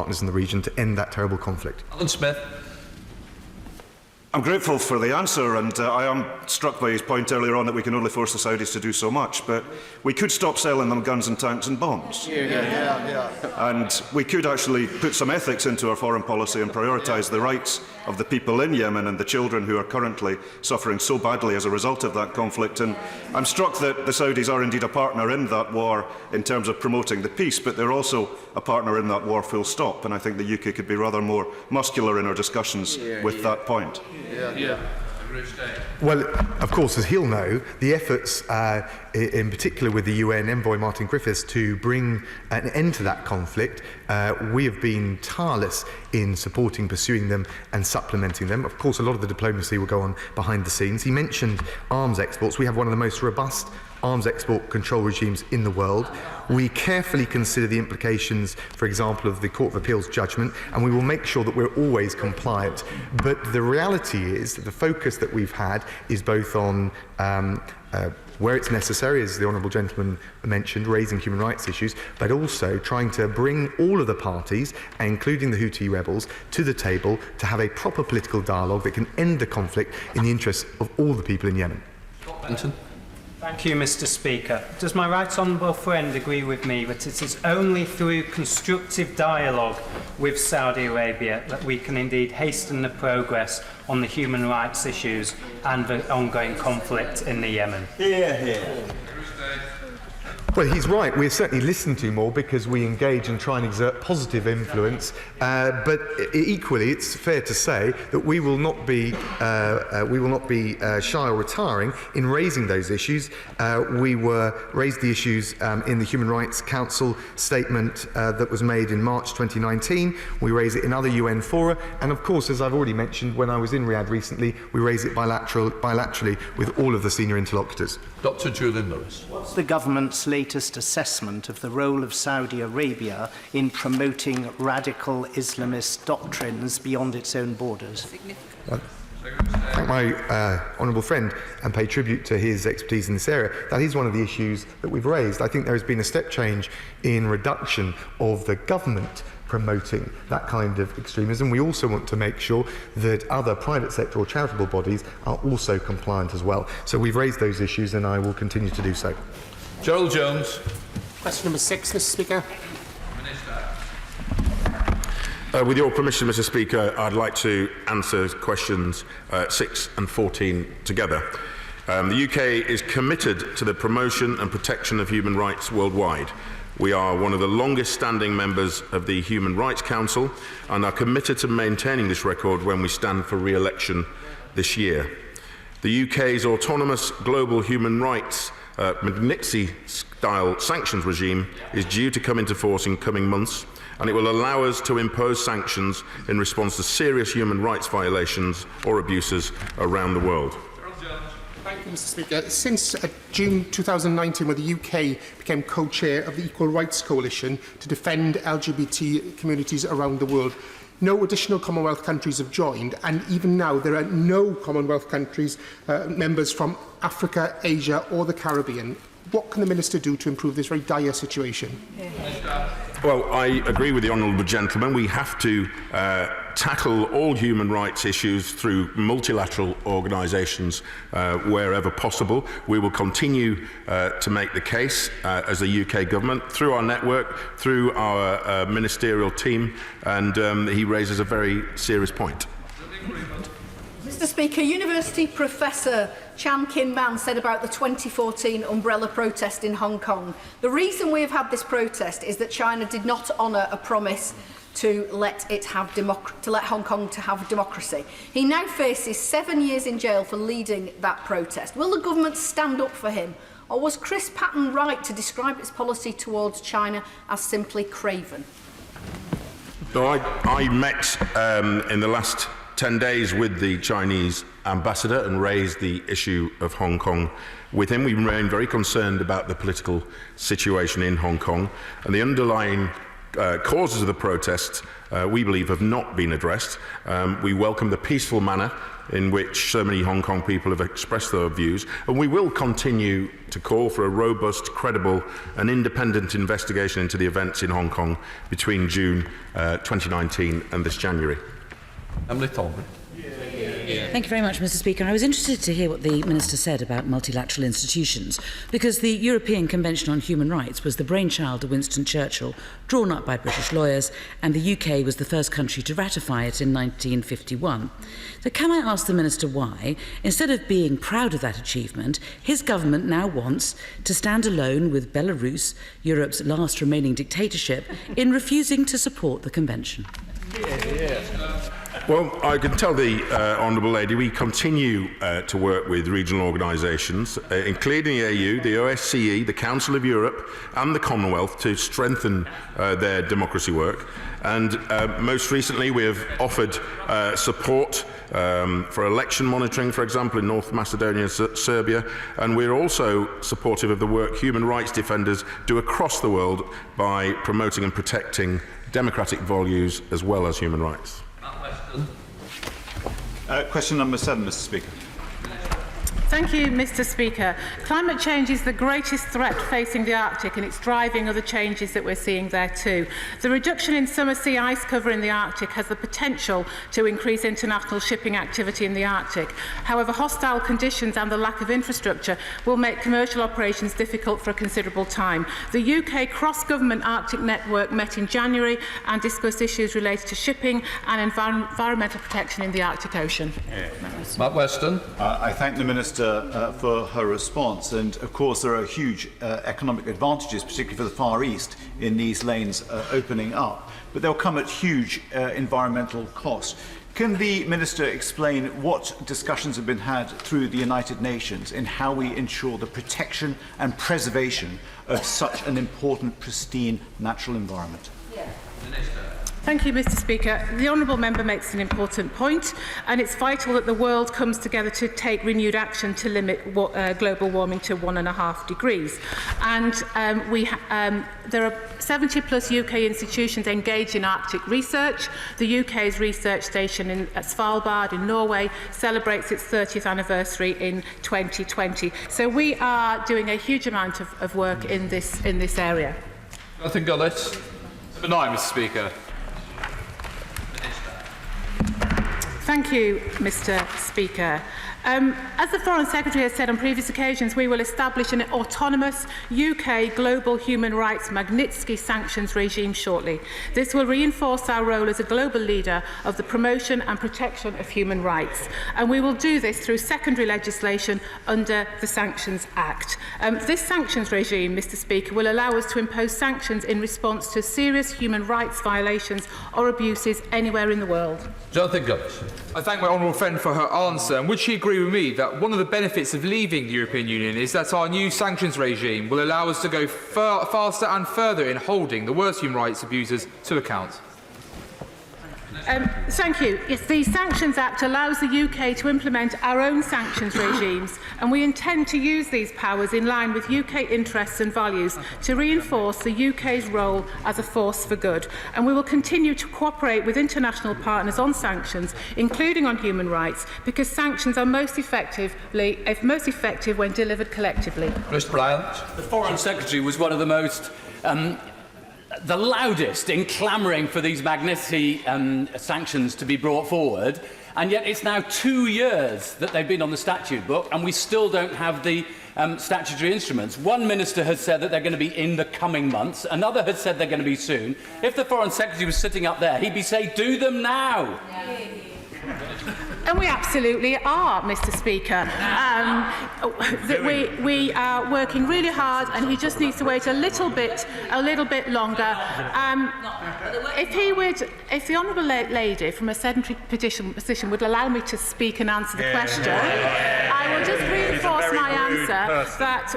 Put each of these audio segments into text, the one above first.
partners in the region to end that terrible conflict. Alan Smith. I'm grateful for the answer, and I am struck by his point earlier on that we can only force the Saudis to do so much, but we could stop selling them guns and tanks and bombs. And we could actually put some ethics into our foreign policy and prioritise the rights of the people in Yemen and the children who are currently suffering so badly as a result of that conflict. And I'm struck that the Saudis are indeed a partner in that war in terms of promoting the peace, but they're also a partner in that war full stop, and I think the UK could be rather more muscular in our discussions with that point. Well, of course, as he'll know, the efforts, in particular with the UN envoy Martin Griffiths, to bring an end to that conflict, we have been tireless in supporting, pursuing them and supplementing them. Of course, a lot of the diplomacy will go on behind the scenes. He mentioned arms exports. We have one of the most robust arms export control regimes in the world. We carefully consider the implications, for example, of the Court of Appeal's judgment, and we will make sure that we're always compliant. But the reality is that the focus that we've had is both on where it's necessary, as the Honourable Gentleman mentioned, raising human rights issues, but also trying to bring all of the parties, including the Houthi rebels, to the table to have a proper political dialogue that can end the conflict in the interests of all the people in Yemen. Benton. Thank you, Mr. Speaker. Does my right honourable friend agree with me that it is only through constructive dialogue with Saudi Arabia that we can indeed hasten the progress on the human rights issues and the ongoing conflict in the Yemen? Well, he's right. We're certainly listened to more because we engage and try and exert positive influence. But equally, it's fair to say that we will not be shy or retiring in raising those issues. We raised the issues in the Human Rights Council statement that was made in March 2019. We raise it in other UN fora, and of course, as I've already mentioned, when I was in Riyadh recently, we raise it bilaterally with all of the senior interlocutors. Dr. Julian Lewis. What's the government's latest assessment of the role of Saudi Arabia in promoting radical Islamist doctrines beyond its own borders? Thank my honourable friend and pay tribute to his expertise in this area. That is one of the issues that we've raised. I think there has been a step change in reduction of the government promoting that kind of extremism. We also want to make sure that other private sector or charitable bodies are also compliant as well. So we've raised those issues and I will continue to do so. Gerald Jones. Question number 6, Mr. Speaker. With your permission, Mr. Speaker, I'd like to answer questions 6 and 14 together. The UK is committed to the promotion and protection of human rights worldwide. We are one of the longest-standing members of the Human Rights Council and are committed to maintaining this record when we stand for re-election this year. The UK's autonomous global human rights Magnitsky-style sanctions regime is due to come into force in coming months, and it will allow us to impose sanctions in response to serious human rights violations or abuses around the world. Thank you, Mr. Speaker. Since June 2019, when the UK became co-chair of the Equal Rights Coalition to defend LGBT communities around the world, no additional Commonwealth countries have joined, and even now there are no Commonwealth countries members from Africa, Asia or the Caribbean. What can the Minister do to improve this very dire situation? Well, I agree with the Honourable Gentleman. We have to tackle all human rights issues through multilateral organisations wherever possible. We will continue to make the case as the UK Government through our network, through our ministerial team, and he raises a very serious point. Mr. Speaker, University Professor Chan Kin Man said about the 2014 umbrella protest in Hong Kong, the reason we have had this protest is that China did not honour a promise to let Hong Kong to have democracy. He now faces 7 years in jail for leading that protest. Will the government stand up for him, or was Chris Patten right to describe its policy towards China as simply craven? So I met in the last 10 days with the Chinese ambassador and raised the issue of Hong Kong with him. We remain very concerned about the political situation in Hong Kong, and the underlying causes of the protests, we believe, have not been addressed. We welcome the peaceful manner in which so many Hong Kong people have expressed their views, and we will continue to call for a robust, credible and independent investigation into the events in Hong Kong between June 2019 and this January. Emily Tolman. Thank you very much, Mr. Speaker. I was interested to hear what the Minister said about multilateral institutions, because the European Convention on Human Rights was the brainchild of Winston Churchill, drawn up by British lawyers, and the UK was the first country to ratify it in 1951. So can I ask the Minister why, instead of being proud of that achievement, his government now wants to stand alone with Belarus, Europe's last remaining dictatorship, in refusing to support the Convention? Well, I can tell the Honourable Lady we continue to work with regional organisations, including the AU, the OSCE, the Council of Europe and the Commonwealth, to strengthen their democracy work. And most recently we have offered support for election monitoring, for example, in North Macedonia and Serbia, and we're also supportive of the work human rights defenders do across the world by promoting and protecting democratic values as well as human rights. Question number 7, Mr. Speaker. Thank you, Mr. Speaker. Climate change is the greatest threat facing the Arctic, and it's driving other changes that we're seeing there too. The reduction in summer sea ice cover in the Arctic has the potential to increase international shipping activity in the Arctic. However, hostile conditions and the lack of infrastructure will make commercial operations difficult for a considerable time. The UK Cross-Government Arctic Network met in January and discussed issues related to shipping and environmental protection in the Arctic Ocean. Matt Weston. I thank the Minister for her response, and of course there are huge economic advantages, particularly for the Far East, in these lanes opening up, but they'll come at huge environmental cost. Can the Minister explain what discussions have been had through the United Nations in how we ensure the protection and preservation of such an important, pristine natural environment? Thank you, Mr. Speaker. The honourable member makes an important point, and it's vital that the world comes together to take renewed action to limit global warming to 1.5 degrees. And there are 70+ UK institutions engaged in Arctic research. The UK's research station at Svalbard in Norway celebrates its 30th anniversary in 2020. So we are doing a huge amount of work in this area. Jonathan Gullis. Number 9, Mr. Speaker. Thank you, Mr. Speaker. As the Foreign Secretary has said on previous occasions, we will establish an autonomous UK global human rights Magnitsky sanctions regime shortly. This will reinforce our role as a global leader of the promotion and protection of human rights. And we will do this through secondary legislation under the Sanctions Act. This sanctions regime, Mr. Speaker, will allow us to impose sanctions in response to serious human rights violations or abuses anywhere in the world. Jonathan Gullis. I thank my honourable friend for her answer, and would she agree with me that one of the benefits of leaving the European Union is that our new sanctions regime will allow us to go faster and further in holding the worst human rights abusers to account? Thank you. Yes, the Sanctions Act allows the UK to implement our own sanctions regimes, and we intend to use these powers in line with UK interests and values to reinforce the UK's role as a force for good. And we will continue to cooperate with international partners on sanctions, including on human rights, because sanctions are most effective when delivered collectively. Mr. Bryant. The Foreign Secretary was one of the most the loudest in clamouring for these Magnitsky sanctions to be brought forward, and yet it's now 2 years that they've been on the statute book and we still don't have the statutory instruments. One minister has said that they're going to be in the coming months, another has said they're going to be soon. If the Foreign Secretary was sitting up there, he'd be saying, do them now. And we absolutely are, Mr. Speaker. We are working really hard, and he just needs to wait a little bit longer. If the honourable lady from a sedentary position would allow me to speak and answer the question, I I will just reinforce my answer that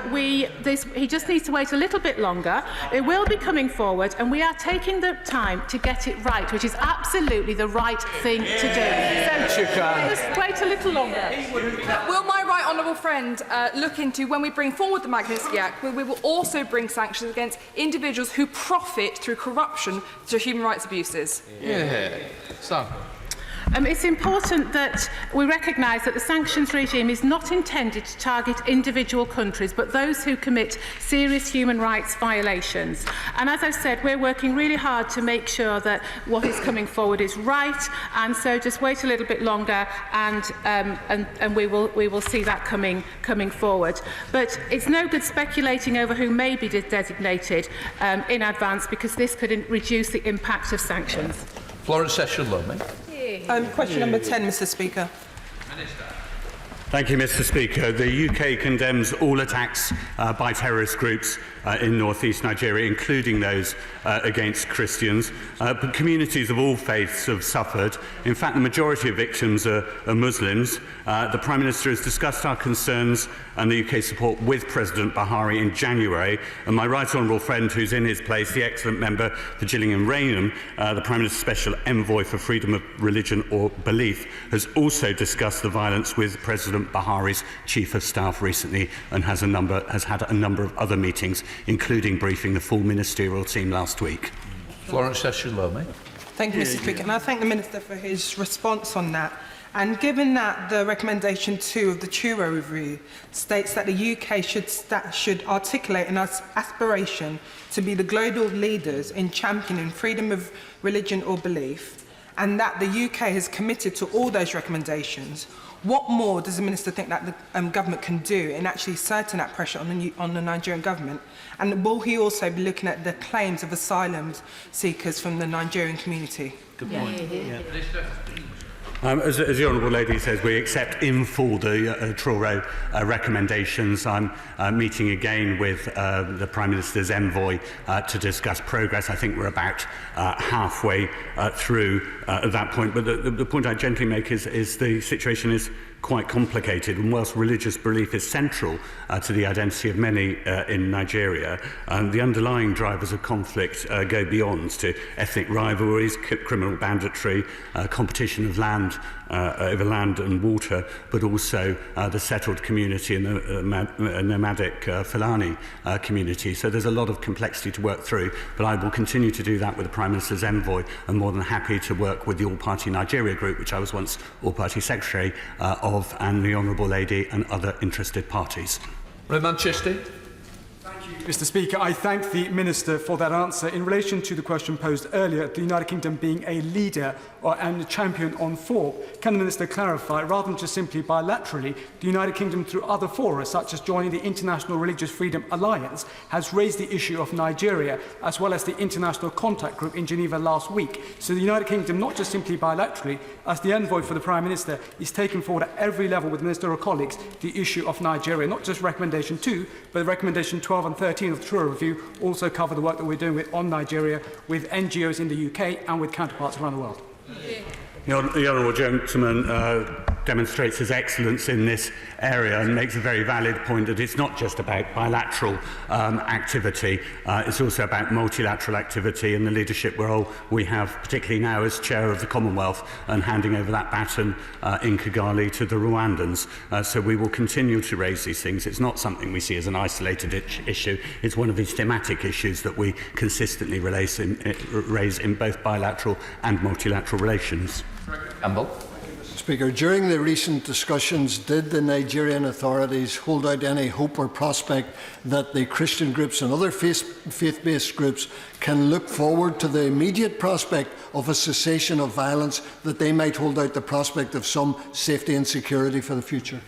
he just needs to wait a little bit longer. It will be coming forward, and we are taking the time to get it right, which is absolutely the right thing to do. So just wait a little longer. Will my right honourable friend look into, when we bring forward the Magnitsky Act, we will also bring sanctions against individuals who profit through corruption, through human rights abuses? Yeah. So. It's important that we recognise that the sanctions regime is not intended to target individual countries, but those who commit serious human rights violations. And as I've said, we're working really hard to make sure that what is coming forward is right. And so just wait a little bit longer, and we will see that coming forward. But it's no good speculating over who may be designated in advance, because this could reduce the impact of sanctions. Florence Session-Lomy. Question number 10, Mr. Speaker. Thank you, Mr. Speaker. The UK condemns all attacks by terrorist groups in northeast Nigeria, including those against Christians. But communities of all faiths have suffered. In fact, the majority of victims are Muslims. The Prime Minister has discussed our concerns and the UK support with President Buhari in January. And my right honourable friend, who's in his place, the excellent member for Gillingham Rainham, the Prime Minister's Special Envoy for Freedom of Religion or Belief, has also discussed the violence with President Buhari's Chief of Staff recently, and has had a number of other meetings, including briefing the full ministerial team last week. Florence Session-Lomy. Thank you, Mr. Speaker. And I thank the Minister for his response on that. And given that the recommendation 2 of the Truro Review states that the UK should articulate an aspiration to be the global leaders in championing freedom of religion or belief, and that the UK has committed to all those recommendations, what more does the Minister think that the government can do in actually exerting that pressure on the Nigerian government? And will he also be looking at the claims of asylum seekers from the Nigerian community? Good point. As the Honourable Lady says, we accept in full the Truro recommendations. I'm meeting again with the Prime Minister's envoy to discuss progress. I think we're about halfway through at that point. But the point I gently make is the situation is quite complicated, and whilst religious belief is central to the identity of many in Nigeria, the underlying drivers of conflict go beyond to ethnic rivalries, criminal banditry, competition of land over land and water, but also the settled community and the nomadic Fulani community. So there's a lot of complexity to work through, but I will continue to do that with the Prime Minister's envoy, and more than happy to work with the All-Party Nigeria Group, which I was once All-Party Secretary of, and the Honourable Lady and other interested parties. Manchester. Mr. Speaker, I thank the Minister for that answer. In relation to the question posed earlier, the United Kingdom being a leader and a champion on FORB, can the Minister clarify, rather than just simply bilaterally, the United Kingdom through other fora, such as joining the International Religious Freedom Alliance, has raised the issue of Nigeria, as well as the International Contact Group in Geneva last week? So the United Kingdom, not just simply bilaterally, as the envoy for the Prime Minister, is taking forward at every level with ministerial colleagues the issue of Nigeria, not just recommendation 2, but recommendation 12 and 13 of the Truro Review also cover the work that we're doing on Nigeria with NGOs in the UK and with counterparts around the world. The Honourable Gentleman demonstrates his excellence in this area and makes a very valid point that it's not just about bilateral activity, it's also about multilateral activity and the leadership role we have, particularly now as Chair of the Commonwealth, and handing over that baton in Kigali to the Rwandans. So we will continue to raise these things. It's not something we see as an isolated issue. It's one of these thematic issues that we consistently raise in both bilateral and multilateral relations. Campbell. Speaker, during the recent discussions, did the Nigerian authorities hold out any hope or prospect that the Christian groups and other faith-based groups can look forward to the immediate prospect of a cessation of violence, that they might hold out the prospect of some safety and security for the future?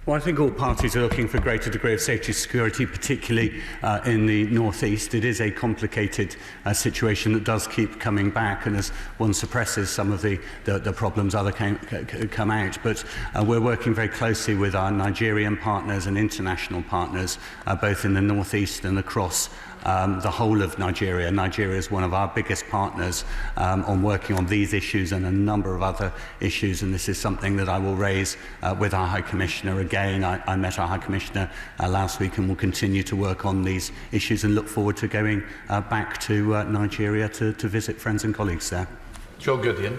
Well, I think all parties are looking for a greater degree of safety and security, particularly in the northeast. It is a complicated situation that does keep coming back, and as one suppresses some of the problems, other come out. But we're working very closely with our Nigerian partners and international partners, both in the northeast and across the whole of Nigeria. Nigeria is one of our biggest partners on working on these issues and a number of other issues, and this is something that I will raise with our High Commissioner again. I met our High Commissioner last week and will continue to work on these issues and look forward to going back to Nigeria to visit friends and colleagues there. Joe Goodyear.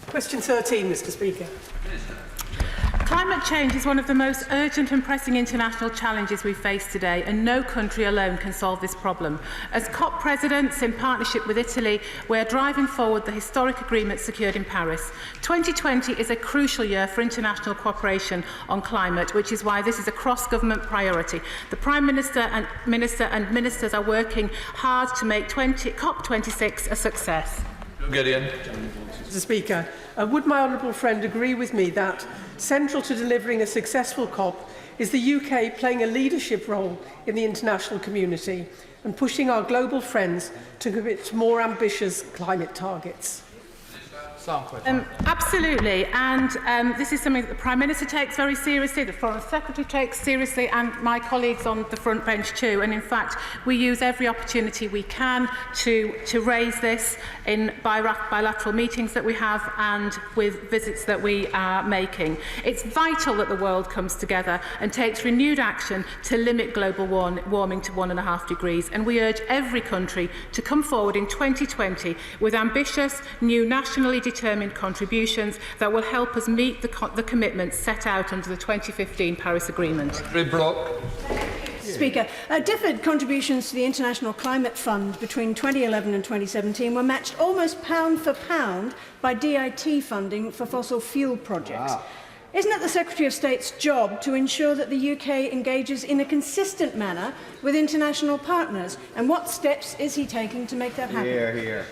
Question 13, Mr. Speaker. Climate change is one of the most urgent and pressing international challenges we face today, and no country alone can solve this problem. As COP presidents, in partnership with Italy, we are driving forward the historic agreement secured in Paris. 2020 is a crucial year for international cooperation on climate, which is why this is a cross-government priority. The Prime Minister and ministers are working hard to make COP26 a success. Mr. Speaker, would my honourable friend agree with me that central to delivering a successful COP is the UK playing a leadership role in the international community and pushing our global friends to commit to more ambitious climate targets? Absolutely, and this is something that the Prime Minister takes very seriously, the Foreign Secretary takes seriously, and my colleagues on the front bench too. And in fact, we use every opportunity we can to raise this in bilateral meetings that we have and with visits that we are making. It's vital that the world comes together and takes renewed action to limit global warming to 1.5 degrees. And we urge every country to come forward in 2020 with ambitious, new nationally determined contributions that will help us meet the commitments set out under the 2015 Paris Agreement. Speaker, different contributions to the International Climate Fund between 2011 and 2017 were matched almost pound for pound by DIT funding for fossil fuel projects. Wow. Isn't it the Secretary of State's job to ensure that the UK engages in a consistent manner with international partners? And what steps is he taking to make that happen? Hear, hear.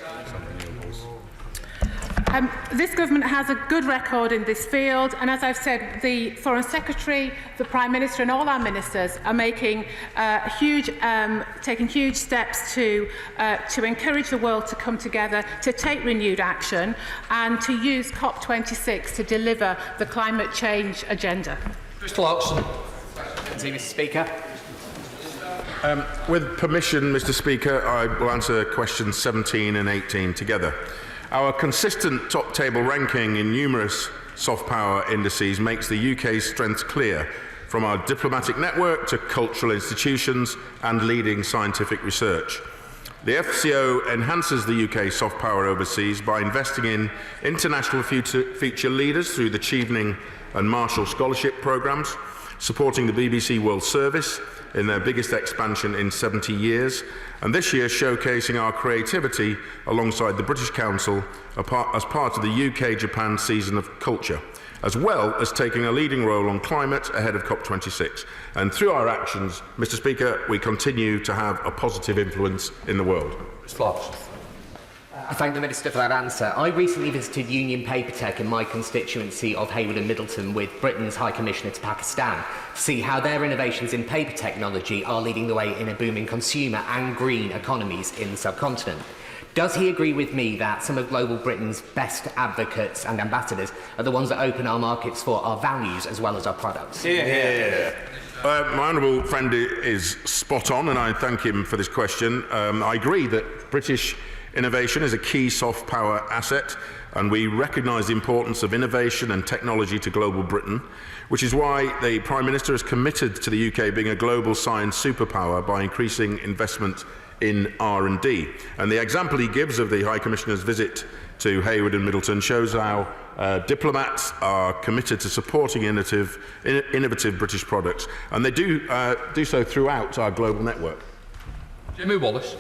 This government has a good record in this field, and as I've said, the Foreign Secretary, the Prime Minister and all our ministers are making taking huge steps to encourage the world to come together, to take renewed action and to use COP26 to deliver the climate change agenda. Mr. Clarkson. Thank you, Mr. Speaker. With permission, Mr. Speaker, I will answer questions 17 and 18 together. Our consistent top-table ranking in numerous soft power indices makes the UK's strengths clear, from our diplomatic network to cultural institutions and leading scientific research. The FCO enhances the UK's soft power overseas by investing in international future leaders through the Chevening and Marshall Scholarship programmes, supporting the BBC World Service in their biggest expansion in 70 years, and this year showcasing our creativity alongside the British Council as part of the UK-Japan Season of Culture, as well as taking a leading role on climate ahead of COP26. And through our actions, Mr. Speaker, we continue to have a positive influence in the world. I thank the Minister for that answer. I recently visited Union Papertech in my constituency of Hayward and Middleton with Britain's High Commissioner to Pakistan to see how their innovations in paper technology are leading the way in a booming consumer and green economies in the subcontinent. Does he agree with me that some of global Britain's best advocates and ambassadors are the ones that open our markets for our values as well as our products? My honourable friend is spot on, and I thank him for this question. I agree that British innovation is a key soft power asset, and we recognise the importance of innovation and technology to global Britain, which is why the Prime Minister is committed to the UK being a global science superpower by increasing investment in R&D. And the example he gives of the High Commissioner's visit to Hayward and Middleton shows how diplomats are committed to supporting innovative British products, and they do so throughout our global network. Jimmy Wallace.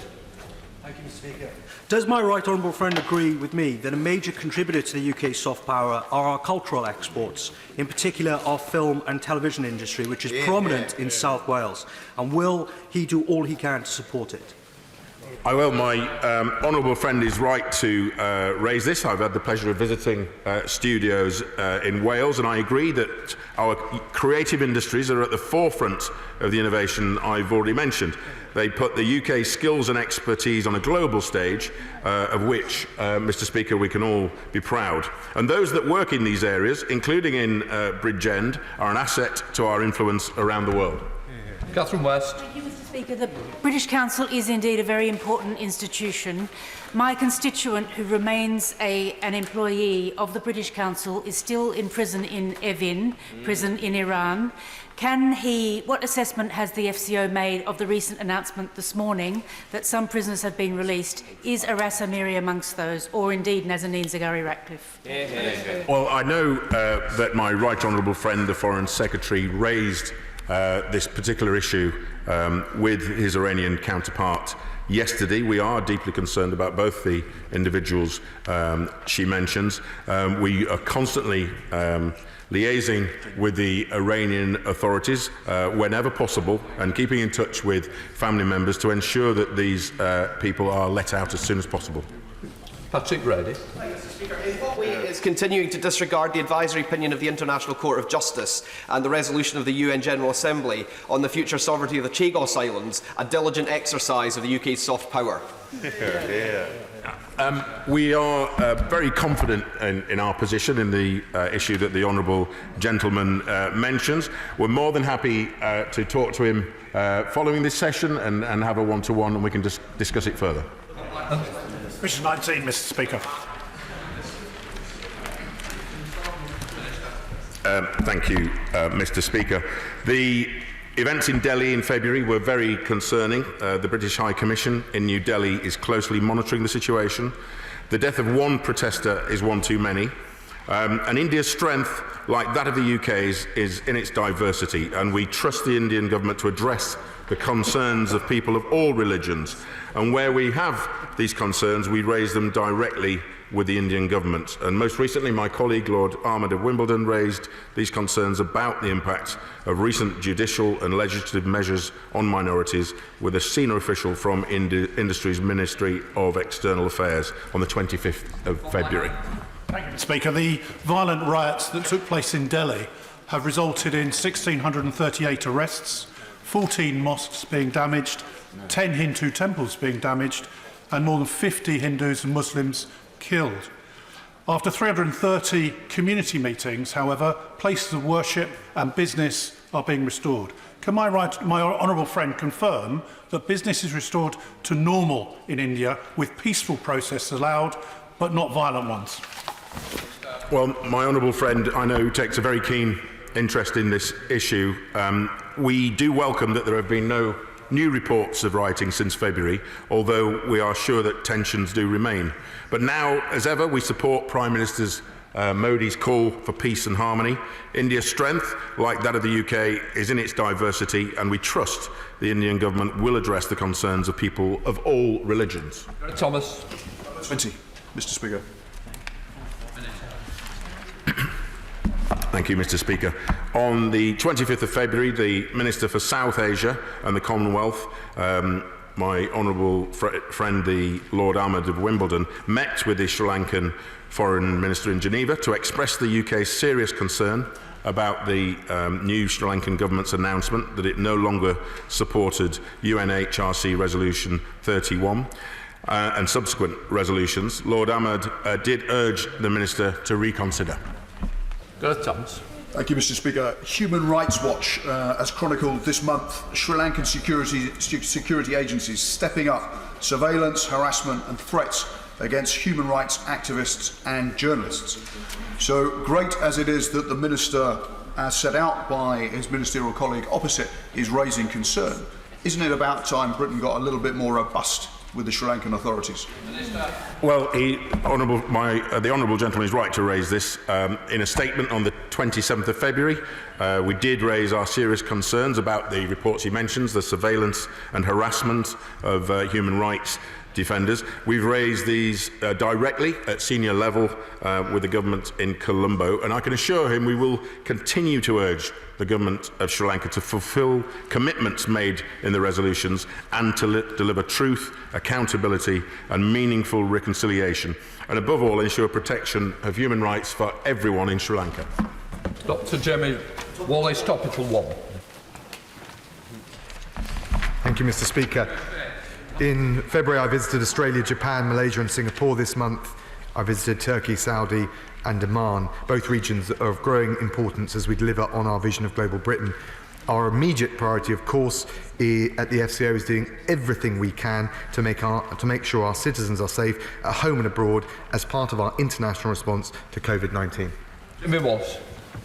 Thank you, Mr. Speaker. Does my right honourable friend agree with me that a major contributor to the UK's soft power are our cultural exports, in particular our film and television industry, which is prominent in South Wales, and will he do all he can to support it? I will. My honourable friend is right to raise this. I've had the pleasure of visiting studios in Wales, and I agree that our creative industries are at the forefront of the innovation I've already mentioned. They put the UK's skills and expertise on a global stage, of which, Mr. Speaker, we can all be proud. And those that work in these areas, including in Bridgend, are an asset to our influence around the world. Catherine West. Thank you, Mr. Speaker. The British Council is indeed a very important institution. My constituent, who remains an employee of the British Council, is still in prison in Evin, prison in Iran. What assessment has the FCO made of the recent announcement this morning that some prisoners have been released? Is Aras Amiri amongst those, or indeed Nazanin Zaghari-Ratcliffe? Well, I know that my right honourable friend, the Foreign Secretary, raised this particular issue with his Iranian counterpart yesterday. We are deeply concerned about both the individuals she mentions. We are constantly liaising with the Iranian authorities whenever possible and keeping in touch with family members to ensure that these people are let out as soon as possible. Patrick Brady. Is continuing to disregard the advisory opinion of the International Court of Justice and the resolution of the UN General Assembly on the future sovereignty of the Chagos Islands, a diligent exercise of the UK's soft power. We are very confident in our position in the issue that the honourable gentleman mentions. We're more than happy to talk to him following this session and have a one-to-one, and we can discuss it further. Question 19, Mr. Speaker. Thank you, Mr. Speaker. The events in Delhi in February were very concerning. The British High Commission in New Delhi is closely monitoring the situation. The death of one protester is one too many. And India's strength, like that of the UK's, is in its diversity, and we trust the Indian government to address the concerns of people of all religions. And where we have these concerns, we raise them directly with the Indian government. And most recently, my colleague, Lord Ahmed of Wimbledon, raised these concerns about the impact of recent judicial and legislative measures on minorities with a senior official from Industry's Ministry of External Affairs on the 25th of February. Thank you, Mr. Speaker. The violent riots that took place in Delhi have resulted in 1,638 arrests, 14 mosques being damaged, 10 Hindu temples being damaged, and more than 50 Hindus and Muslims killed. After 330 community meetings, however, places of worship and business are being restored. Can my honourable friend confirm that business is restored to normal in India with peaceful protests allowed, but not violent ones? Well, my honourable friend, I know, takes a very keen interest in this issue. We do welcome that there have been no new reports of rioting since February, although we are sure that tensions do remain. But now, as ever, we support Prime Minister Modi's call for peace and harmony. India's strength, like that of the UK, is in its diversity, and we trust the Indian government will address the concerns of people of all religions. Thomas. 20, Mr. Speaker. Thank you, Mr. Speaker. On the 25th of February, the Minister for South Asia and the Commonwealth, my honourable friend, the Lord Ahmed of Wimbledon, met with the Sri Lankan Foreign Minister in Geneva to express the UK's serious concern about the new Sri Lankan government's announcement that it no longer supported UNHRC Resolution 31 and subsequent resolutions. Lord Ahmed did urge the Minister to reconsider. Thomas. Thank you, Mr. Speaker. Human Rights Watch has chronicled this month Sri Lankan security agencies stepping up surveillance, harassment and threats against human rights activists and journalists. So great as it is that the Minister, as set out by his ministerial colleague opposite, is raising concern, isn't it about time Britain got a little bit more robust with the Sri Lankan authorities? Well, the honourable gentleman is right to raise this. In a statement on the 27th of February, we did raise our serious concerns about the reports he mentions, the surveillance and harassment of human rights defenders. We've raised these directly at senior level with the government in Colombo, and I can assure him we will continue to urge the government of Sri Lanka to fulfil commitments made in the resolutions and to deliver truth, accountability and meaningful reconciliation, and above all ensure protection of human rights for everyone in Sri Lanka. Dr. Jamie Wallace, Topical 1. Thank you, Mr. Speaker. In February, I visited Australia, Japan, Malaysia and Singapore. This month, I visited Turkey, Saudi and Oman, both regions that are of growing importance as we deliver on our vision of global Britain. Our immediate priority, of course, at the FCO is doing everything we can to make sure our citizens are safe at home and abroad as part of our international response to COVID-19.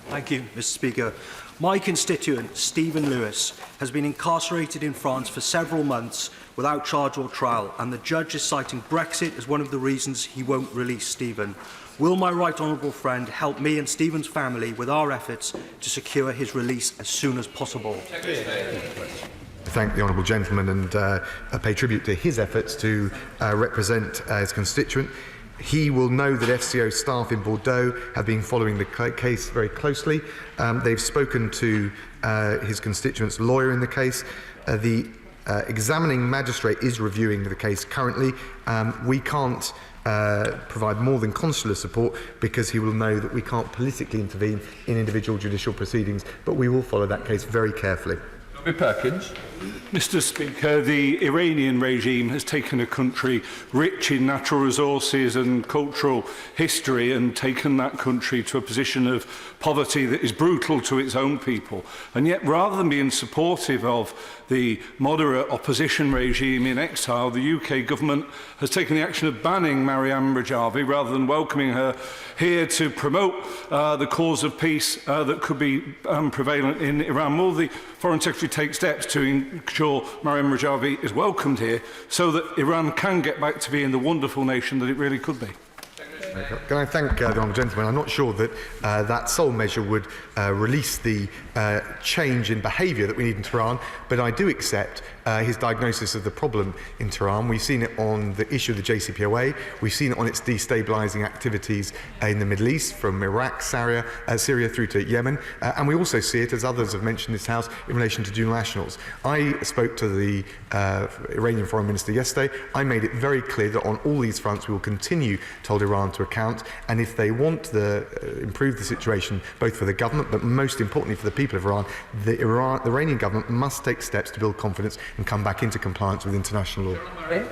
Thank you, Mr. Speaker. My constituent, Stephen Lewis, has been incarcerated in France for several months without charge or trial, and the judge is citing Brexit as one of the reasons he won't release Stephen. Will my right honourable friend help me and Stephen's family with our efforts to secure his release as soon as possible? Thank the honourable gentleman and pay tribute to his efforts to represent his constituent. He will know that FCO staff in Bordeaux have been following the case very closely. They've spoken to his constituent's lawyer in the case. The examining magistrate is reviewing the case currently. We can't provide more than consular support because he will know that we can't politically intervene in individual judicial proceedings, but we will follow that case very carefully. Perkins. Mr. Speaker, the Iranian regime has taken a country rich in natural resources and cultural history and taken that country to a position of poverty that is brutal to its own people. And yet, rather than being supportive of the moderate opposition regime in exile, the UK government has taken the action of banning Maryam Rajavi rather than welcoming her here to promote the cause of peace that could be prevalent in Iran. Will the Foreign Secretary take steps to ensure Maryam Rajavi is welcomed here so that Iran can get back to being the wonderful nation that it really could be? Can I thank the honourable gentleman? I'm not sure that that sole measure would release the change in behaviour that we need in Tehran, but I do accept his diagnosis of the problem in Tehran. We've seen it on the issue of the JCPOA. We've seen it on its destabilising activities in the Middle East, from Iraq, Syria through to Yemen. And we also see it, as others have mentioned in this House, in relation to dual nationals. I spoke to the Iranian Foreign Minister yesterday. I made it very clear that on all these fronts we will continue to hold Iran to account, and if they want to improve the situation both for the government but most importantly for the people of Iran, the Iranian government must take steps to build confidence and come back into compliance with international law.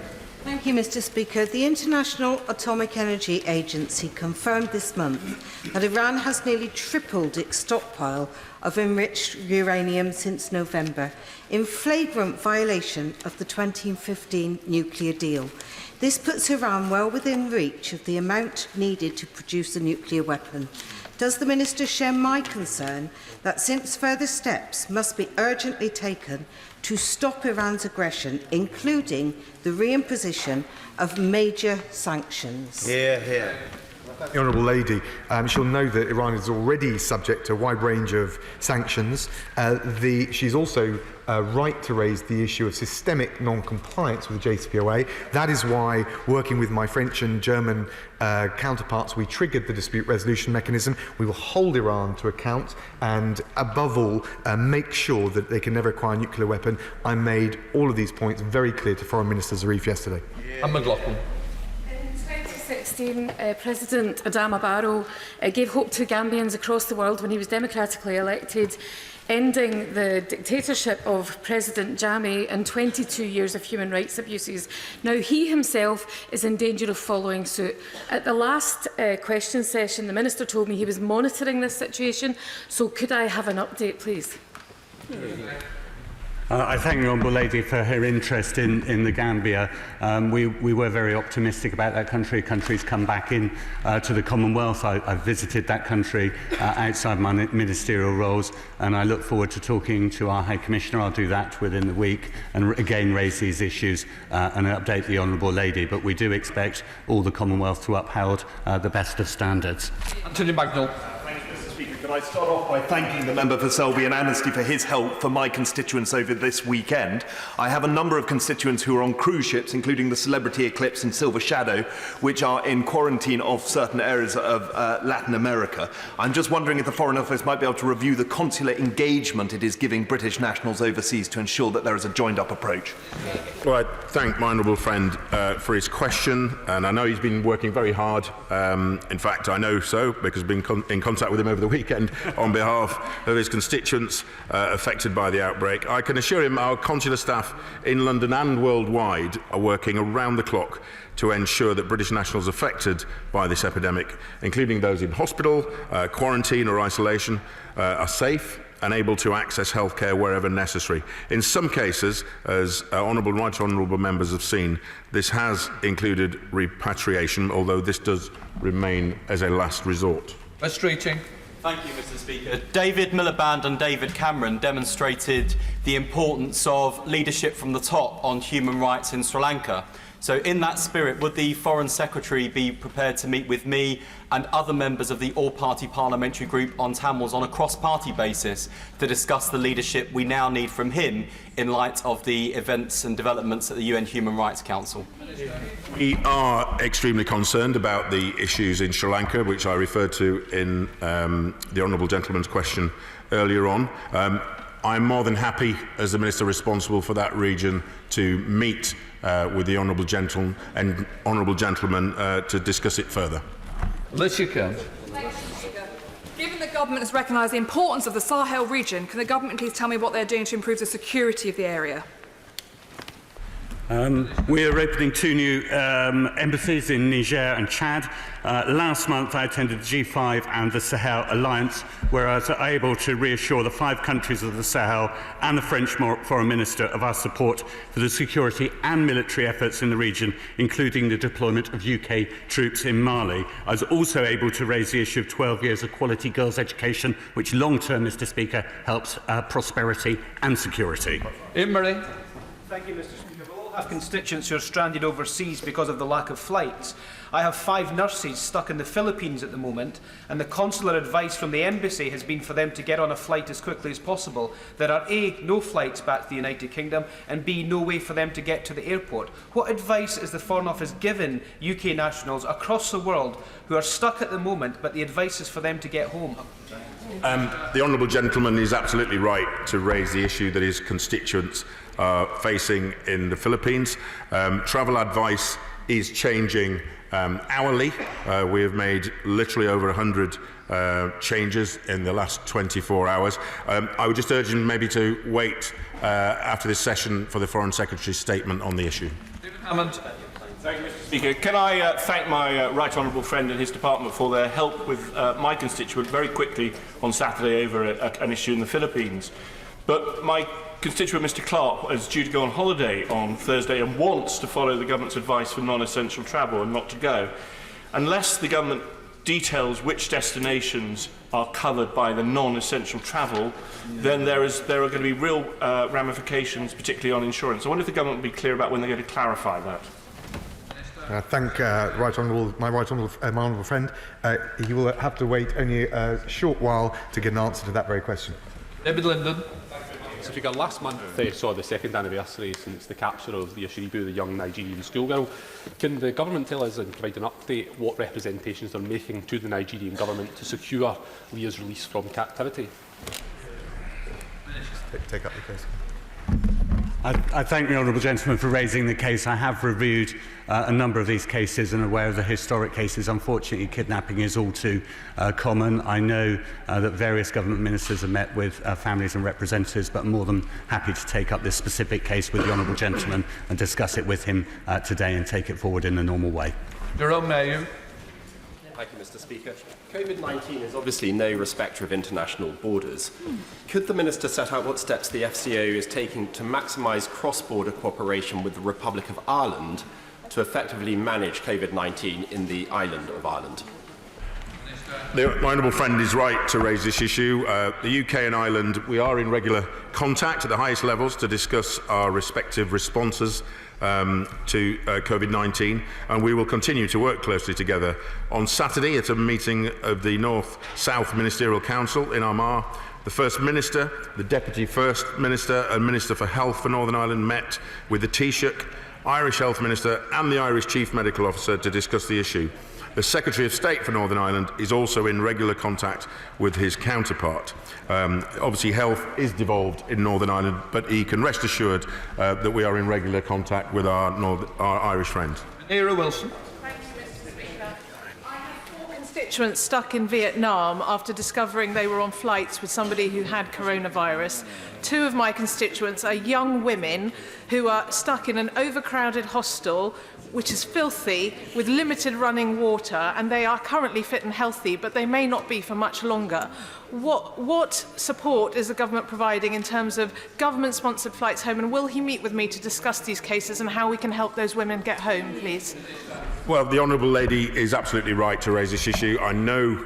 Thank you, Mr. Speaker. The International Atomic Energy Agency confirmed this month that Iran has nearly tripled its stockpile of enriched uranium since November, in flagrant violation of the 2015 nuclear deal. This puts Iran well within reach of the amount needed to produce a nuclear weapon. Does the Minister share my concern that since further steps must be urgently taken to stop Iran's aggression, including the reimposition of major sanctions? The Honourable Lady, she'll know that Iran is already subject to a wide range of sanctions. She's also right to raise the issue of systemic non-compliance with the JCPOA. That is why, working with my French and German counterparts, we triggered the dispute resolution mechanism. We will hold Iran to account and, above all, make sure that they can never acquire a nuclear weapon. I made all of these points very clear to Foreign Minister Zarif yesterday. And McLaughlin. 2016, President Adama Barrow gave hope to Gambians across the world when he was democratically elected, ending the dictatorship of President Jammeh and 22 years of human rights abuses. Now, he himself is in danger of following suit. At the last question session, the Minister told me he was monitoring this situation, so could I have an update, please? I thank the Honourable Lady for her interest in the Gambia. We were very optimistic about that country. The country's come back in to the Commonwealth. I've visited that country outside my ministerial roles, and I look forward to talking to our High Commissioner. I'll do that within the week and again raise these issues and update the Honourable Lady. But we do expect all the Commonwealth to uphold the best of standards. Anthony Bagnall. Can I start off by thanking the member for Selby and Annesley for his help for my constituents over this weekend. I have a number of constituents who are on cruise ships, including the Celebrity Eclipse and Silver Shadow, which are in quarantine off certain areas of Latin America. I'm just wondering if the Foreign Office might be able to review the consular engagement it is giving British nationals overseas to ensure that there is a joined-up approach. Well, I thank my honourable friend for his question, and I know he's been working very hard. In fact, I know so because I've been in contact with him over the weekend on behalf of his constituents affected by the outbreak. I can assure him our consular staff in London and worldwide are working around the clock to ensure that British nationals affected by this epidemic, including those in hospital, quarantine or isolation, are safe and able to access healthcare wherever necessary. In some cases, as right honourable members have seen, this has included repatriation, although this does remain as a last resort. Mr. Eating. Thank you, Mr. Speaker. David Miliband and David Cameron demonstrated the importance of leadership from the top on human rights in Sri Lanka. So in that spirit, would the Foreign Secretary be prepared to meet with me and other members of the all-party parliamentary group on Tamils on a cross-party basis to discuss the leadership we now need from him in light of the events and developments at the UN Human Rights Council? We are extremely concerned about the issues in Sri Lanka, which I referred to in the Honourable Gentleman's question earlier on. I'm more than happy, as the Minister responsible for that region, to meet with the Honourable Gentleman to discuss it further. Alicia Kearns. Given the government has recognised the importance of the Sahel region, can the government please tell me what they're doing to improve the security of the area? We are opening 2 new embassies in Niger and Chad. Last month I attended the G5 and the Sahel Alliance, where I was able to reassure the 5 countries of the Sahel and the French Foreign Minister of our support for the security and military efforts in the region, including the deployment of UK troops in Mali. I was also able to raise the issue of 12 years of quality girls' education, which long-term, Mr. Speaker, helps prosperity and security. Murray. Thank you, Mr. Speaker. I have constituents who are stranded overseas because of the lack of flights. I have 5 nurses stuck in the Philippines at the moment, and the consular advice from the embassy has been for them to get on a flight as quickly as possible. There are A, no flights back to the United Kingdom, and B, no way for them to get to the airport. What advice is the Foreign Office given UK nationals across the world who are stuck at the moment, but the advice is for them to get home? The Honourable Gentleman is absolutely right to raise the issue that his constituents are facing in the Philippines. Travel advice is changing hourly. We have made literally over 100 changes in the last 24 hours. I would just urge him maybe to wait after this session for the Foreign Secretary's statement on the issue. David Hammond. Thank you, Mr. Speaker. Can I thank my right honourable friend and his department for their help with my constituent very quickly on Saturday over an issue in the Philippines. But my constituent, Mr. Clark, is due to go on holiday on Thursday and wants to follow the government's advice for non-essential travel and not to go. Unless the government details which destinations are covered by the non-essential travel, then there are going to be real ramifications, particularly on insurance. I wonder if the government will be clear about when they're going to clarify that. Thank my right honourable friend. He will have to wait only a short while to get an answer to that very question. David Linden. So Speaker, last month they saw the 2nd anniversary since the capture of the Ashiribu, the young Nigerian schoolgirl. Can the government tell us and provide an update what representations they're making to the Nigerian government to secure Leah's release from captivity? Take up the case. I thank the Honourable Gentleman for raising the case. I have reviewed a number of these cases and aware of the historic cases. Unfortunately, kidnapping is all too common. I know that various government ministers have met with families and representatives, but I'm more than happy to take up this specific case with the Honourable Gentleman and discuss it with him today and take it forward in the normal way. Jerome Mayu. Thank you, Mr. Speaker. COVID-19 is obviously no respecter of international borders. Could the Minister set out what steps the FCO is taking to maximise cross-border cooperation with the Republic of Ireland to effectively manage COVID-19 in the island of Ireland? The honourable friend is right to raise this issue. The UK and Ireland, we are in regular contact at the highest levels to discuss our respective responses to COVID-19, and we will continue to work closely together. On Saturday, at a meeting of the North-South Ministerial Council in Armagh, the First Minister, the Deputy First Minister and Minister for Health for Northern Ireland met with the Taoiseach, Irish Health Minister and the Irish Chief Medical Officer to discuss the issue. The Secretary of State for Northern Ireland is also in regular contact with his counterpart. Obviously, health is devolved in Northern Ireland, but he can rest assured that we are in regular contact with our Irish friends. Era Wilson. Thank you, Mr. Speaker. I have 4 constituents stuck in Vietnam after discovering they were on flights with somebody who had coronavirus. 2 of my constituents are young women who are stuck in an overcrowded hostel which is filthy, with limited running water, and they are currently fit and healthy, but they may not be for much longer. What support is the government providing in terms of government-sponsored flights home, and will he meet with me to discuss these cases and how we can help those women get home, please? Well, the Honourable Lady is absolutely right to raise this issue. I know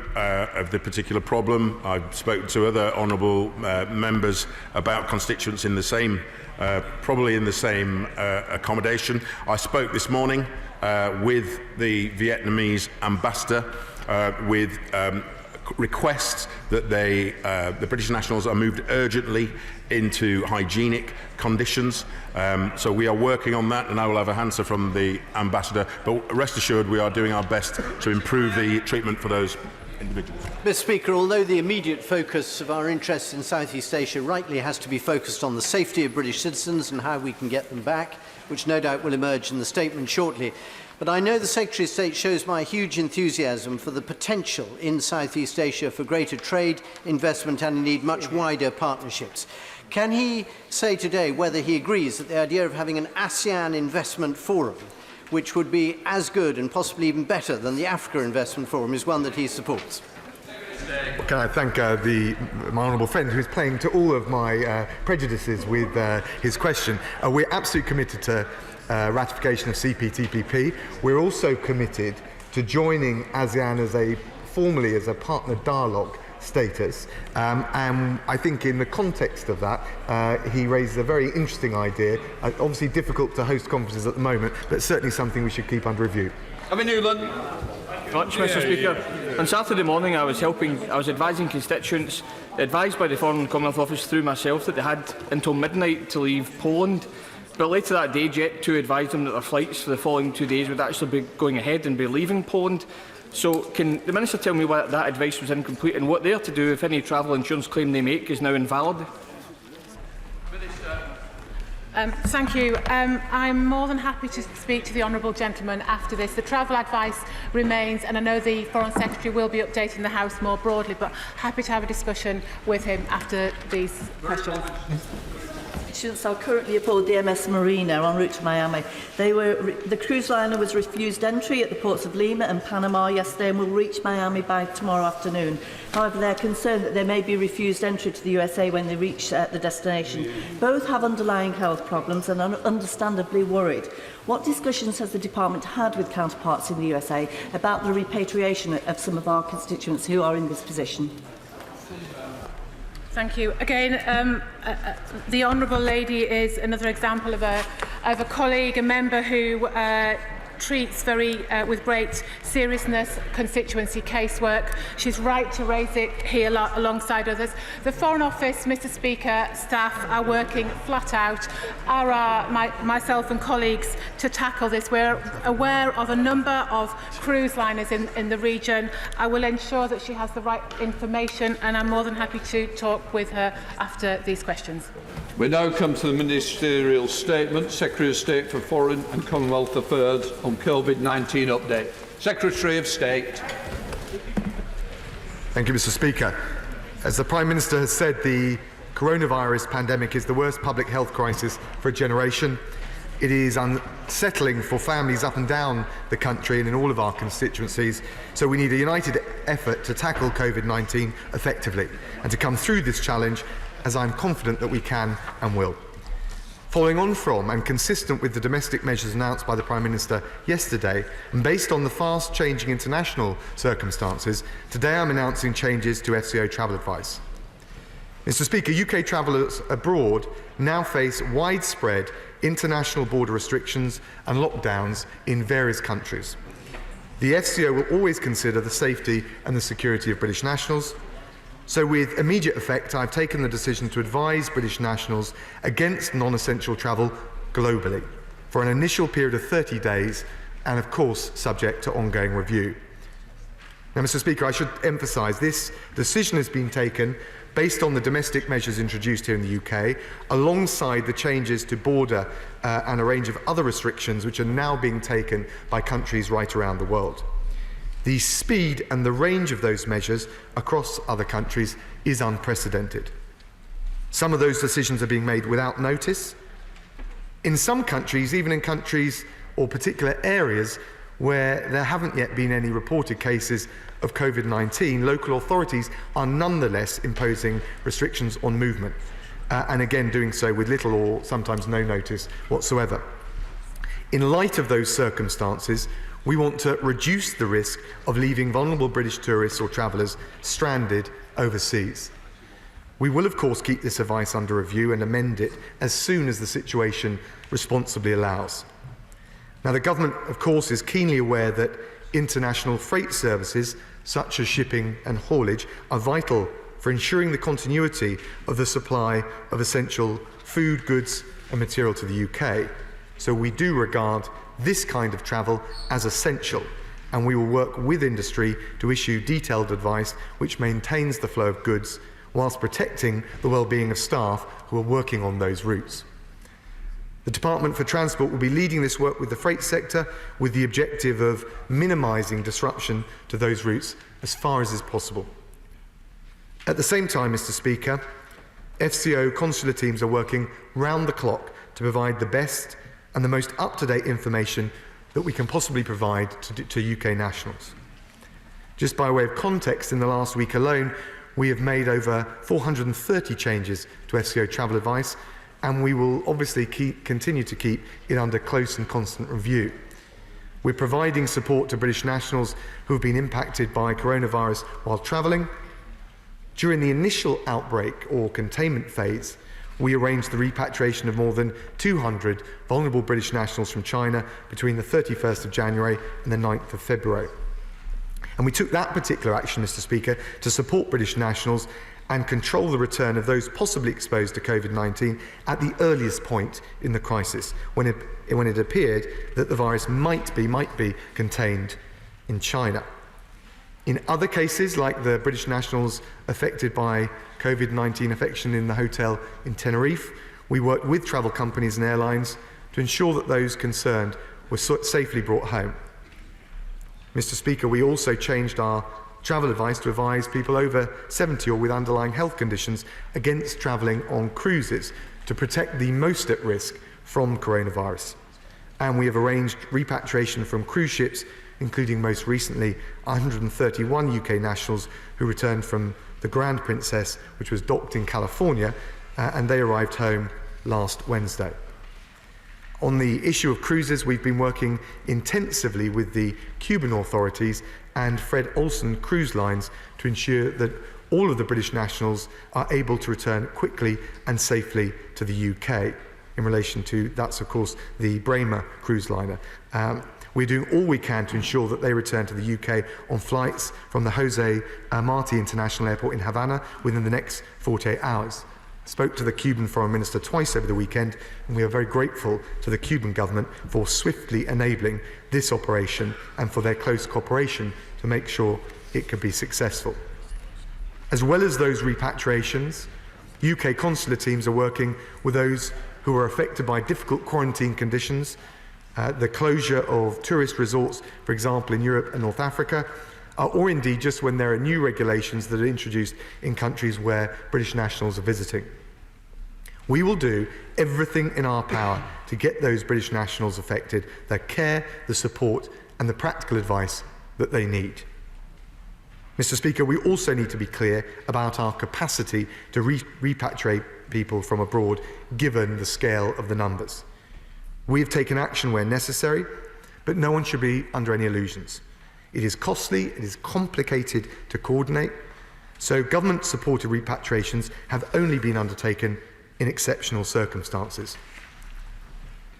of the particular problem. I've spoken to other Honourable members about constituents in the same, probably in the same accommodation. I spoke this morning with the Vietnamese ambassador with requests that the British nationals are moved urgently into hygienic conditions. So we are working on that, and I will have an answer from the ambassador. But rest assured, we are doing our best to improve the treatment for those individuals. Mr. Speaker, although the immediate focus of our interests in Southeast Asia rightly has to be focused on the safety of British citizens and how we can get them back, which no doubt will emerge in the statement shortly, but I know the Secretary of State shows my huge enthusiasm for the potential in Southeast Asia for greater trade, investment and indeed much wider partnerships. Can he say today whether he agrees that the idea of having an Asean investment forum, which would be as good and possibly even better than the Africa Investment Forum, is one that he supports? Can I thank my honourable friend who's playing to all of my prejudices with his question. We're absolutely committed to ratification of CPTPP. We're also committed to joining ASEAN formally as a partner dialogue status, and I think in the context of that he raises a very interesting idea. Obviously difficult to host conferences at the moment, but certainly something we should keep under review. Newland. Much, Mr. Speaker. On Saturday morning, I was advising constituents, advised by the Foreign Commonwealth Office through myself, that they had until midnight to leave Poland. But later that day, Jet2 advised them that their flights for the following 2 days would actually be going ahead and be leaving Poland. So can the Minister tell me why that advice was incomplete and what they are to do if any travel insurance claim they make is now invalid? Thank you. I'm more than happy to speak to the honourable gentleman after this. The travel advice remains, and I know the Foreign Secretary will be updating the House more broadly, but happy to have a discussion with him after these questions. Students are currently aboard the MS Marina en route to Miami. The cruise liner was refused entry at the ports of Lima and Panama yesterday and will reach Miami by tomorrow afternoon. However, they're concerned that they may be refused entry to the USA when they reach the destination. Both have underlying health problems and are understandably worried. What discussions has the Department had with counterparts in the USA about the repatriation of some of our constituents who are in this position? Thank you. Again, the Honourable Lady is another example of a colleague, a member who treats with great seriousness constituency casework. She's right to raise it here alongside others. The Foreign Office, Mr. Speaker, staff are working flat out, myself and colleagues, to tackle this. We're aware of a number of cruise liners in the region. I will ensure that she has the right information, and I'm more than happy to talk with her after these questions. We now come to the ministerial statement. Secretary of State for Foreign and Commonwealth Affairs on COVID-19 update. Secretary of State. Thank you, Mr. Speaker. As the Prime Minister has said, the coronavirus pandemic is the worst public health crisis for a generation. It is unsettling for families up and down the country and in all of our constituencies, so we need a united effort to tackle COVID-19 effectively and to come through this challenge, as I'm confident that we can and will. Following on from and consistent with the domestic measures announced by the Prime Minister yesterday, and based on the fast-changing international circumstances, today I'm announcing changes to FCO travel advice. Mr. Speaker, UK travellers abroad now face widespread international border restrictions and lockdowns in various countries. The FCO will always consider the safety and the security of British nationals. So with immediate effect, I've taken the decision to advise British nationals against non-essential travel globally for an initial period of 30 days and, of course, subject to ongoing review. Now, Mr. Speaker, I should emphasise this decision has been taken based on the domestic measures introduced here in the UK, alongside the changes to border and a range of other restrictions which are now being taken by countries right around the world. The speed and the range of those measures across other countries is unprecedented. Some of those decisions are being made without notice. In some countries, even in countries or particular areas where there haven't yet been any reported cases of COVID-19, local authorities are nonetheless imposing restrictions on movement, and again doing so with little or sometimes no notice whatsoever. In light of those circumstances, we want to reduce the risk of leaving vulnerable British tourists or travellers stranded overseas. We will, of course, keep this advice under review and amend it as soon as the situation responsibly allows. Now, the government, of course, is keenly aware that international freight services, such as shipping and haulage, are vital for ensuring the continuity of the supply of essential food, goods and material to the UK. So we do regard this kind of travel as essential, and we will work with industry to issue detailed advice which maintains the flow of goods whilst protecting the well-being of staff who are working on those routes. The Department for Transport will be leading this work with the freight sector with the objective of minimising disruption to those routes as far as is possible. At the same time, Mr. Speaker, FCO consular teams are working round the clock to provide the best and the most up-to-date information that we can possibly provide to UK nationals. Just by way of context, in the last week alone, we have made over 430 changes to FCO travel advice, and we will obviously continue to keep it under close and constant review. We're providing support to British nationals who have been impacted by coronavirus while travelling. During the initial outbreak or containment phase, we arranged the repatriation of more than 200 vulnerable British nationals from China between the 31st of January and the 9th of February. And we took that particular action, Mr. Speaker, to support British nationals and control the return of those possibly exposed to COVID-19 at the earliest point in the crisis, when it appeared that the virus might be contained in China. In other cases, like the British nationals affected by COVID-19 infection in the hotel in Tenerife, we worked with travel companies and airlines to ensure that those concerned were safely brought home. Mr. Speaker, we also changed our travel advice to advise people over 70 or with underlying health conditions against travelling on cruises to protect the most at risk from coronavirus. And we have arranged repatriation from cruise ships, including most recently 131 UK nationals who returned from the Grand Princess, which was docked in California, and they arrived home last Wednesday. On the issue of cruises, we've been working intensively with the Cuban authorities and Fred Olsen Cruise Lines to ensure that all of the British nationals are able to return quickly and safely to the UK. In relation to, that's of course the Bremer cruise liner. We're doing all we can to ensure that they return to the UK on flights from the Jose Marti International Airport in Havana within the next 48 hours. I spoke to the Cuban Foreign Minister twice over the weekend, and we are very grateful to the Cuban government for swiftly enabling this operation and for their close cooperation to make sure it could be successful. As well as those repatriations, UK consular teams are working with those who are affected by difficult quarantine conditions, the closure of tourist resorts, for example, in Europe and North Africa, or indeed just when there are new regulations that are introduced in countries where British nationals are visiting. We will do everything in our power to get those British nationals affected the care, the support and the practical advice that they need. Mr. Speaker, we also need to be clear about our capacity to repatriate people from abroad, given the scale of the numbers. We have taken action where necessary, but no one should be under any illusions. It is costly, it is complicated to coordinate, so government-supported repatriations have only been undertaken in exceptional circumstances.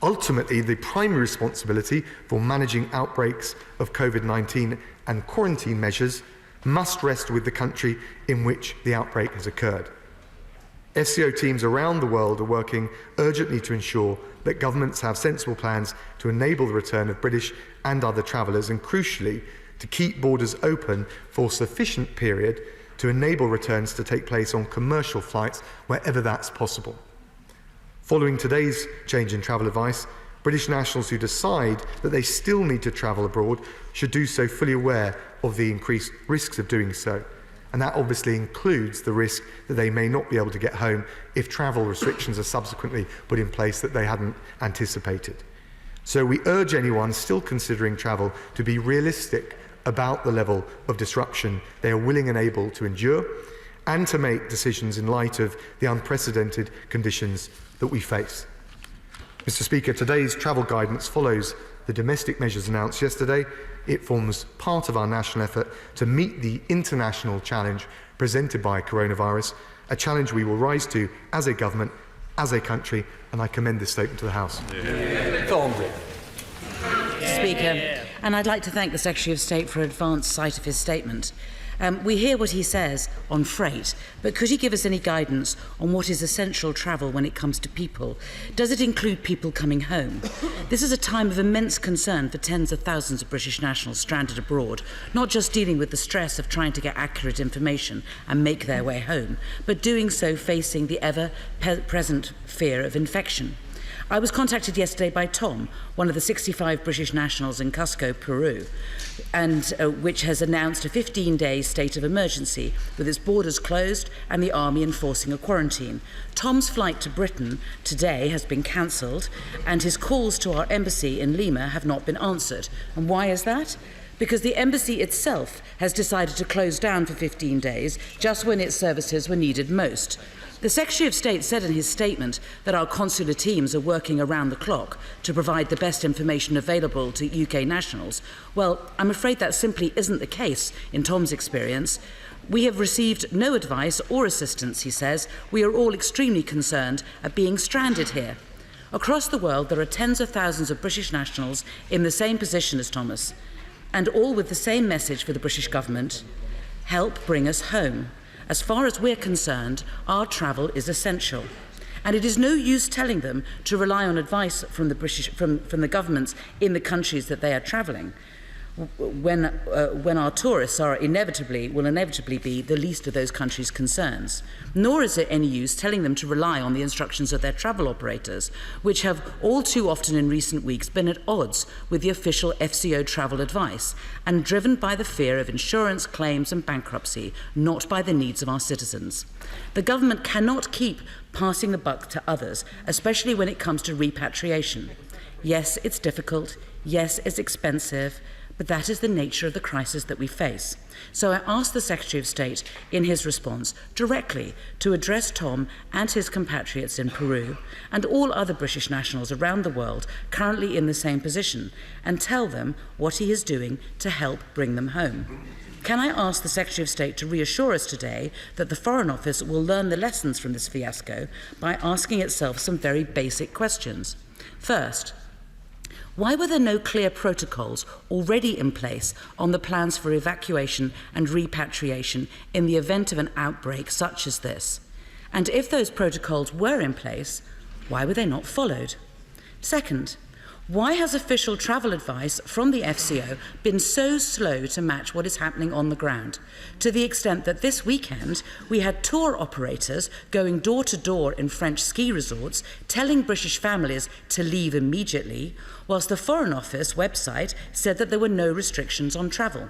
Ultimately, the primary responsibility for managing outbreaks of COVID-19 and quarantine measures must rest with the country in which the outbreak has occurred. SCO teams around the world are working urgently to ensure that governments have sensible plans to enable the return of British and other travellers, and crucially, to keep borders open for sufficient period to enable returns to take place on commercial flights wherever that's possible. Following today's change in travel advice, British nationals who decide that they still need to travel abroad should do so fully aware of the increased risks of doing so. And that obviously includes the risk that they may not be able to get home if travel restrictions are subsequently put in place that they hadn't anticipated. So we urge anyone still considering travel to be realistic about the level of disruption they are willing and able to endure, and to make decisions in light of the unprecedented conditions that we face. Mr. Speaker, today's travel guidance follows the domestic measures announced yesterday. It forms part of our national effort to meet the international challenge presented by coronavirus, a challenge we will rise to as a government, as a country, and I commend this statement to the House. Speaker, and I'd like to thank the Secretary of State for advance sight of his statement. We hear what he says on freight, but could he give us any guidance on what is essential travel when it comes to people? Does it include people coming home? This is a time of immense concern for tens of thousands of British nationals stranded abroad, not just dealing with the stress of trying to get accurate information and make their way home, but doing so facing the ever-present fear of infection. I was contacted yesterday by Tom, one of the 65 British nationals in Cusco, Peru, and which has announced a 15-day state of emergency with its borders closed and the army enforcing a quarantine. Tom's flight to Britain today has been cancelled, and his calls to our embassy in Lima have not been answered. And why is that? Because the embassy itself has decided to close down for 15 days, just when its services were needed most. The Secretary of State said in his statement that our consular teams are working around the clock to provide the best information available to UK nationals. Well, I'm afraid that simply isn't the case in Tom's experience. We have received no advice or assistance, he says. We are all extremely concerned at being stranded here. Across the world, there are tens of thousands of British nationals in the same position as Thomas, and all with the same message for the British government: help bring us home. As far as we're concerned, our travel is essential. And it is no use telling them to rely on advice from the governments in the countries that they are travelling, when our tourists will inevitably be the least of those countries' concerns. Nor is it any use telling them to rely on the instructions of their travel operators, which have all too often in recent weeks been at odds with the official FCO travel advice and driven by the fear of insurance claims and bankruptcy, not by the needs of our citizens. The government cannot keep passing the buck to others, especially when it comes to repatriation. Yes, it's difficult. Yes, it's expensive. But that is the nature of the crisis that we face. So I asked the Secretary of State in his response directly to address Tom and his compatriots in Peru and all other British nationals around the world currently in the same position, and tell them what he is doing to help bring them home. Can I ask the Secretary of State to reassure us today that the Foreign Office will learn the lessons from this fiasco by asking itself some very basic questions? First, why were there no clear protocols already in place on the plans for evacuation and repatriation in the event of an outbreak such as this? And if those protocols were in place, why were they not followed? Second, why has official travel advice from the FCO been so slow to match what is happening on the ground, to the extent that this weekend we had tour operators going door to door in French ski resorts telling British families to leave immediately, whilst the Foreign Office website said that there were no restrictions on travel?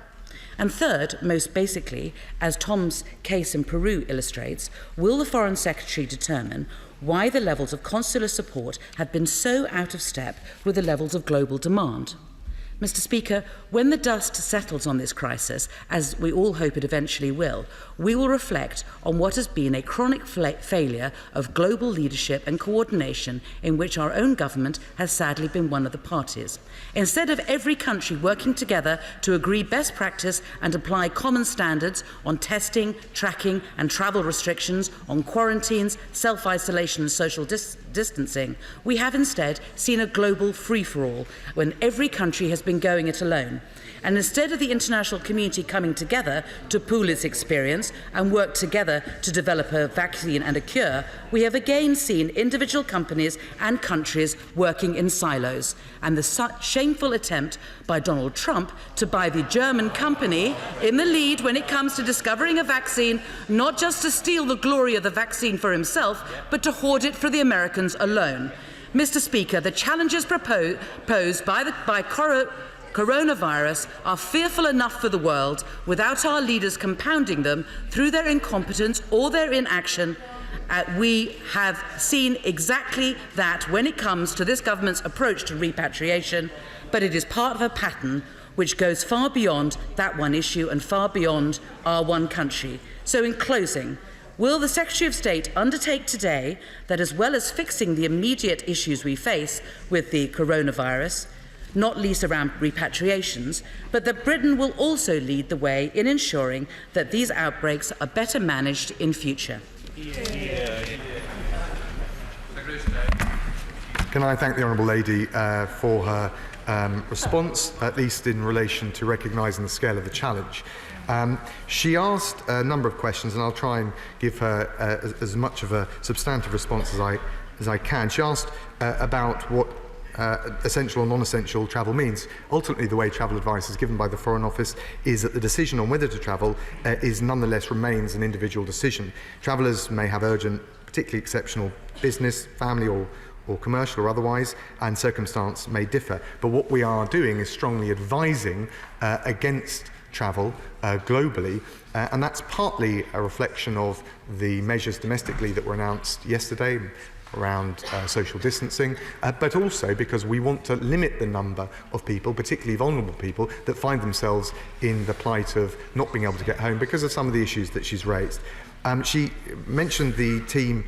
And third, most basically, as Tom's case in Peru illustrates, will the Foreign Secretary determine why the levels of consular support have been so out of step with the levels of global demand? Mr. Speaker, when the dust settles on this crisis, as we all hope it eventually will, we will reflect on what has been a chronic failure of global leadership and coordination in which our own government has sadly been one of the parties. Instead of every country working together to agree best practice and apply common standards on testing, tracking and travel restrictions, on quarantines, self-isolation and social distancing, we have instead seen a global free-for-all when every country has been going it alone. And instead of the international community coming together to pool its experience and work together to develop a vaccine and a cure, we have again seen individual companies and countries working in silos. And the shameful attempt by Donald Trump to buy the German company in the lead when it comes to discovering a vaccine, not just to steal the glory of the vaccine for himself, but to hoard it for the Americans alone. Mr. Speaker, the challenges posed by coronavirus are fearful enough for the world without our leaders compounding them through their incompetence or their inaction. we have seen exactly that when it comes to this government's approach to repatriation, but it is part of a pattern which goes far beyond that one issue and far beyond our one country. So in closing, will the Secretary of State undertake today that, as well as fixing the immediate issues we face with the coronavirus, not least around repatriations, but that Britain will also lead the way in ensuring that these outbreaks are better managed in future? Can I thank the Honourable Lady for her response, at least in relation to recognising the scale of the challenge. She asked a number of questions, and I'll try and give her as much of a substantive response as I can. She asked about what essential or non-essential travel means. Ultimately, the way travel advice is given by the Foreign Office is that the decision on whether to travel is nonetheless remains an individual decision. Travellers may have urgent, particularly exceptional business, family or commercial or otherwise, and circumstance may differ. But what we are doing is strongly advising against travel globally, and that's partly a reflection of the measures domestically that were announced yesterday around social distancing, but also because we want to limit the number of people, particularly vulnerable people, that find themselves in the plight of not being able to get home because of some of the issues that she's raised. She mentioned the team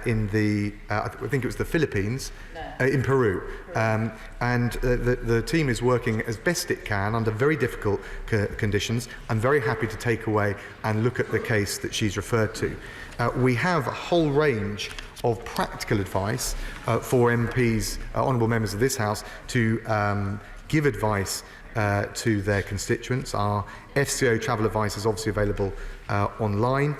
in the, I think it was the Philippines, in Peru. And the team is working as best it can under very difficult conditions. I'm very happy to take away and look at the case that she's referred to. We have a whole range of practical advice for MPs, honourable members of this House, to give advice to their constituents. Our FCO travel advice is obviously available online.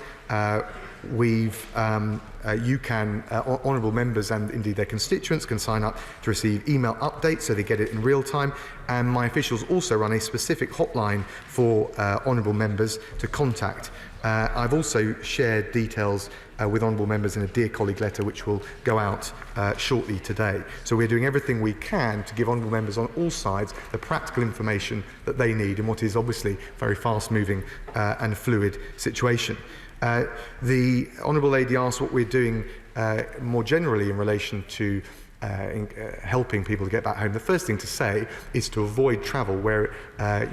You can, honourable members and indeed their constituents can sign up to receive email updates so they get it in real time, and my officials also run a specific hotline for honourable members to contact. I've also shared details with honourable members in a Dear Colleague letter which will go out shortly today. So we're doing everything we can to give honourable members on all sides the practical information that they need in what is obviously a very fast-moving and fluid situation. The Honourable Lady asked what we're doing more generally in relation to helping people to get back home. The first thing to say is to avoid travel where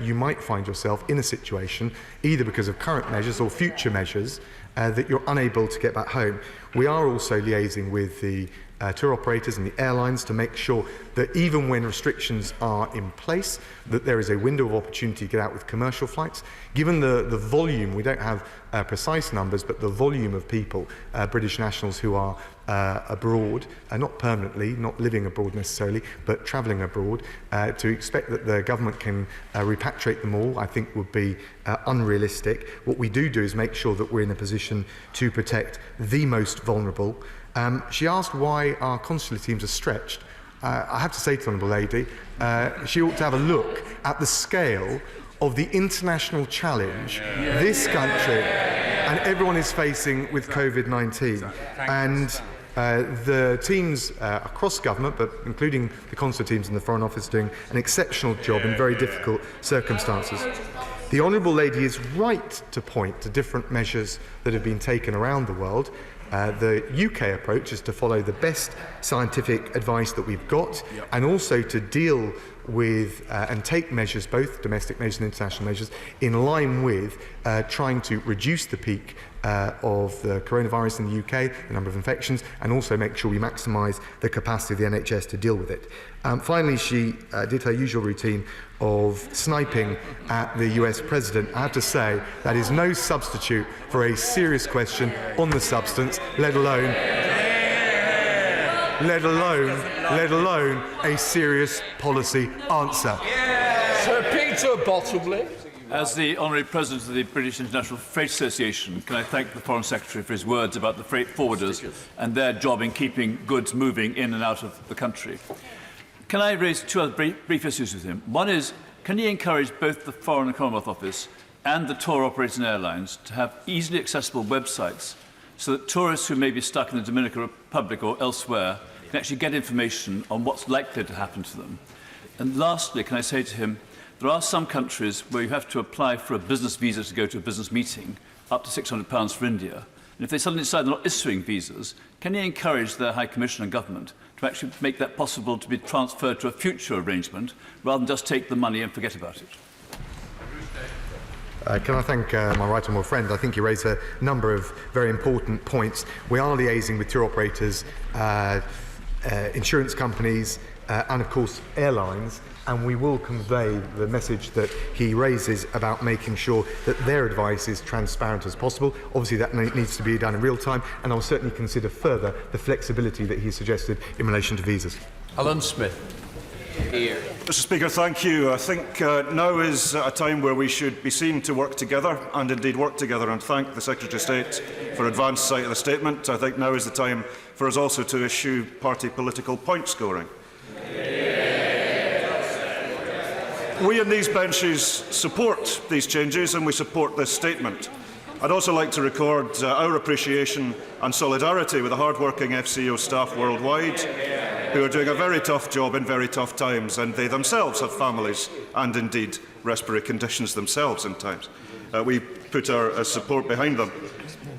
you might find yourself in a situation, either because of current measures or future measures, that you're unable to get back home. We are also liaising with the tour operators and the airlines to make sure that even when restrictions are in place, that there is a window of opportunity to get out with commercial flights. Given the volume, we don't have precise numbers, but the volume of people, British nationals who are abroad, not permanently, not living abroad necessarily, but travelling abroad, to expect that the government can repatriate them all, I think would be unrealistic. What we do is make sure that we're in a position to protect the most vulnerable. She asked why our consular teams are stretched. I have to say to the Honourable Lady, she ought to have a look at the scale of the international challenge this country and everyone is facing with COVID-19. And the teams across government, but including the consular teams in the Foreign Office, doing an exceptional job in very difficult circumstances. The Honourable Lady is right to point to different measures that have been taken around the world. The UK approach is to follow the best scientific advice that we've got, and also to deal with and take measures, both domestic measures and international measures, in line with trying to reduce the peak of the coronavirus in the UK, the number of infections, and also make sure we maximise the capacity of the NHS to deal with it. Finally, she did her usual routine of sniping at the US President. I have to say that is no substitute for a serious question on the substance, let alone a serious policy answer. Sir Peter Bottomley. As the Honorary President of the British International Freight Association, can I thank the Foreign Secretary for his words about the freight forwarders and their job in keeping goods moving in and out of the country. Can I raise two other brief issues with him? One is, can he encourage both the Foreign and Commonwealth Office and the tour operators and airlines to have easily accessible websites so that tourists who may be stuck in the Dominican Republic or elsewhere can actually get information on what's likely to happen to them? And lastly, can I say to him, there are some countries where you have to apply for a business visa to go to a business meeting, up to £600 for India. And if they suddenly decide they're not issuing visas, can he encourage the High Commissioner and government to actually make that possible to be transferred to a future arrangement rather than just take the money and forget about it? Can I thank my right honourable friend? I think he raised a number of very important points. We are liaising with tour operators, insurance companies, and of course airlines, and we will convey the message that he raises about making sure that their advice is transparent as possible. Obviously that needs to be done in real time, and I'll certainly consider further the flexibility that he suggested in relation to visas. Alan Smith. Here. Mr. Speaker, thank you. I think now is a time where we should be seen to work together, and indeed work together, and thank the Secretary of State for advance sight of the statement. I think now is the time for us also to issue party political point scoring. We in these benches support these changes, and we support this statement. I'd also like to record our appreciation and solidarity with the hard-working FCO staff worldwide, who are doing a very tough job in very tough times, and they themselves have families and indeed respiratory conditions themselves in times. We put our support behind them.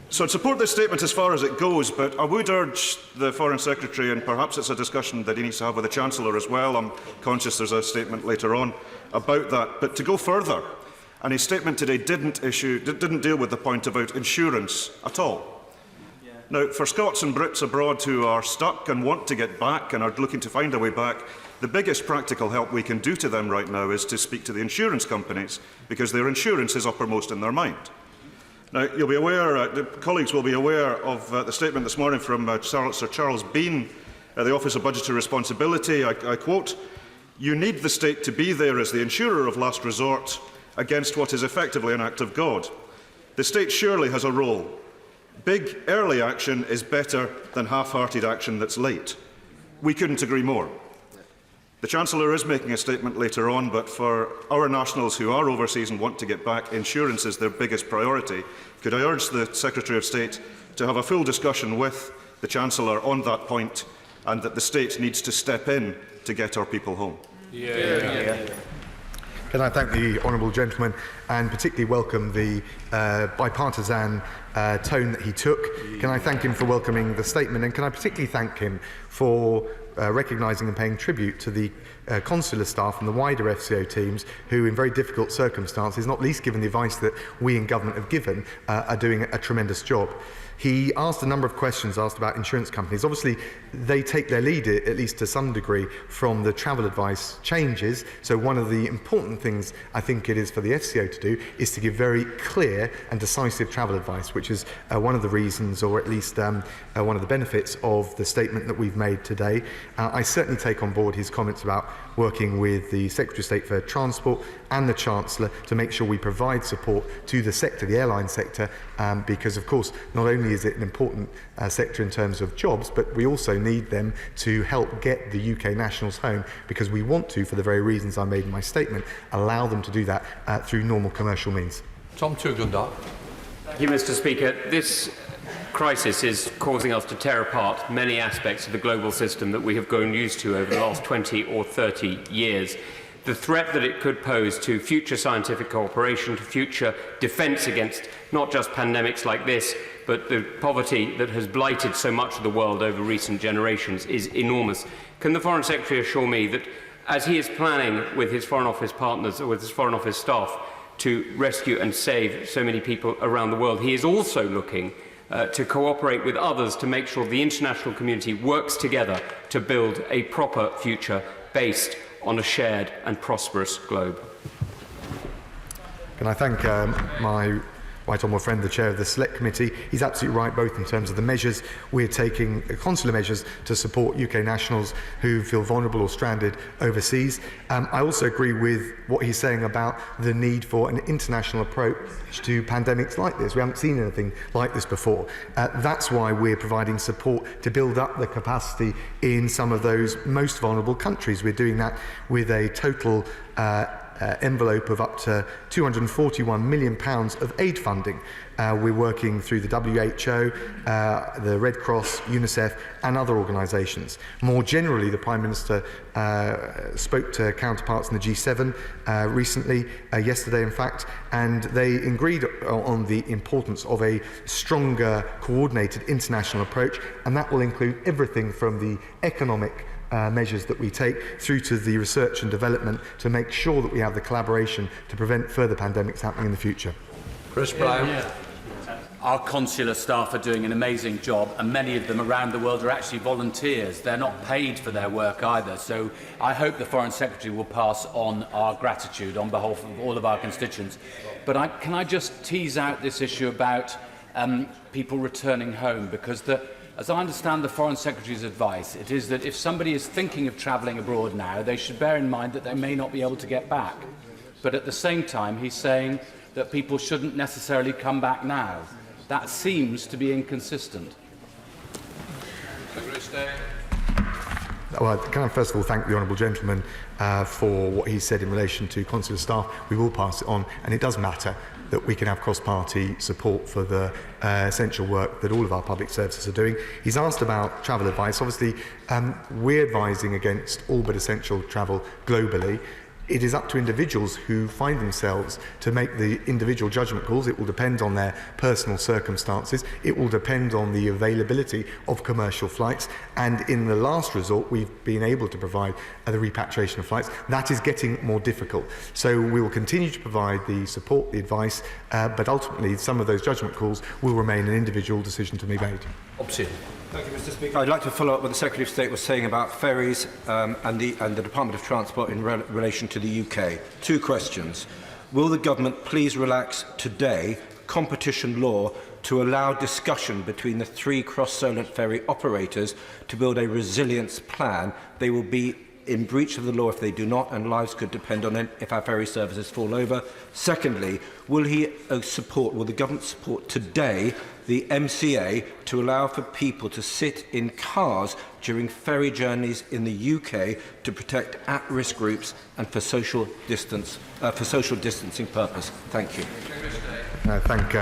So I'd support this statement as far as it goes, but I would urge the Foreign Secretary, and perhaps it's a discussion that he needs to have with the Chancellor as well, I'm conscious there's a statement later on about that, but to go further. And his statement today didn't deal with the point about insurance at all. Now, for Scots and Brits abroad who are stuck and want to get back and are looking to find a way back, the biggest practical help we can do to them right now is to speak to the insurance companies, because their insurance is uppermost in their mind. Now, you'll be aware, colleagues will be aware of the statement this morning from Sir Charles Bean, the Office of Budgetary Responsibility. I quote, "You need the state to be there as the insurer of last resort against what is effectively an act of God. The state surely has a role. Big, early action is better than half-hearted action that's late." We couldn't agree more. The Chancellor is making a statement later on, but for our nationals who are overseas and want to get back, insurance is their biggest priority. Could I urge the Secretary of State to have a full discussion with the Chancellor on that point, and that the state needs to step in to get our people home? Can I thank the honourable gentleman and particularly welcome the bipartisan tone that he took. Can I thank him for welcoming the statement, and can I particularly thank him for recognising and paying tribute to the consular staff and the wider FCO teams who, in very difficult circumstances, not least given the advice that we in government have given, are doing a tremendous job. He asked a number of questions asked about insurance companies. Obviously, they take their lead, at least to some degree, from the travel advice changes. So one of the important things I think it is for the FCO to do is to give very clear and decisive travel advice, which is one of the reasons, or at least one of the benefits of the statement that we've made today. I certainly take on board his comments about working with the Secretary of State for Transport and the Chancellor to make sure we provide support to the sector, the airline sector, because of course not only is it an important sector in terms of jobs, but we also need them to help get the UK nationals home, because we want to, for the very reasons I made in my statement, allow them to do that through normal commercial means. Tom Tugunda. Thank you, Mr. Speaker. This crisis is causing us to tear apart many aspects of the global system that we have grown used to over the last 20 or 30 years. The threat that it could pose to future scientific cooperation, to future defence against not just pandemics like this, but the poverty that has blighted so much of the world over recent generations is enormous. Can the Foreign Secretary assure me that, as he is planning with his Foreign Office partners, or with his Foreign Office staff, to rescue and save so many people around the world, he is also looking to cooperate with others to make sure the international community works together to build a proper future based on a shared and prosperous globe? Can I thank my right honourable friend, the chair of the Select Committee? He's absolutely right, both in terms of the measures we're taking, consular measures to support UK nationals who feel vulnerable or stranded overseas. I also agree with what he's saying about the need for an international approach to pandemics like this. We haven't seen anything like this before. That's why we're providing support to build up the capacity in some of those most vulnerable countries. We're doing that with a total envelope of up to £241 million of aid funding. We're working through the WHO, the Red Cross, UNICEF and other organisations. More generally, the Prime Minister spoke to counterparts in the G7 recently, yesterday in fact, and they agreed on the importance of a stronger, coordinated international approach, and that will include everything from the economic measures that we take through to the research and development to make sure that we have the collaboration to prevent further pandemics happening in the future. Chris Brown. Our consular staff are doing an amazing job, and many of them around the world are actually volunteers. They're not paid for their work either. So I hope the Foreign Secretary will pass on our gratitude on behalf of all of our constituents. But can I just tease out this issue about people returning home? Because as I understand the Foreign Secretary's advice, it is that if somebody is thinking of travelling abroad now, they should bear in mind that they may not be able to get back. But at the same time, he's saying that people shouldn't necessarily come back now. That seems to be inconsistent. Well, can I first of all thank the Honourable Gentleman for what he said in relation to consular staff. We will pass it on, and it does matter that we can have cross-party support for the essential work that all of our public services are doing. He's asked about travel advice. Obviously, we're advising against all but essential travel globally. It is up to individuals who find themselves to make the individual judgment calls. It will depend on their personal circumstances. It will depend on the availability of commercial flights. And in the last resort, we've been able to provide the repatriation of flights. That is getting more difficult. So we will continue to provide the support, the advice, but ultimately some of those judgment calls will remain an individual decision to be made. Thank you, Mr. Speaker. I'd like to follow up what the Secretary of State was saying about ferries and the Department of Transport in relation to the UK. Two questions. Will the government please relax today competition law to allow discussion between the three cross-Solent ferry operators to build a resilience plan? They will be in breach of the law if they do not, and lives could depend on it if our ferry services fall over. Secondly, will the government support today the MCA to allow for people to sit in cars during ferry journeys in the UK to protect at-risk groups and for social distancing purpose? Thank you. I thank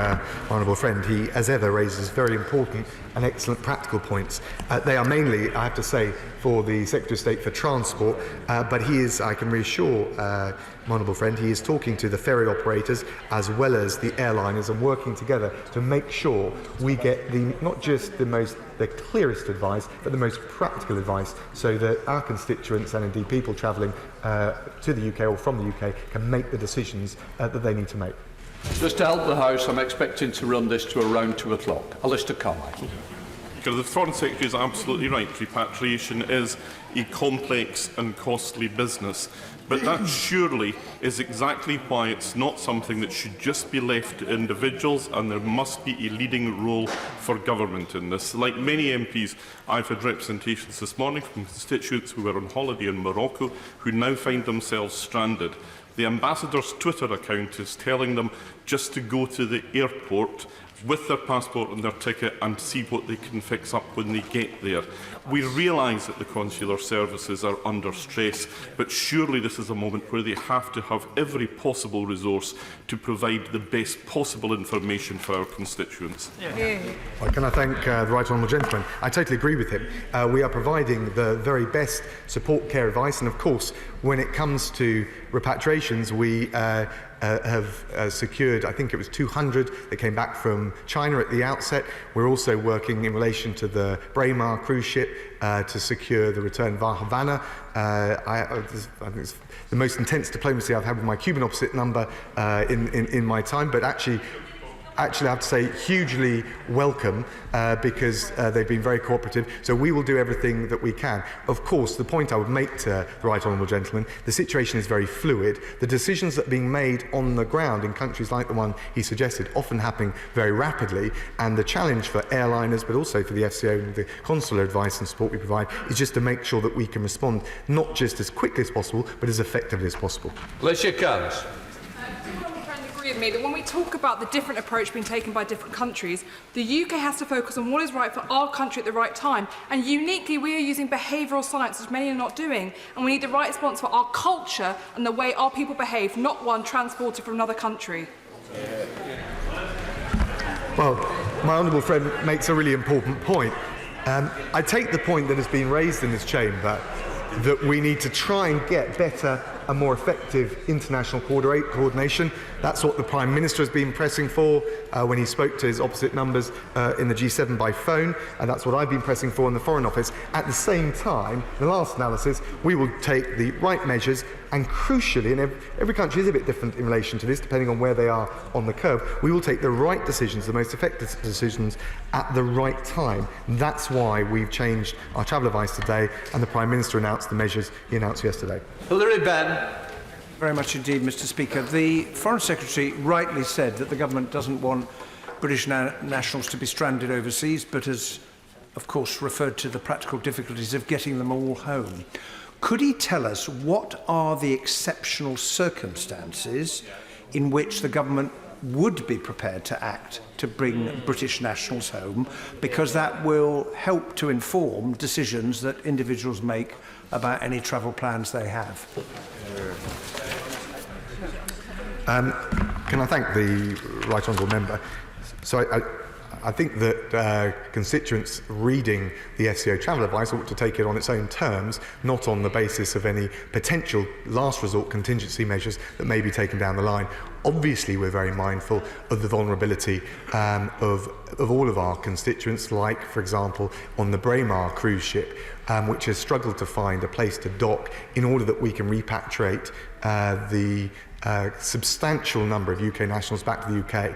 Honourable Friend. He, as ever, raises very important and excellent practical points. They are mainly, I have to say, for the Secretary of State for Transport, but he is, I can reassure Honourable Friend, he is talking to the ferry operators as well as the airliners and working together to make sure we get not just the clearest advice, but the most practical advice, so that our constituents and indeed people travelling to the UK or from the UK can make the decisions that they need to make. Just to help the House, I'm expecting to run this to around 2 o'clock. Alistair Carmichael. The Foreign Secretary is absolutely right. Repatriation is a complex and costly business. But that surely is exactly why it's not something that should just be left to individuals, and there must be a leading role for government in this. Like many MPs, I've had representations this morning from constituents who were on holiday in Morocco who now find themselves stranded. The ambassador's Twitter account is telling them just to go to the airport with their passport and their ticket and see what they can fix up when they get there. We realise that the consular services are under stress, but surely this is a moment where they have to have every possible resource to provide the best possible information for our constituents. Well, can I thank the Right Honourable Gentleman? I totally agree with him. We are providing the very best support, care, advice, and of course, when it comes to repatriations, we have secured, I think it was 200 that came back from China at the outset. We're also working in relation to the Braemar cruise ship to secure the return via Havana. I think it's the most intense diplomacy I've had with my Cuban opposite number in my time, but actually I have to say hugely welcome because they've been very cooperative. So we will do everything that we can. Of course, the point I would make to the Right Honourable Gentleman, the situation is very fluid. The decisions that are being made on the ground in countries like the one he suggested often happening very rapidly, and the challenge for airliners but also for the FCO and the consular advice and support we provide is just to make sure that we can respond not just as quickly as possible but as effectively as possible. Alicia Cairns. Agree with me that when we talk about the different approach being taken by different countries, the UK has to focus on what is right for our country at the right time. And uniquely, we are using behavioural science, which many are not doing. And we need the right response for our culture and the way our people behave, not one transported from another country. Well, my honourable friend makes a really important point. I take the point that has been raised in this chamber that we need to try and get better and more effective international coordination. That's what the Prime Minister has been pressing for when he spoke to his opposite numbers in the G7 by phone, and that's what I've been pressing for in the Foreign Office. At the same time, in the last analysis, we will take the right measures, and crucially, and every country is a bit different in relation to this, depending on where they are on the curve, we will take the right decisions, the most effective decisions, at the right time. That's why we've changed our travel advice today, and the Prime Minister announced the measures he announced yesterday. Hilary Benn. Very much indeed, Mr. Speaker. The Foreign Secretary rightly said that the government doesn't want British nationals to be stranded overseas, but has, of course, referred to the practical difficulties of getting them all home. Could he tell us what are the exceptional circumstances in which the government would be prepared to act to bring British nationals home, because that will help to inform decisions that individuals make about any travel plans they have? Can I thank the Right Honourable Member? So I think that constituents reading the FCO travel advice ought to take it on its own terms, not on the basis of any potential last resort contingency measures that may be taken down the line. Obviously, we're very mindful of the vulnerability of all of our constituents, like, for example, on the Braemar cruise ship, which has struggled to find a place to dock in order that we can repatriate the substantial number of UK nationals back to the UK.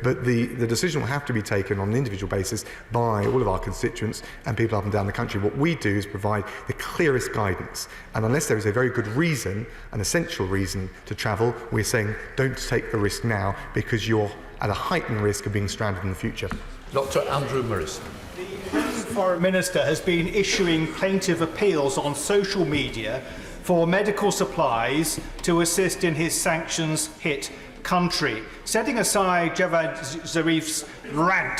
But the decision will have to be taken on an individual basis by all of our constituents and people up and down the country. What we do is provide the clearest guidance, and unless there is a very good reason, an essential reason to travel, we're saying don't take the risk now, because you're at a heightened risk of being stranded in the future. Dr. Andrew Morrison. The Foreign Minister has been issuing plaintive appeals on social media for medical supplies to assist in his sanctions-hit country. Setting aside Javad Zarif's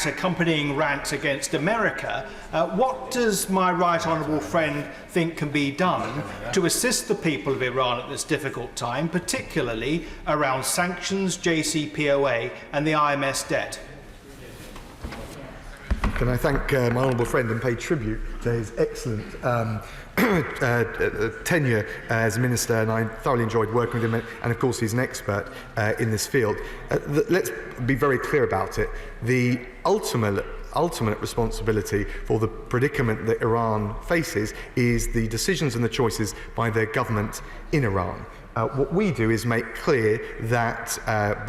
accompanying rant against America, what does my right honourable friend think can be done to assist the people of Iran at this difficult time, particularly around sanctions, JCPOA and the IMS debt? Can I thank my honourable friend and pay tribute to his excellent tenure as Minister, and I thoroughly enjoyed working with him, and of course he's an expert in this field. Let's be very clear about it. The ultimate responsibility for the predicament that Iran faces is the decisions and the choices by their government in Iran. What we do is make clear that,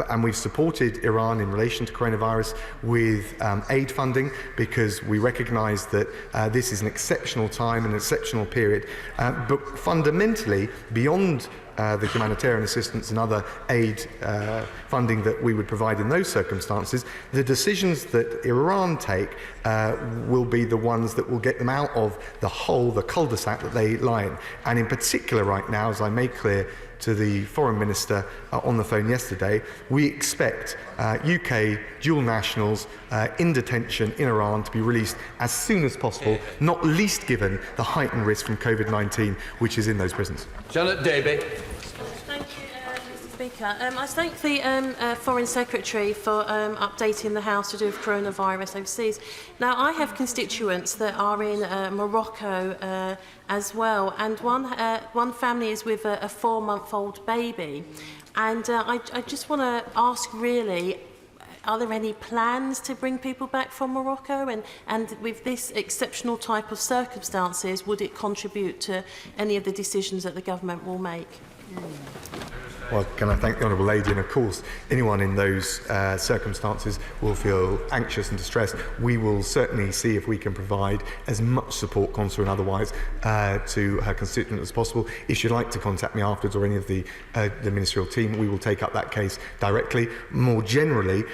and we've supported Iran in relation to coronavirus with aid funding, because we recognise that this is an exceptional time, an exceptional period. But fundamentally, beyond the humanitarian assistance and other aid funding that we would provide in those circumstances, the decisions that Iran take will be the ones that will get them out of the hole, the cul-de-sac that they lie in. And in particular right now, as I made clear to the Foreign Minister on the phone yesterday, we expect UK dual nationals in detention in Iran to be released as soon as possible, not least given the heightened risk from COVID-19 which is in those prisons. Janet Davey. Thank you, Mr. Speaker. I thank the Foreign Secretary for updating the House to do with coronavirus overseas. Now, I have constituents that are in Morocco as well, and one family is with a 4-month-old baby. And I just want to ask, really, are there any plans to bring people back from Morocco? And with this exceptional type of circumstances, would it contribute to any of the decisions that the government will make? Well, can I thank the Honourable Lady? And of course, anyone in those circumstances will feel anxious and distressed. We will certainly see if we can provide as much support, consular and otherwise, to her constituent as possible. If she'd like to contact me afterwards, or any of the ministerial team, we will take up that case directly. More generally,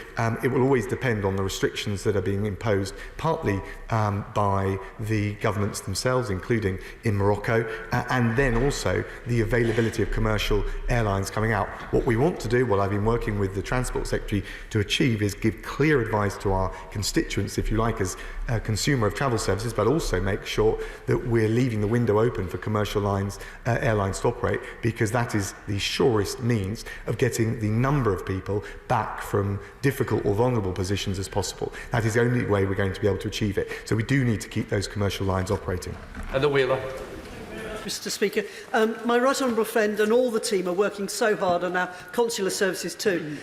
it will always depend on the restrictions that are being imposed, partly by the governments themselves, including in Morocco, and then also the availability of commercial commercial airlines coming out. What we want to do, what I've been working with the Transport Secretary to achieve, is give clear advice to our constituents, if you like, as a consumer of travel services, but also make sure that we're leaving the window open for commercial airlines to operate, because that is the surest means of getting the number of people back from difficult or vulnerable positions as possible. That is the only way we're going to be able to achieve it. So we do need to keep those commercial lines operating. And the Wheeler. Mr Speaker, my right honourable friend and all the team are working so hard on our consular services too.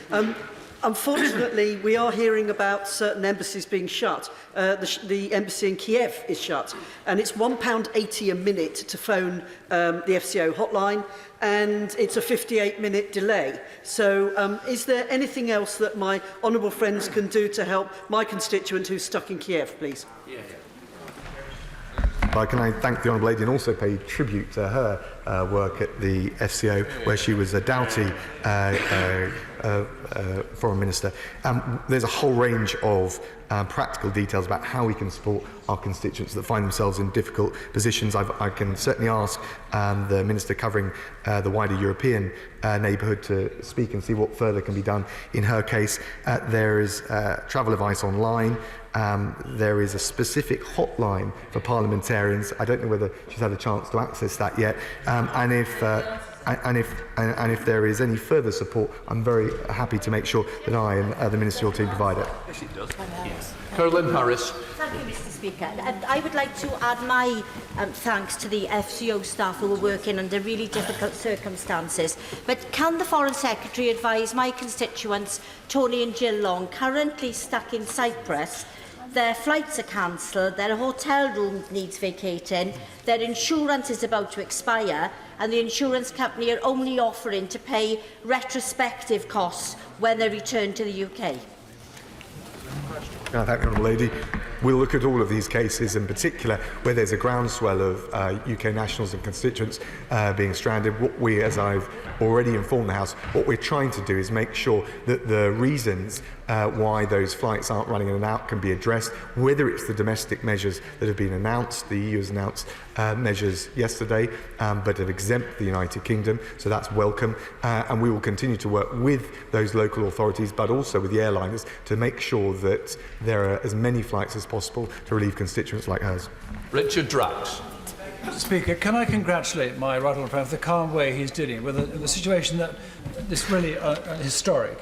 Unfortunately, we are hearing about certain embassies being shut. The embassy in Kiev is shut, and it's £1.80 a minute to phone the FCO hotline, and it's a 58-minute delay. So is there anything else that my honourable friends can do to help my constituent who's stuck in Kiev, please? Can I thank the Honourable Lady and also pay tribute to her work at the FCO, where she was a doughty Foreign Minister. There's a whole range of practical details about how we can support our constituents that find themselves in difficult positions. I can certainly ask the Minister covering the wider European neighbourhood to speak and see what further can be done in her case. There is travel advice online. There is a specific hotline for parliamentarians. I don't know whether she's had a chance to access that yet. And if there is any further support, I'm very happy to make sure that I and the ministerial team provide it. Yes, it does. Yes. Caroline Harris. Thank you, Mr Speaker. I would like to add my thanks to the FCO staff who are working under really difficult circumstances. But can the Foreign Secretary advise my constituents, Tony and Jill Long, currently stuck in Cyprus? Their flights are cancelled, their hotel room needs vacating, their insurance is about to expire, and the insurance company are only offering to pay retrospective costs when they return to the UK. Thank you, Honourable Lady. We'll look at all of these cases, in particular where there's a groundswell of UK nationals and constituents being stranded. What we, as I've already informed the House, what we're trying to do is make sure that the reasons why those flights aren't running in and out can be addressed, whether it's the domestic measures that have been announced. The EU has announced measures yesterday, but have exempt the United Kingdom, so that's welcome. And we will continue to work with those local authorities, but also with the airliners, to make sure that there are as many flights as possible to relieve constituents like hers. Richard Drax. Mr Speaker, can I congratulate my right honourable friend for the calm way he's dealing with the situation that is really historic.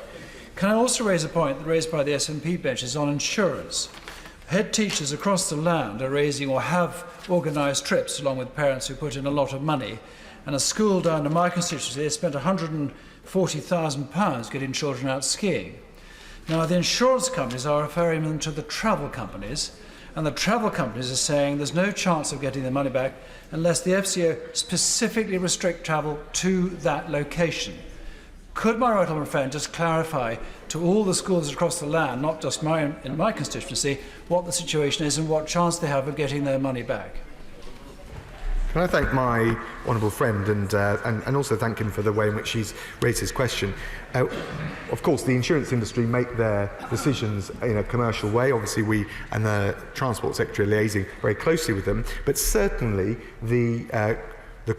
Can I also raise a point raised by the SNP benches on insurance? Head teachers across the land are raising or have organised trips along with parents who put in a lot of money, and a school down in my constituency, they spent £140,000 getting children out skiing. Now, the insurance companies are referring them to the travel companies, and the travel companies are saying there's no chance of getting their money back unless the FCO specifically restrict travel to that location. Could my right honourable friend just clarify to all the schools across the land, not just in my constituency, what the situation is and what chance they have of getting their money back? Can I thank my honourable friend and also thank him for the way in which he's raised his question. Of course, the insurance industry make their decisions in a commercial way. Obviously, we and the Transport Secretary are liaising very closely with them, but certainly the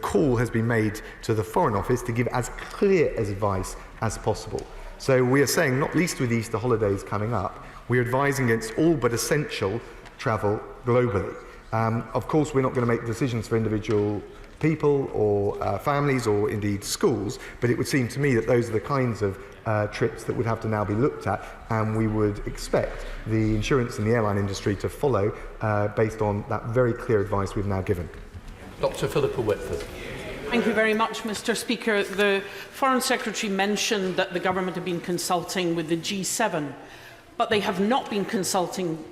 call has been made to the Foreign Office to give as clear advice as possible. So we are saying, not least with Easter holidays coming up, we're advising against all but essential travel globally. Of course, we're not going to make decisions for individual people or families or indeed schools, but it would seem to me that those are the kinds of trips that would have to now be looked at, and we would expect the insurance and the airline industry to follow based on that very clear advice we've now given. Dr. Philippa Whitford. Thank you very much, Mr. Speaker. The Foreign Secretary mentioned that the government have been consulting with the G7, but they have not been consulting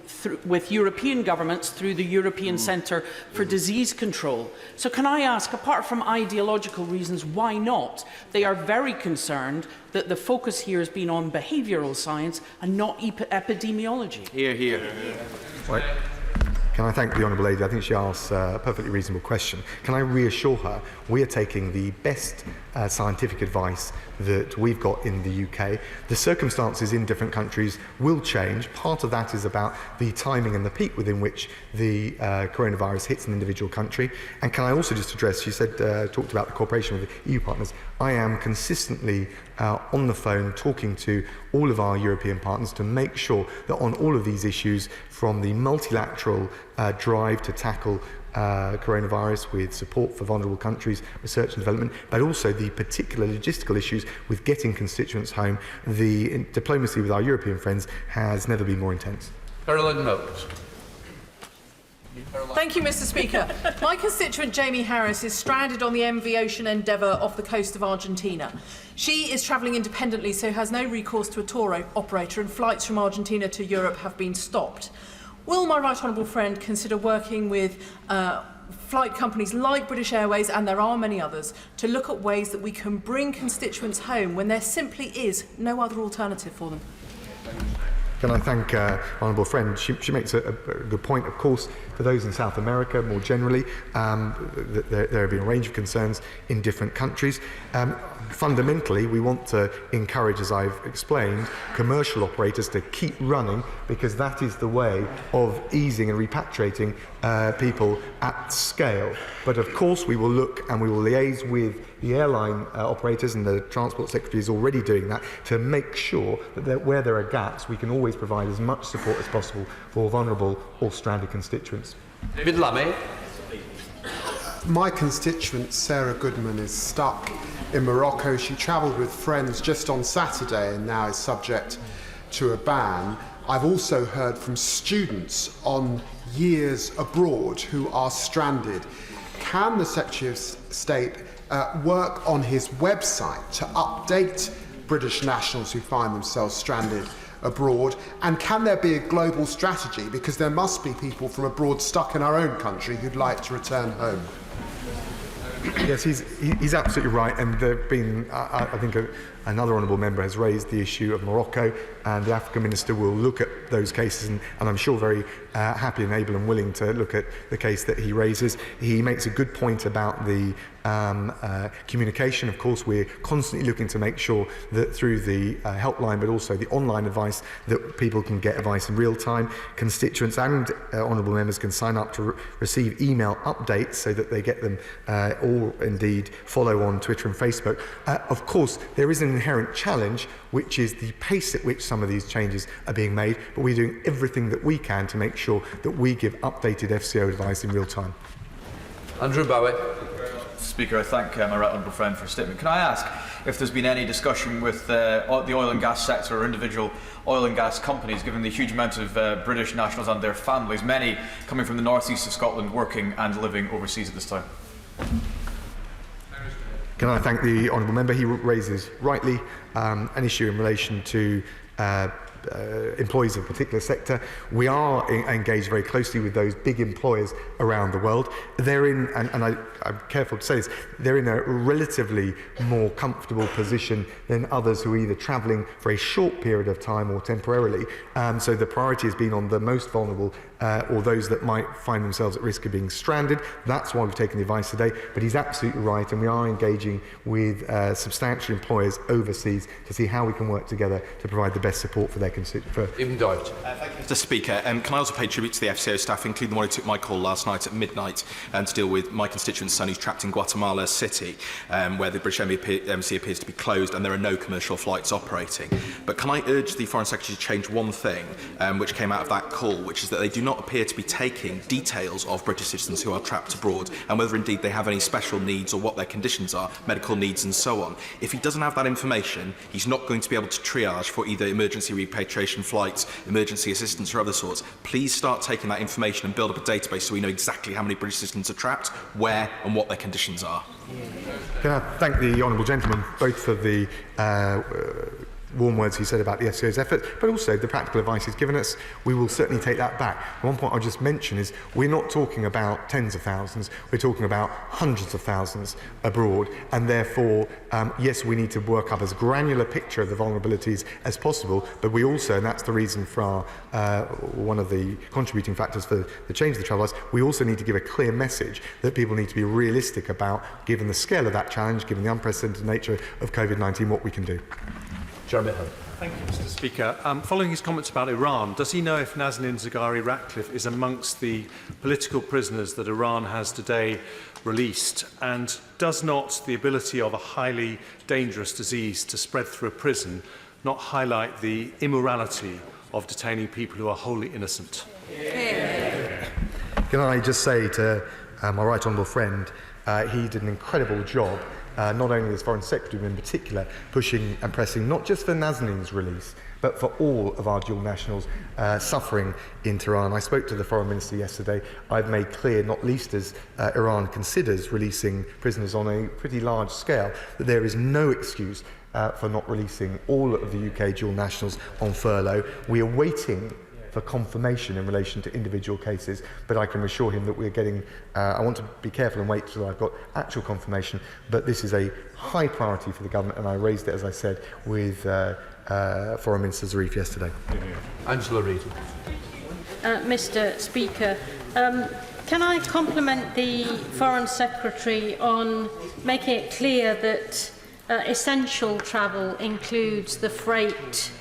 with European governments through the European Centre for Disease Control. So can I ask, apart from ideological reasons, why not? They are very concerned that the focus here has been on behavioural science and not epidemiology. Hear, hear. Right. Can I thank the Honourable Lady? I think she asked a perfectly reasonable question. Can I reassure her we are taking the best scientific advice that we've got in the UK. The circumstances in different countries will change. Part of that is about the timing and the peak within which the coronavirus hits an individual country. And can I also just address, you said, talked about the cooperation with the EU partners. I am consistently on the phone talking to all of our European partners to make sure that on all of these issues, from the multilateral drive to tackle coronavirus with support for vulnerable countries, research and development, but also the particular logistical issues with getting constituents home, the diplomacy with our European friends has never been more intense. Caroline Mills. Thank you, Mr. Speaker. My constituent Jamie Harris is stranded on the MV Ocean Endeavour off the coast of Argentina. She is travelling independently, so has no recourse to a tour operator, and flights from Argentina to Europe have been stopped. Will my right honourable friend consider working with flight companies like British Airways, and there are many others, to look at ways that we can bring constituents home when there simply is no other alternative for them? Can I thank honourable friend? She makes a good point. Of course, for those in South America, more generally, there have been a range of concerns in different countries. Fundamentally, we want to encourage, as I've explained, commercial operators to keep running, because that is the way of easing and repatriating people at scale. But of course, we will look and we will liaise with the airline operators, and the Transport Secretary is already doing that, to make sure that where there are gaps, we can always provide as much support as possible for vulnerable or stranded constituents. David Lammy. My constituent Sarah Goodman is stuck in Morocco. She travelled with friends just on Saturday and now is subject to a ban. I've also heard from students on years abroad who are stranded. Can the Secretary of State work on his website to update British nationals who find themselves stranded abroad? And can there be a global strategy? Because there must be people from abroad stuck in our own country who'd like to return home. Yes, he's absolutely right, and there have been, I think, another honourable member has raised the issue of Morocco, and the African Minister will look at those cases, and I'm sure very happy and able and willing to look at the case that he raises. He makes a good point about the communication. Of course, we're constantly looking to make sure that through the helpline, but also the online advice, that people can get advice in real time. Constituents and honourable members can sign up to receive email updates so that they get them, or indeed follow on Twitter and Facebook. Of course, there is an inherent challenge, which is the pace at which some of these changes are being made, but we're doing everything that we can to make sure that we give updated FCO advice in real time. Andrew Bowie. Speaker, I thank my right honourable friend for a statement. Can I ask if there's been any discussion with the oil and gas sector or individual oil and gas companies, given the huge amount of British nationals and their families, many coming from the northeast of Scotland, working and living overseas at this time? Can I thank the honourable member? He raises rightly an issue in relation to employees of a particular sector. We are engaged very closely with those big employers around the world. They're in, and I'm careful to say this, they're in a relatively more comfortable position than others who are either travelling for a short period of time or temporarily. So the priority has been on the most vulnerable or those that might find themselves at risk of being stranded. That's why we've taken the advice today. But he's absolutely right, and we are engaging with substantial employers overseas to see how we can work together to provide the best support for their constituents. Even Dodge. Thank you, Mr. Speaker. Can I also pay tribute to the FCO staff, including the one who took my call last night at midnight to deal with my constituent's son who's trapped in Guatemala City, where the British embassy appears to be closed and there are no commercial flights operating. But can I urge the Foreign Secretary to change one thing which came out of that call, which is that they do not appear to be taking details of British citizens who are trapped abroad and whether indeed they have any special needs or what their conditions are, medical needs and so on. If he doesn't have that information, he's not going to be able to triage for either emergency repatriation flights, emergency assistance or other sorts. Please start taking that information and build up a database so we know exactly how many British citizens are trapped, where and what their conditions are. Can I thank the honourable gentleman both for the warm words he said about the FCO's efforts, but also the practical advice he's given us. We will certainly take that back. One point I'll just mention is we're not talking about tens of thousands, we're talking about hundreds of thousands abroad, and therefore, yes, we need to work up as granular picture of the vulnerabilities as possible, but we also, and that's the reason for our, one of the contributing factors for the change of the travel laws, we also need to give a clear message that people need to be realistic about, given the scale of that challenge, given the unprecedented nature of COVID-19, what we can do. Jeremy Hunt. Thank you, Mr. Speaker. Following his comments about Iran, does he know if Nazanin Zaghari-Ratcliffe is amongst the political prisoners that Iran has today released? And does not the ability of a highly dangerous disease to spread through a prison not highlight the immorality of detaining people who are wholly innocent? Can I just say to my right honourable friend, he did an incredible job, not only as Foreign Secretary, but in particular pushing and pressing not just for Nazanin's release, but for all of our dual nationals suffering in Tehran. I spoke to the Foreign Minister yesterday. I've made clear, not least as Iran considers releasing prisoners on a pretty large scale, that there is no excuse for not releasing all of the UK dual nationals on furlough. We are waiting for confirmation in relation to individual cases, but I can assure him that we're getting, I want to be careful and wait till I've got actual confirmation, but this is a high priority for the government, and I raised it, as I said, with Foreign Minister Zarif yesterday. Angela Reid. Mr. Speaker, can I compliment the Foreign Secretary on making it clear that essential travel includes the freight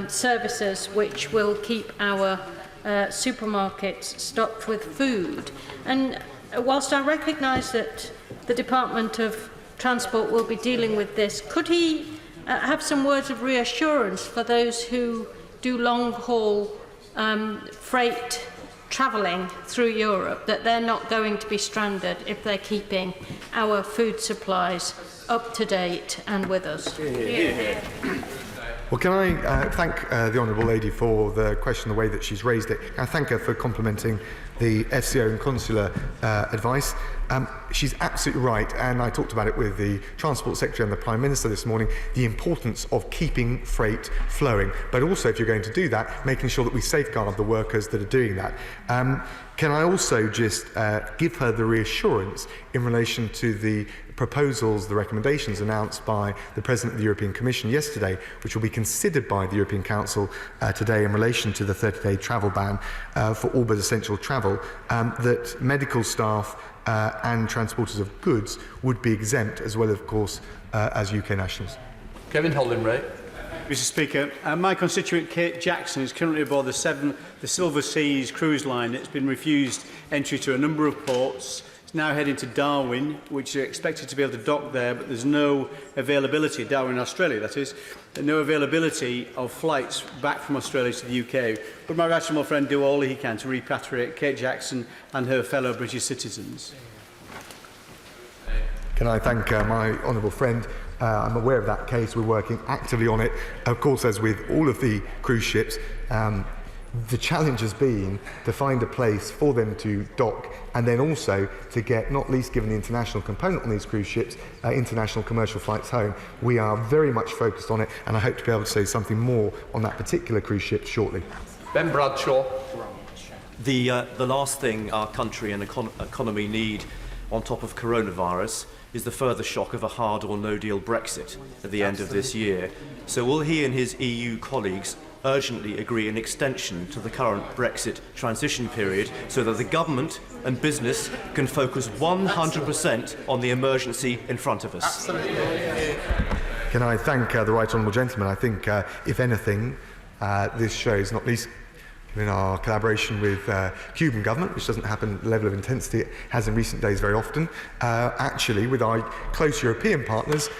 services which will keep our supermarkets stocked with food. And whilst I recognise that the Department of Transport will be dealing with this, could he have some words of reassurance for those who do long-haul freight travelling through Europe, that they're not going to be stranded if they're keeping our food supplies up to date and with us? Well, can I thank the Honourable Lady for the question, the way that she's raised it. I thank her for complimenting the FCO and consular advice. She's absolutely right, and I talked about it with the Transport Secretary and the Prime Minister this morning, the importance of keeping freight flowing, but also, if you're going to do that, making sure that we safeguard the workers that are doing that. Can I also just give her the reassurance in relation to the proposals, the recommendations announced by the President of the European Commission yesterday, which will be considered by the European Council today in relation to the 30-day travel ban for all but essential travel, that medical staff and transporters of goods would be exempt, as well, of course, as UK nationals. Kevin Holding-Ray. Mr. Speaker, my constituent Kate Jackson is currently aboard the Silver Seas cruise line that's been refused entry to a number of ports. It's now heading to Darwin, which are expected to be able to dock there, but there's no availability, Darwin, Australia, that is, no availability of flights back from Australia to the UK. Would my rational friend do all he can to repatriate Kate Jackson and her fellow British citizens? Can I thank my honourable friend? I'm aware of that case. We're working actively on it. Of course, as with all of the cruise ships, the challenge has been to find a place for them to dock, and then also to get, not least given the international component on these cruise ships, international commercial flights home. We are very much focused on it, and I hope to be able to say something more on that particular cruise ship shortly. Ben Bradshaw. The last thing our country and economy need on top of coronavirus is the further shock of a hard or no-deal Brexit at the end of this year. So will he and his EU colleagues urgently agree an extension to the current Brexit transition period so that the government and business can focus 100% on the emergency in front of us? Absolutely. Can I thank the right honourable gentleman? I think, if anything, this shows, not least in our collaboration with Cuban government, which doesn't happen at the level of intensity it has in recent days very often, actually with our close European partners,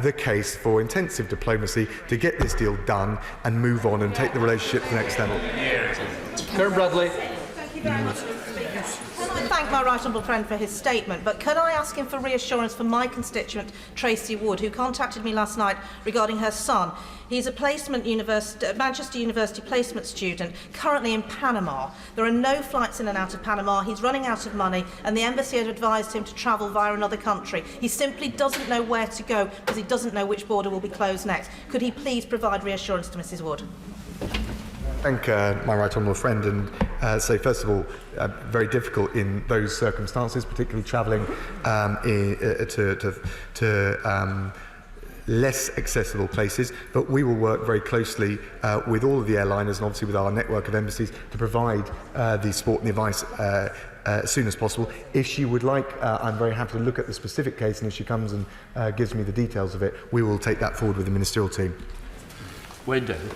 the case for intensive diplomacy to get this deal done and move on and take the relationship to the next level. Karen Bradley. thank my right honourable friend for his statement, but could I ask him for reassurance for my constituent Tracy Wood, who contacted me last night regarding her son. He's a Manchester University placement student, currently in Panama. There are no flights in and out of Panama. He's running out of money, and the embassy had advised him to travel via another country. He simply doesn't know where to go because he doesn't know which border will be closed next. Could he please provide reassurance to Mrs Wood? Thank my right honourable friend, and say first of all, very difficult in those circumstances, particularly travelling to less accessible places, but we will work very closely with all of the airliners and obviously with our network of embassies to provide the support and the advice as soon as possible. If she would like, I'm very happy to look at the specific case, and if she comes and gives me the details of it, we will take that forward with the ministerial team. Wayne David.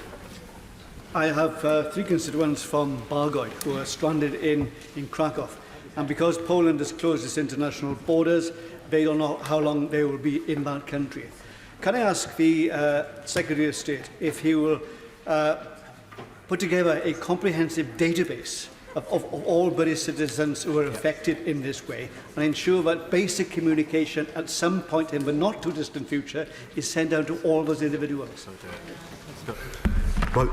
I have three constituents from Bargoid who are stranded in Krakow, and because Poland has closed its international borders, they don't know how long they will be in that country. Can I ask the Secretary of State if he will put together a comprehensive database of all British citizens who are affected in this way, and ensure that basic communication at some point in the not too distant future is sent out to all those individuals? Well,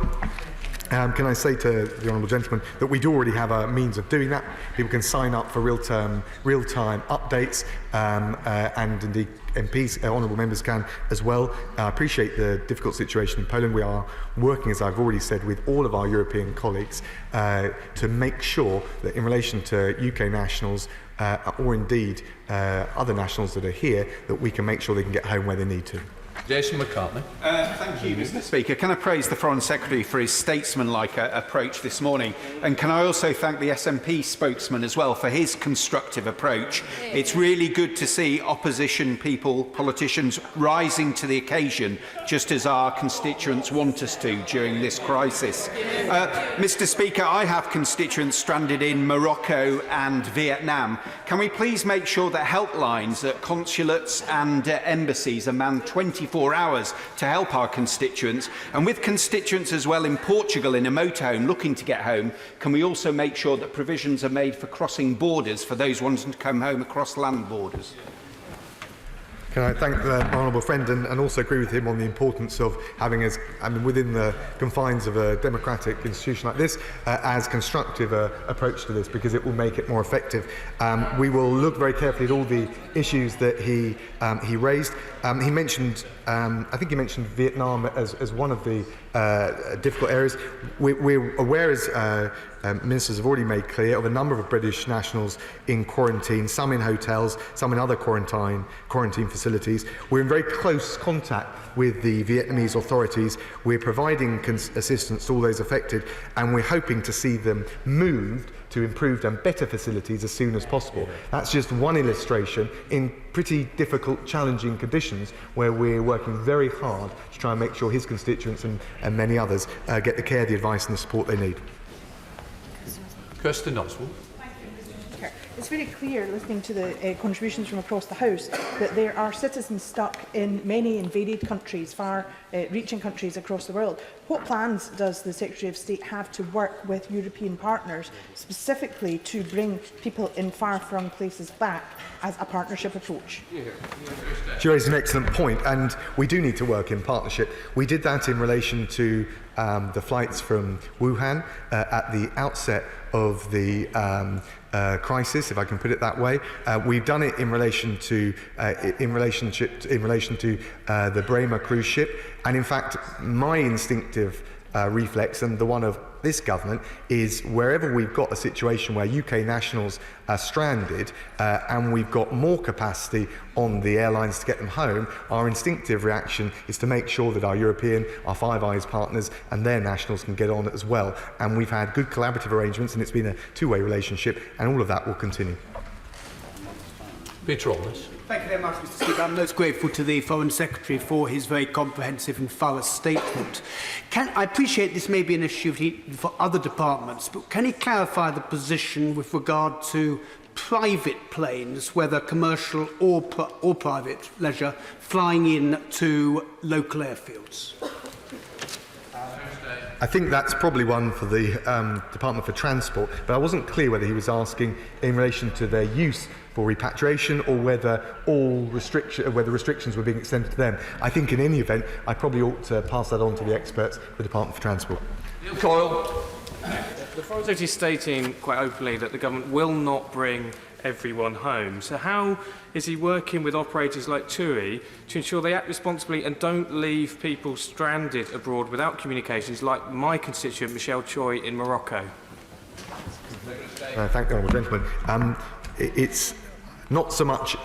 can I say to the honourable gentleman that we do already have a means of doing that. People can sign up for real-time updates, and indeed MPs, honourable members can as well. I appreciate the difficult situation in Poland. We are working, as I've already said, with all of our European colleagues to make sure that in relation to UK nationals or indeed other nationals that are here, that we can make sure they can get home where they need to. Jason McCartney. Thank you, Mr. Speaker. Can I praise the Foreign Secretary for his statesmanlike approach this morning? And can I also thank the SNP spokesman as well for his constructive approach? It's really good to see opposition politicians rising to the occasion, just as our constituents want us to during this crisis. Mr. Speaker, I have constituents stranded in Morocco and Vietnam. Can we please make sure that helplines at consulates and embassies are manned 24 hours to help our constituents, and with constituents as well in Portugal in a motorhome looking to get home, can we also make sure that provisions are made for crossing borders for those wanting to come home across land borders? Can I thank the honourable friend and also agree with him on the importance of having, within the confines of a democratic institution like this, as constructive approach to this, because it will make it more effective. We will look very carefully at all the issues that he raised. He mentioned, I think he mentioned Vietnam as one of the difficult areas. We're aware, as ministers have already made clear, of a number of British nationals in quarantine, some in hotels, some in other quarantine facilities. We're in very close contact with the Vietnamese authorities. We're providing assistance to all those affected, and we're hoping to see them moved to improved and better facilities as soon as possible. That's just one illustration in pretty difficult, challenging conditions where we're working very hard to try and make sure his constituents and many others get the care, the advice and the support they need. Kirsten Oswald. It's very clear, listening to the contributions from across the House, that there are citizens stuck in many and varied countries, far-reaching countries across the world. What plans does the Secretary of State have to work with European partners, specifically to bring people in far-flung places back as a partnership approach? She raised an excellent point, and we do need to work in partnership. We did that in relation to the flights from Wuhan at the outset of the crisis, if I can put it that way. We've done it in relation to the Bremer cruise ship, and in fact, my instinctive reflex, and the one of this government, is wherever we've got a situation where UK nationals are stranded and we've got more capacity on the airlines to get them home, our instinctive reaction is to make sure that our European, our Five Eyes partners and their nationals can get on as well. And we've had good collaborative arrangements, and it's been a two-way relationship, and all of that will continue. Peter Roberts. Thank you very much, Mr. Speaker. I'm most grateful to the Foreign Secretary for his very comprehensive and thorough statement. I appreciate this may be an issue for other departments, but can he clarify the position with regard to private planes, whether commercial or private leisure, flying in to local airfields? I think that's probably one for the Department for Transport, but I wasn't clear whether he was asking in relation to their use for repatriation or whether restrictions were being extended to them. I think in any event, I probably ought to pass that on to the experts at the Department for Transport. Coyle. The Foreign Secretary is stating quite openly that the government will not bring everyone home. So how is he working with operators like TUI to ensure they act responsibly and don't leave people stranded abroad without communications, like my constituent Michelle Choi in Morocco? Thank the honourable gentleman. It's not so much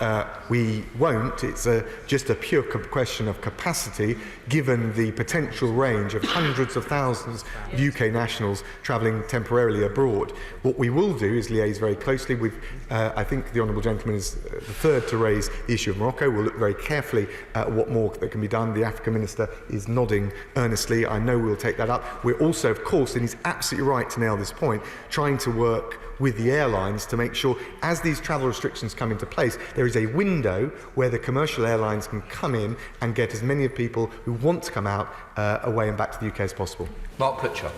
we won't, it's just a pure question of capacity, given the potential range of hundreds of thousands of UK nationals travelling temporarily abroad. What we will do is liaise very closely with, I think the honourable gentleman is the third to raise the issue of Morocco. We'll look very carefully at what more that can be done. The African Minister is nodding earnestly. I know we'll take that up. We're also, of course, and he's absolutely right to nail this point, trying to work with the airlines to make sure, as these travel restrictions come into place, there is a window where the commercial airlines can come in and get as many of people who want to come out away and back to the UK as possible. Mark Pitcher.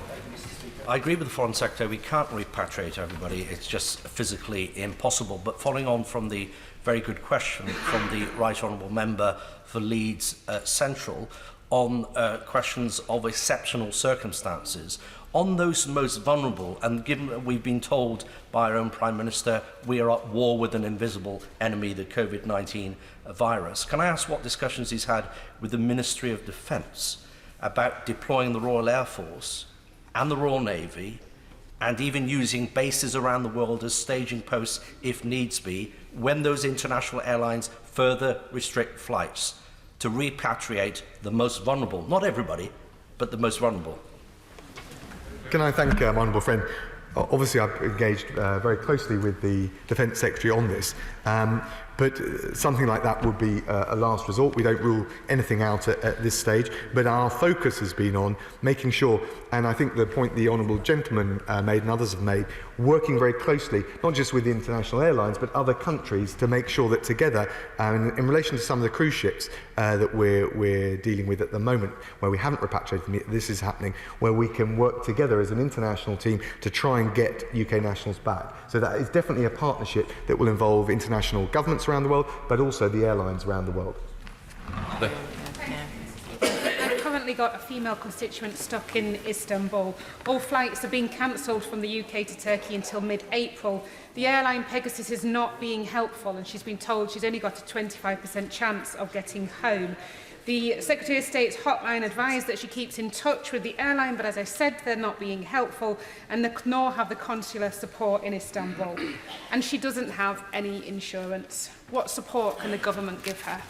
I agree with the Foreign Secretary. We can't repatriate everybody. It's just physically impossible. But following on from the very good question from the Right Honourable Member for Leeds Central on questions of exceptional circumstances, on those most vulnerable, and given that we've been told by our own Prime Minister we are at war with an invisible enemy, the COVID-19 virus, can I ask what discussions he's had with the Ministry of Defence about deploying the Royal Air Force and the Royal Navy, and even using bases around the world as staging posts if needs be, when those international airlines further restrict flights, to repatriate the most vulnerable, not everybody, but the most vulnerable? Can I thank my honourable friend? Obviously, I've engaged very closely with the Defence Secretary on this, but something like that would be a last resort. We don't rule anything out at this stage, but our focus has been on making sure, and I think the point the honourable gentleman made and others have made, working very closely, not just with the international airlines, but other countries, to make sure that together, in relation to some of the cruise ships that we're dealing with at the moment, where we haven't repatriated, this is happening, where we can work together as an international team to try and get UK nationals back. So that is definitely a partnership that will involve international governments around the world, but also the airlines around the world. I've currently got a female constituent stuck in Istanbul. All flights are being cancelled from the UK to Turkey until mid-April. The airline Pegasus is not being helpful, and she's been told she's only got a 25% chance of getting home. The Secretary of State's hotline advised that she keeps in touch with the airline, but as I said, they're not being helpful, and nor have the consular support in Istanbul. And she doesn't have any insurance. What support can the government give her?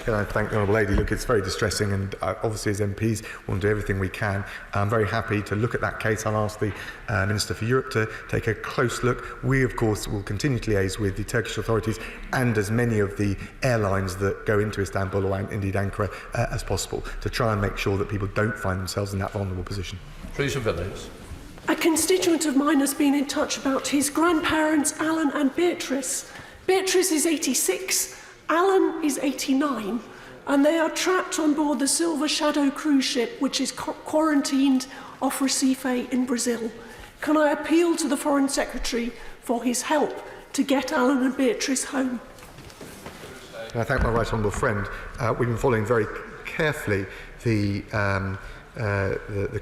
Can I thank the honourable lady? Look, it's very distressing, and obviously as MPs we'll do everything we can. I'm very happy to look at that case. I'll ask the Minister for Europe to take a close look. We, of course, will continue to liaise with the Turkish authorities and as many of the airlines that go into Istanbul or indeed Ankara as possible, to try and make sure that people don't find themselves in that vulnerable position. Teresa Villiers. A constituent of mine has been in touch about his grandparents, Alan and Beatrice. Beatrice is 86, Alan is 89, and they are trapped on board the Silver Shadow cruise ship, which is quarantined off Recife in Brazil. Can I appeal to the Foreign Secretary for his help to get Alan and Beatrice home? I thank my right honourable friend. We've been following very carefully the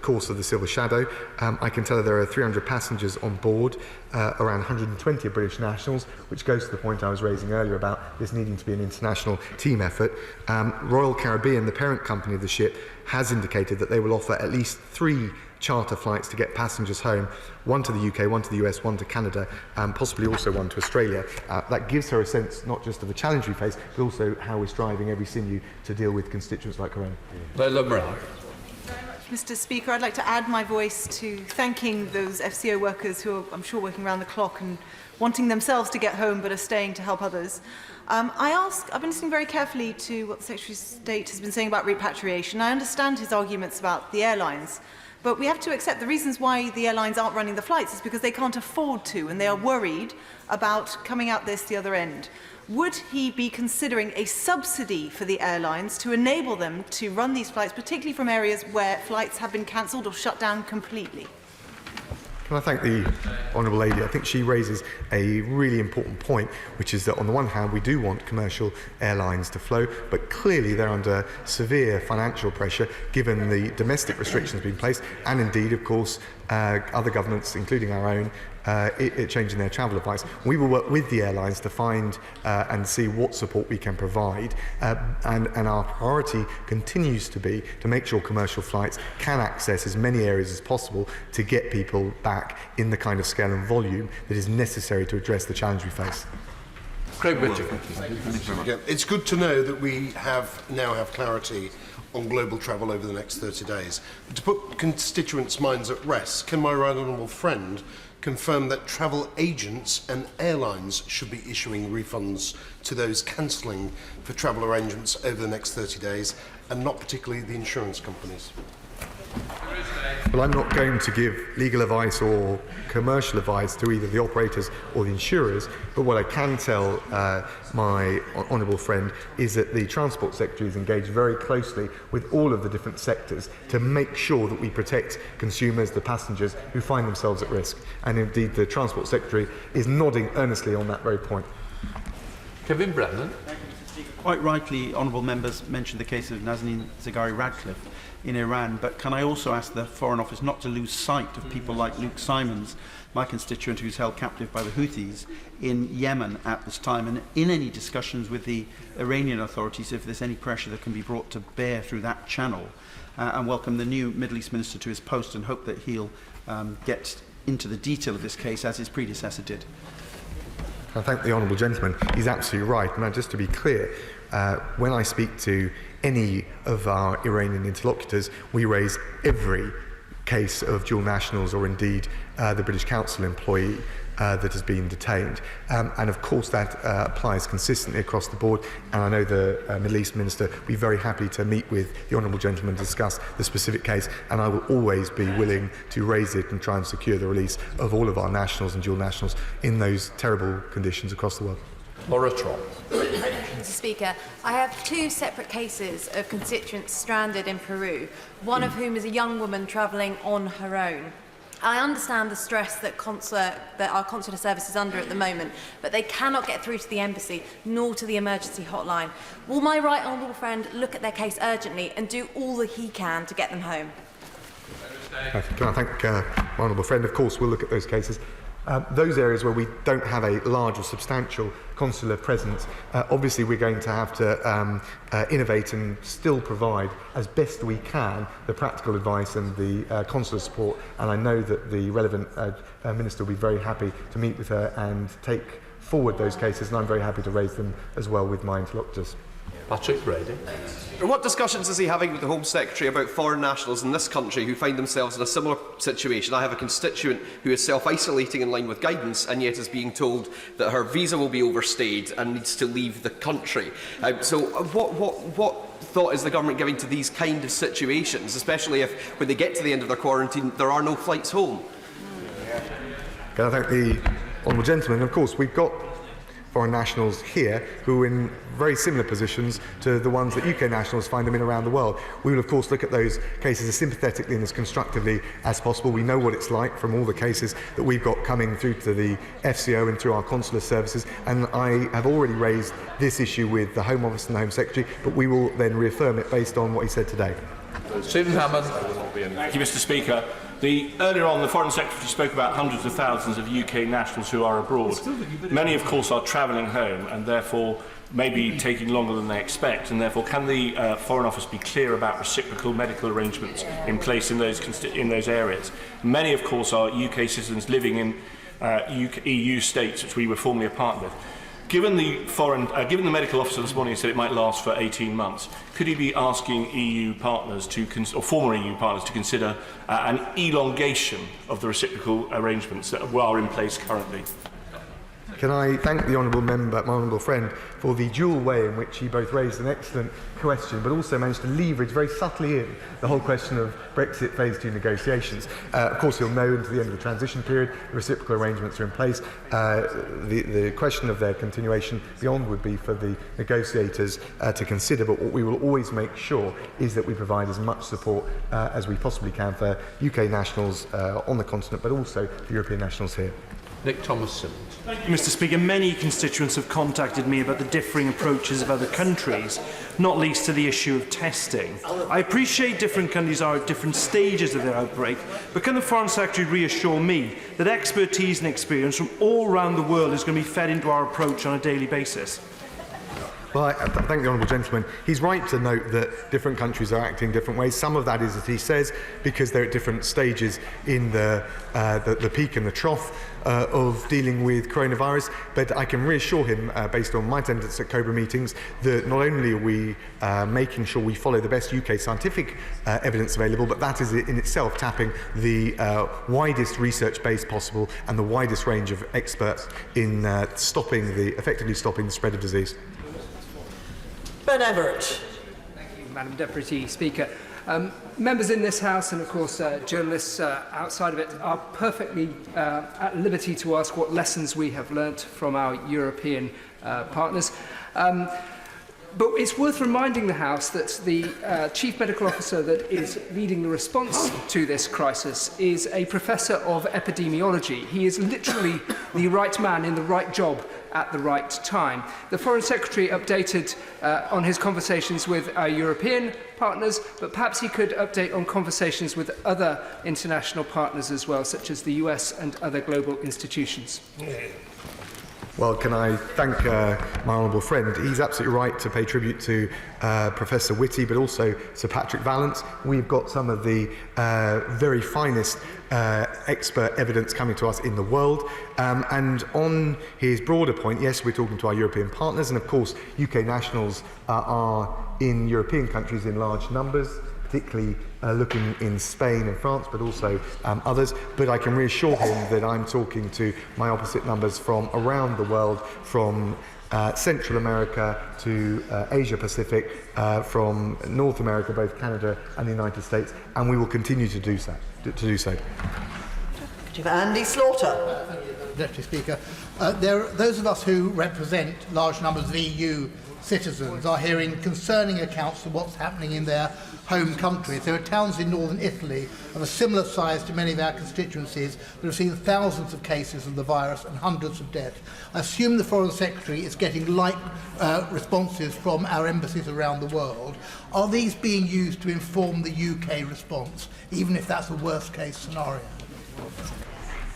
course of the Silver Shadow. I can tell her there are 300 passengers on board, around 120 are British nationals, which goes to the point I was raising earlier about this needing to be an international team effort. Royal Caribbean, the parent company of the ship, has indicated that they will offer at least 3 charter flights to get passengers home, one to the UK, one to the US, one to Canada, and possibly also one to Australia. That gives her a sense not just of the challenge we face, but also how we're striving every sinew to deal with constituents like her own. Leila Murray. Mr. Speaker, I'd like to add my voice to thanking those FCO workers who are, I'm sure, working around the clock and wanting themselves to get home but are staying to help others. I've been listening very carefully to what the Secretary of State has been saying about repatriation. I understand his arguments about the airlines, But we have to accept the reasons why the airlines aren't running the flights is because they can't afford to, and they are worried about coming out the other end. Would he be considering a subsidy for the airlines to enable them to run these flights, particularly from areas where flights have been cancelled or shut down completely? Can I thank the Honourable Lady? I think she raises a really important point, which is that on the one hand, we do want commercial airlines to flow, but clearly they're under severe financial pressure given the domestic restrictions being placed, and indeed, of course, other governments, including our own, changing their travel advice. We will work with the airlines to find and see what support we can provide, and our priority continues to be to make sure commercial flights can access as many areas as possible to get people back in the kind of scale and volume that is necessary to address the challenge we face. Craig Whittaker. It's good to know that we now have clarity on global travel over the next 30 days. But to put constituents' minds at rest, can my right honourable friend confirm that travel agents and airlines should be issuing refunds to those cancelling for travel arrangements over the next 30 days, and not particularly the insurance companies? Well, I'm not going to give legal advice or commercial advice to either the operators or the insurers, but what I can tell my honourable friend is that the Transport Secretary is engaged very closely with all of the different sectors to make sure that we protect consumers, the passengers who find themselves at risk. And indeed, the Transport Secretary is nodding earnestly on that very point. Kevin Brennan. Quite rightly, honourable members mentioned the case of Nazanin Zaghari-Ratcliffe in Iran, but can I also ask the Foreign Office not to lose sight of people like Luke Simons, my constituent who's held captive by the Houthis in Yemen at this time, and in any discussions with the Iranian authorities, if there's any pressure that can be brought to bear through that channel, and welcome the new Middle East Minister to his post and hope that he'll get into the detail of this case as his predecessor did. I thank the honourable gentleman. He's absolutely right. And just to be clear, when I speak to any of our Iranian interlocutors, we raise every case of dual nationals or indeed the British Council employee that has been detained. And of course that applies consistently across the board. And I know the Middle East Minister will be very happy to meet with the honourable gentleman to discuss the specific case. And I will always be willing to raise it and try and secure the release of all of our nationals and dual nationals in those terrible conditions across the world. Laura Trott. Mr. Speaker, I have two separate cases of constituents stranded in Peru, one of whom is a young woman travelling on her own. I understand the stress that our consular service is under at the moment, but they cannot get through to the embassy nor to the emergency hotline. Will my right honourable friend look at their case urgently and do all that he can to get them home? Can I thank my honourable friend? Of course, we'll look at those cases. Those areas where we don't have a large or substantial consular presence, obviously we're going to have to innovate and still provide as best we can the practical advice and the consular support, and I know that the relevant minister will be very happy to meet with her and take forward those cases, and I'm very happy to raise them as well with my interlocutors. Patrick Brady. What discussions is he having with the Home Secretary about foreign nationals in this country who find themselves in a similar situation? I have a constituent who is self-isolating in line with guidance and yet is being told that her visa will be overstayed and needs to leave the country. So what thought is the government giving to these kind of situations, especially if when they get to the end of their quarantine there are no flights home? Can I thank the honourable gentleman? Of course, we've got foreign nationals here who are in very similar positions to the ones that UK nationals find them in around the world. We will of course look at those cases as sympathetically and as constructively as possible. We know what it's like from all the cases that we've got coming through to the FCO and through our consular services, and I have already raised this issue with the Home Office and the Home Secretary, but we will then reaffirm it based on what he said today. Stephen Hammond. Thank you, Mr. Speaker. Earlier on, the Foreign Secretary spoke about hundreds of thousands of UK nationals who are abroad. Many, of course, are travelling home and therefore may be taking longer than they expect. And therefore, can the Foreign Office be clear about reciprocal medical arrangements in place in those areas? Many, of course, are UK citizens living in EU states which we were formerly a partner with. Given the medical officer this morning said it might last for 18 months, could he be asking EU partners or former EU partners to consider an elongation of the reciprocal arrangements that are in place currently? can I thank the honourable member, my honourable friend, for the dual way in which he both raised an excellent question but also managed to leverage very subtly in the whole question of Brexit Phase 2 negotiations. Of course, you'll know until the end of the transition period, the reciprocal arrangements are in place. The question of their continuation beyond would be for the negotiators to consider, but what we will always make sure is that we provide as much support as we possibly can for UK nationals on the continent, but also for European nationals here. Nick Thomas-Simmons. Thank you, Mr. Speaker. Many constituents have contacted me about the differing approaches of other countries, not least to the issue of testing. I appreciate different countries are at different stages of their outbreak, but can the Foreign Secretary reassure me that expertise and experience from all around the world is going to be fed into our approach on a daily basis? Well, I thank the honourable gentleman. He's right to note that different countries are acting different ways. Some of that is, as he says, because they're at different stages in the peak and the trough of dealing with coronavirus. But I can reassure him, based on my attendance at COBRA meetings, that not only are we making sure we follow the best UK scientific evidence available, but that is in itself tapping the widest research base possible and the widest range of experts in effectively stopping the spread of disease. Ben Everett. Thank you, Madam Deputy Speaker. Members in this House and, of course, journalists outside of it are perfectly at liberty to ask what lessons we have learnt from our European partners. But it's worth reminding the House that the Chief Medical Officer that is leading the response to this crisis is a Professor of Epidemiology. He is literally the right man in the right job at the right time. The Foreign Secretary updated on his conversations with our European partners, but perhaps he could update on conversations with other international partners as well, such as the US and other global institutions. Well, can I thank my honourable friend? He's absolutely right to pay tribute to Professor Whitty, but also Sir Patrick Vallance. We've got some of the very finest expert evidence coming to us in the world. And on his broader point, yes, we're talking to our European partners, and of course, UK nationals are in European countries in large numbers, particularly looking in Spain and France, but also others. But I can reassure him that I'm talking to my opposite numbers from around the world, from Central America to Asia Pacific, from North America, both Canada and the United States, and we will continue to do so. Andy Slaughter. Deputy Speaker, those of us who represent large numbers of EU citizens are hearing concerning accounts of what's happening in their home countries. There are towns in northern Italy of a similar size to many of our constituencies that have seen thousands of cases of the virus and hundreds of deaths. I assume the Foreign Secretary is getting like responses from our embassies around the world. Are these being used to inform the UK response, even if that's a worst case scenario?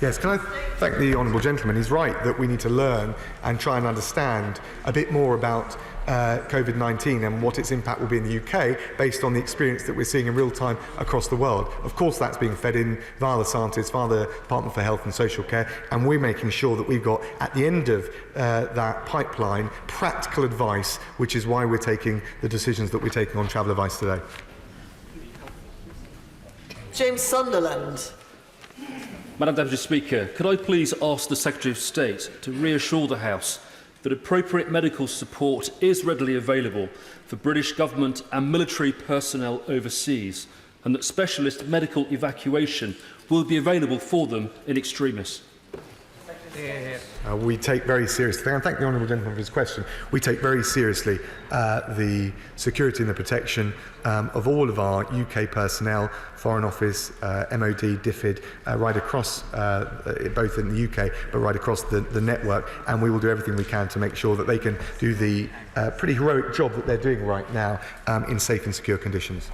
Yes, can I thank the honourable gentleman? He's right that we need to learn and try and understand a bit more about COVID-19 and what its impact will be in the UK based on the experience that we're seeing in real time across the world. Of course, that's being fed in via the scientists, via the Department for Health and Social Care, and we're making sure that we've got, at the end of that pipeline, practical advice, which is why we're taking the decisions that we're taking on travel advice today. James Sunderland. Madam Deputy Speaker, could I please ask the Secretary of State to reassure the House that appropriate medical support is readily available for British government and military personnel overseas, and that specialist medical evacuation will be available for them in extremis? We take very seriously, and thank the honourable gentleman for his question, we take very seriously the security and the protection of all of our UK personnel, Foreign Office, MOD, DFID, right across, both in the UK, but right across the network, and we will do everything we can to make sure that they can do the pretty heroic job that they're doing right now in safe and secure conditions.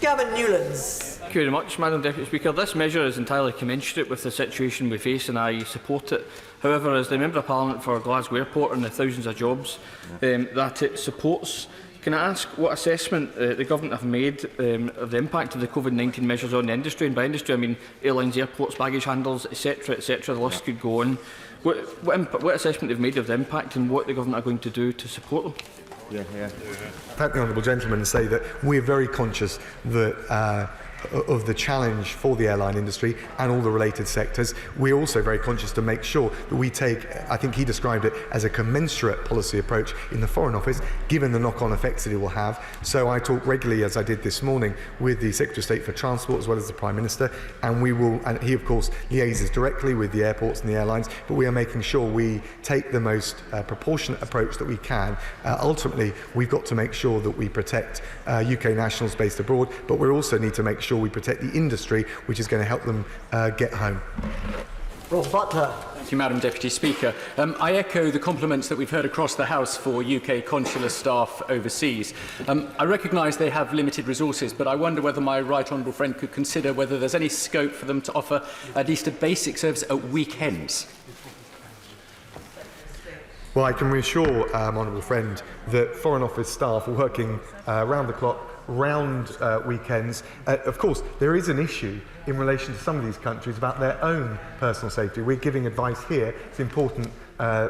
Gavin Newlands. Thank you very much, Madam Deputy Speaker. This measure is entirely commensurate with the situation we face and I support it. However, as the Member of Parliament for Glasgow Airport and the thousands of jobs that it supports, can I ask what assessment the Government have made of the impact of the COVID-19 measures on the industry? And by industry I mean airlines, airports, baggage handlers, etc., etc. The list could go on. What assessment they've made of the impact and what the Government are going to do to support them? Thank the honourable gentleman and say that we're very conscious that of the challenge for the airline industry and all the related sectors. We're also very conscious to make sure that we take, I think he described it as a commensurate policy approach in the Foreign Office, given the knock-on effects that it will have. So I talk regularly, as I did this morning, with the Secretary of State for Transport as well as the Prime Minister, and he of course liaises directly with the airports and the airlines, but we are making sure we take the most proportionate approach that we can. Ultimately, we've got to make sure that we protect UK nationals based abroad, but we also need to make sure we protect the industry, which is going to help them get home. Ross Butler. Thank you, Madam Deputy Speaker. I echo the compliments that we've heard across the House for UK consular staff overseas. I recognise they have limited resources, but I wonder whether my right honourable friend could consider whether there's any scope for them to offer at least a basic service at weekends. Well, I can reassure honourable friend that Foreign Office staff are working round the clock, round weekends. Of course, there is an issue in relation to some of these countries about their own personal safety. We're giving advice here. It's important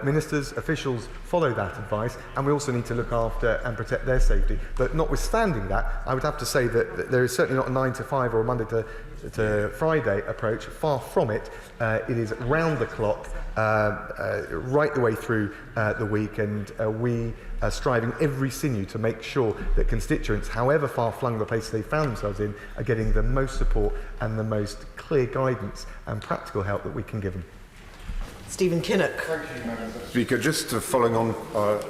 ministers, officials follow that advice, and we also need to look after and protect their safety. But notwithstanding that, I would have to say that there is certainly not a 9 to 5 or a Monday to Friday approach. Far from it. It is round the clock, right the way through the week, and we are striving every sinew to make sure that constituents, however far flung the places they found themselves in, are getting the most support and the most clear guidance and practical help that we can give them. Stephen Kinnock. Thank you, Madam Speaker. Just following on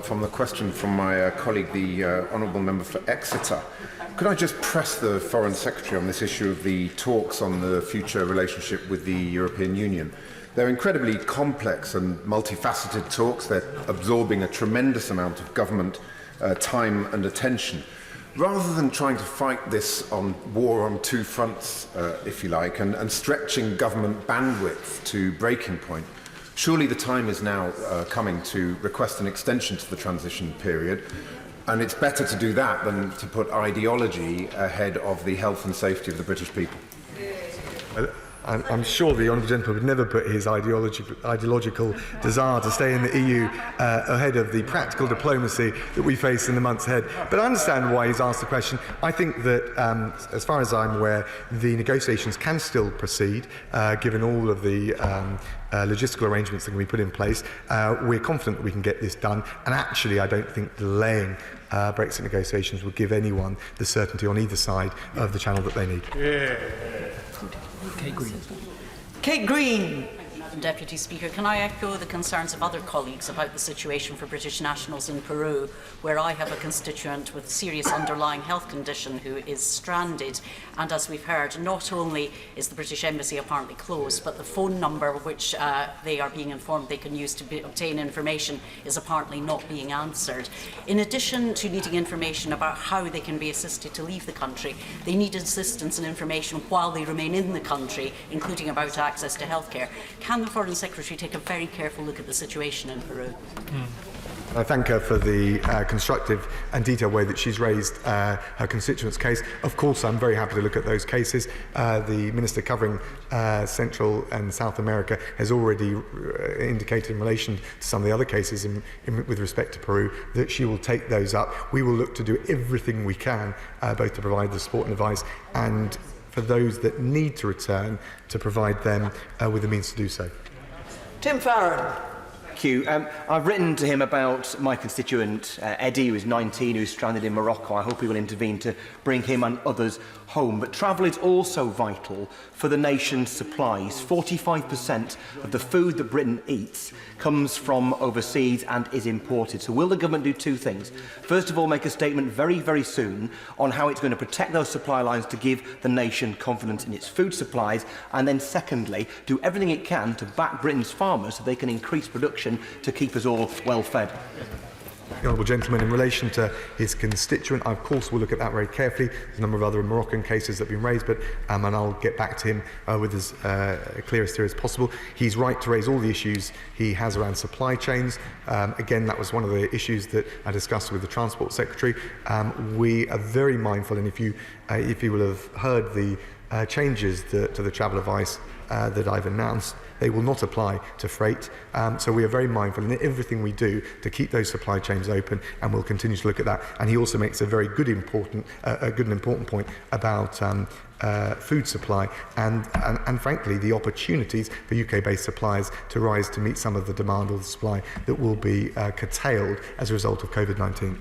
from the question from my colleague, the Honourable Member for Exeter, could I just press the Foreign Secretary on this issue of the talks on the future relationship with the European Union? They're incredibly complex and multifaceted talks. They're absorbing a tremendous amount of government time and attention. Rather than trying to fight this war on two fronts, if you like, and stretching government bandwidth to breaking point, surely the time is now coming to request an extension to the transition period, and it's better to do that than to put ideology ahead of the health and safety of the British people. I'm sure the honourable gentleman would never put his ideological desire to stay in the EU ahead of the practical diplomacy that we face in the months ahead. But I understand why he's asked the question. I think that, as far as I'm aware, the negotiations can still proceed, given all of the logistical arrangements that can be put in place. We're confident that we can get this done, and actually I don't think delaying Brexit negotiations will give anyone the certainty on either side of the channel that they need. Kate Green. Kate Green. Madam Deputy Speaker, can I echo the concerns of other colleagues about the situation for British nationals in Peru, where I have a constituent with serious underlying health condition who is stranded, and as we've heard, not only is the British Embassy apparently closed, but the phone number which they are being informed they can use to obtain information is apparently not being answered. In addition to needing information about how they can be assisted to leave the country, they need assistance and information while they remain in the country, including about access to healthcare. Can the Foreign Secretary take a very careful look at the situation in Peru? I thank her for the constructive and detailed way that she's raised her constituent's case. Of course, I'm very happy to look at those cases. The Minister covering Central and South America has already indicated in relation to some of the other cases with respect to Peru that she will take those up. We will look to do everything we can, both to provide the support and advice, and for those that need to return, to provide them with the means to do so. Tim Farron. Thank you. I've written to him about my constituent, Eddie, who's 19, who's stranded in Morocco. I hope he will intervene to bring him and others home. But travel is also vital for the nation's supplies. 45% of the food that Britain eats comes from overseas and is imported. So will the government do two things? First of all, make a statement very, very soon on how it's going to protect those supply lines to give the nation confidence in its food supplies. And then secondly, do everything it can to back Britain's farmers so they can increase production to keep us all well fed. The Honourable Gentleman, in relation to his constituent, I of course will look at that very carefully. There's a number of other Moroccan cases that have been raised, but and I'll get back to him with as clear a steer as possible. He's right to raise all the issues he has around supply chains. Again, that was one of the issues that I discussed with the Transport Secretary. We are very mindful, and if you will have heard the changes to the travel advice that I've announced, they will not apply to freight. So we are very mindful in everything we do to keep those supply chains open, and we'll continue to look at that. And he also makes a very good and important point about food supply and frankly the opportunities for UK-based suppliers to rise to meet some of the demand or the supply that will be curtailed as a result of COVID-19.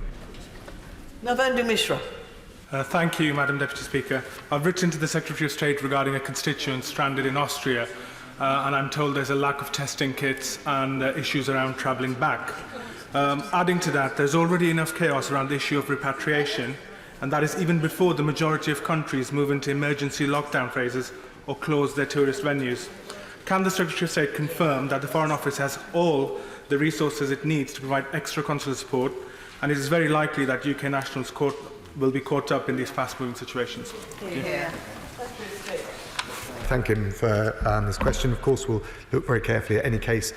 Navendu Mishra. Thank you, Madam Deputy Speaker. I've written to the Secretary of State regarding a constituent stranded in Austria, and I'm told there's a lack of testing kits and issues around travelling back. Adding to that, there's already enough chaos around the issue of repatriation, and that is even before the majority of countries move into emergency lockdown phases or close their tourist venues. Can the Secretary of State confirm that the Foreign Office has all the resources it needs to provide extra consular support, and it is very likely that UK nationals will be caught up in these fast-moving situations? Yeah. Thank him for this question. Of course, we'll look very carefully at any case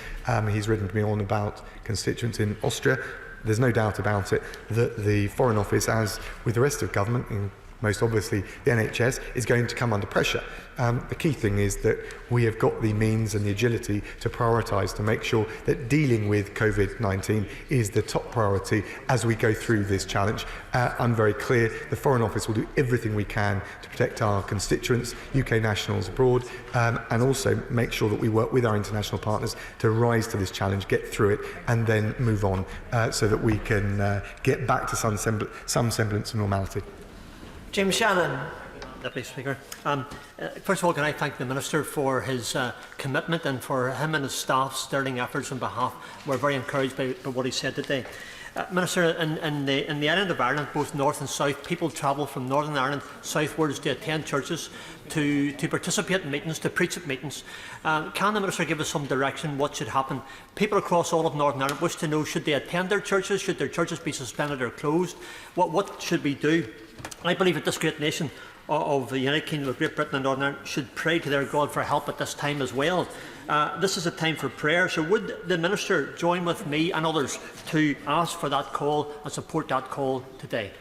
he's written to me on about constituents in Austria. There's no doubt about it that the Foreign Office, as with the rest of government, and most obviously the NHS, is going to come under pressure. The key thing is that we have got the means and the agility to prioritise to make sure that dealing with COVID-19 is the top priority as we go through this challenge. I'm very clear the Foreign Office will do everything we can to protect our constituents, UK nationals abroad, and also make sure that we work with our international partners to rise to this challenge, get through it, and then move on so that we can get back to some semblance of normality. Jim Shannon. Deputy Speaker. First of all, can I thank the Minister for his commitment and for him and his staff's sterling efforts on behalf. We're very encouraged by what he said today. Minister, in the island of Ireland, both north and south, people travel from Northern Ireland southwards to attend churches, to participate in meetings, to preach at meetings. Can the Minister give us some direction what should happen? People across all of Northern Ireland wish to know, should they attend their churches? Should their churches be suspended or closed? What should we do? I believe that this great nation of the United Kingdom of Great Britain and Northern Ireland should pray to their God for help at this time as well. This is a time for prayer, so would the Minister join with me and others to ask for that call and support that call today?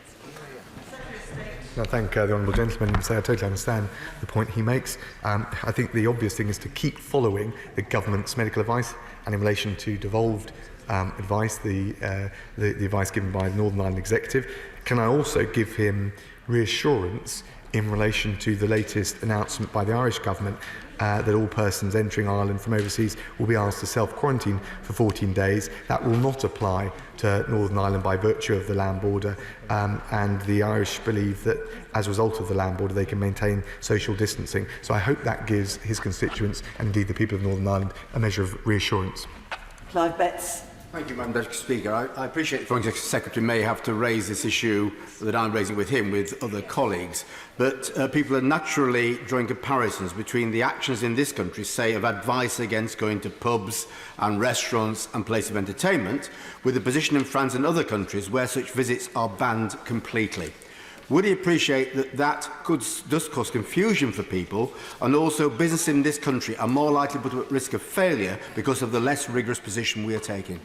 I thank the Honourable Gentleman and say I totally understand the point he makes. I think the obvious thing is to keep following the government's medical advice, and in relation to devolved advice, the advice given by the Northern Ireland Executive. Can I also give him reassurance in relation to the latest announcement by the Irish Government that all persons entering Ireland from overseas will be asked to self-quarantine for 14 days. That will not apply to Northern Ireland by virtue of the land border, and the Irish believe that as a result of the land border they can maintain social distancing. So I hope that gives his constituents and indeed the people of Northern Ireland a measure of reassurance. Clive Betts. Thank you, Madam Deputy Speaker. I appreciate the Foreign Secretary may have to raise this issue that I'm raising with him with other colleagues, but people are naturally drawing comparisons between the actions in this country, say, of advice against going to pubs and restaurants and places of entertainment, with the position in France and other countries where such visits are banned completely. Would he appreciate that does cause confusion for people, and also business in this country are more likely to put at risk of failure because of the less rigorous position we are taking?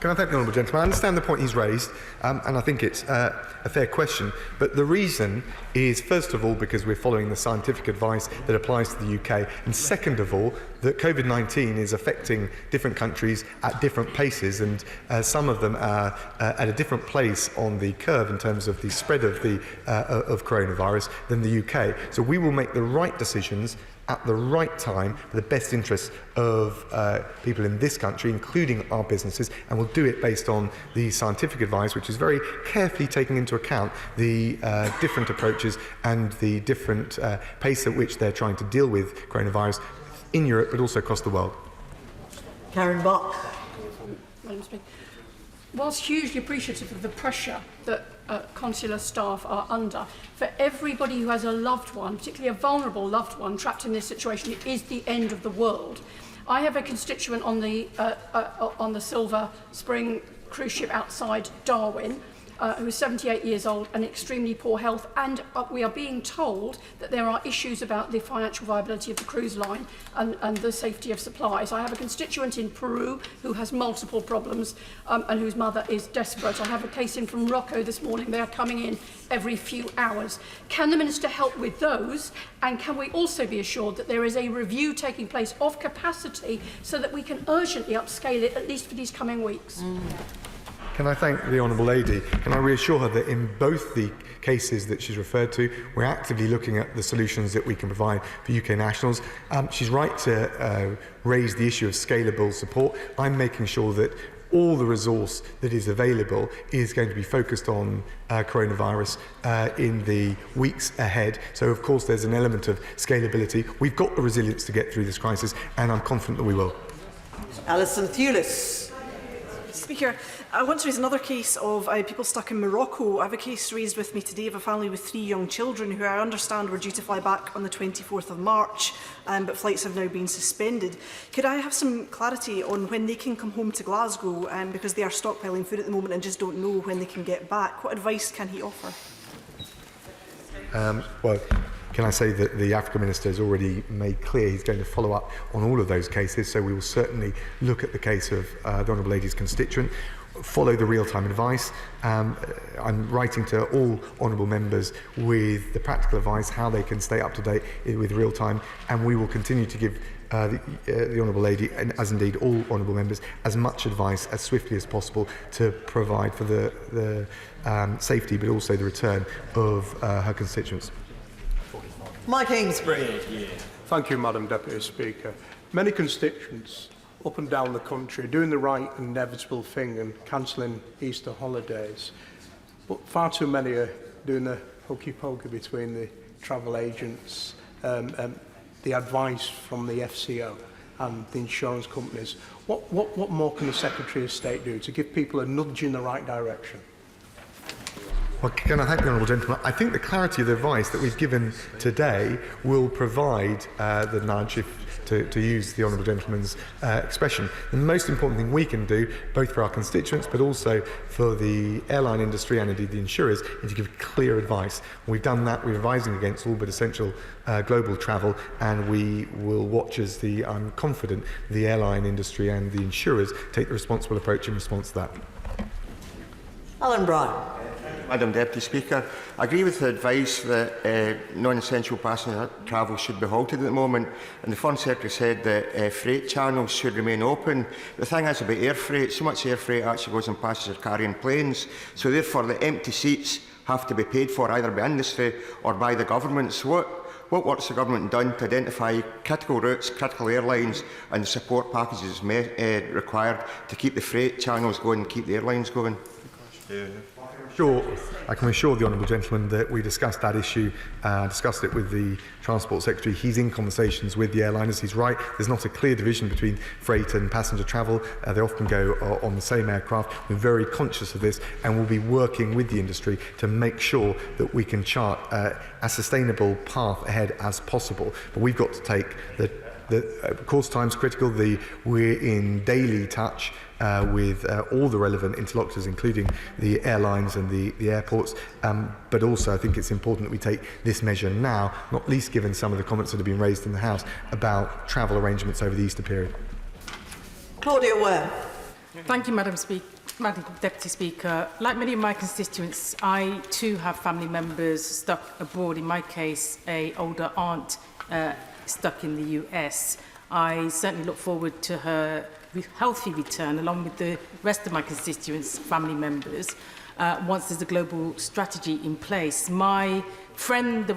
Can I thank the Honourable Gentleman? I understand the point he's raised, and I think it's a fair question. But the reason is, first of all, because we're following the scientific advice that applies to the UK, and second of all, that COVID-19 is affecting different countries at different paces, and some of them are at a different place on the curve in terms of the spread of coronavirus than the UK. So we will make the right decisions at the right time for the best interests of people in this country, including our businesses, and we'll do it based on the scientific advice, which is very carefully taking into account the different approaches and the different pace at which they're trying to deal with coronavirus in Europe, but also across the world. Karen Bott. Madam Speaker, whilst hugely appreciative of the pressure that consular staff are under, for everybody who has a loved one, particularly a vulnerable loved one, trapped in this situation, it is the end of the world. I have a constituent on the Silver Spring cruise ship outside Darwin who is 78 years old and extremely poor health, and we are being told that there are issues about the financial viability of the cruise line and the safety of supplies. I have a constituent in Peru who has multiple problems and whose mother is desperate. I have a case in from Morocco this morning. They are coming in every few hours. Can the Minister help with those? And can we also be assured that there is a review taking place of capacity so that we can urgently upscale it, at least for these coming weeks? Can I thank the Honourable Lady? Can I reassure her that in both the cases that she's referred to, we're actively looking at the solutions that we can provide for UK nationals. She's right to raise the issue of scalable support. I'm making sure that all the resource that is available is going to be focused on coronavirus in the weeks ahead. So, of course, there's an element of scalability. We've got the resilience to get through this crisis, and I'm confident that we will. Alison Thewlis. Speaker, I want to raise another case of people stuck in Morocco. I have a case raised with me today of a family with 3 young children who I understand were due to fly back on the 24th of March, but flights have now been suspended. Could I have some clarity on when they can come home to Glasgow, because they are stockpiling food at the moment and just don't know when they can get back? What advice can he offer? Well, can I say that the Africa Minister has already made clear he's going to follow up on all of those cases, so we will certainly look at the case of the Honourable Lady's constituent, follow the real-time advice. I'm writing to all honourable members with the practical advice, how they can stay up to date with real-time, and we will continue to give the Honourable Lady, and as indeed all honourable members, as much advice as swiftly as possible to provide for the safety but also the return of her constituents. Mike Amesbury. Thank you, Madam Deputy Speaker. Many constituents up and down the country are doing the right and inevitable thing and cancelling Easter holidays. But far too many are doing the hokey-pokey between the travel agents, the advice from the FCO and the insurance companies. What more can the Secretary of State do to give people a nudge in the right direction? Well, can I thank the Honourable Gentleman? I think the clarity of the advice that we've given today will provide the nudge, to use the Honourable Gentleman's expression. The most important thing we can do, both for our constituents but also for the airline industry and indeed the insurers, is to give clear advice. We've done that. We're advising against all but essential global travel, and we will watch as I'm confident the airline industry and the insurers take the responsible approach in response to that. Alan Bryan. Madam Deputy Speaker, I agree with the advice that non-essential passenger travel should be halted at the moment, and the Foreign Secretary said that freight channels should remain open. The thing is about air freight, so much air freight actually goes on passenger carrying planes, so therefore the empty seats have to be paid for either by industry or by the government. So what work's the government done to identify critical routes, critical airlines and the support packages required to keep the freight channels going and keep the airlines going? I can assure the Honourable Gentleman that we discussed that issue, discussed it with the Transport Secretary. He's in conversations with the airliners. He's right, there's not a clear division between freight and passenger travel. They often go on the same aircraft. We're very conscious of this, and we'll be working with the industry to make sure that we can chart a sustainable path ahead as possible. But we've got to take of course, time's critical. We're in daily touch with all the relevant interlocutors, including the airlines and the airports. But also, I think it's important that we take this measure now, not least given some of the comments that have been raised in the House about travel arrangements over the Easter period. Claudia Ware. Thank you, Madam Deputy Speaker. Like many of my constituents, I too have family members stuck abroad. In my case, an older aunt stuck in the US. I certainly look forward to her healthy return, along with the rest of my constituents' family members, once there's a global strategy in place. My friend, the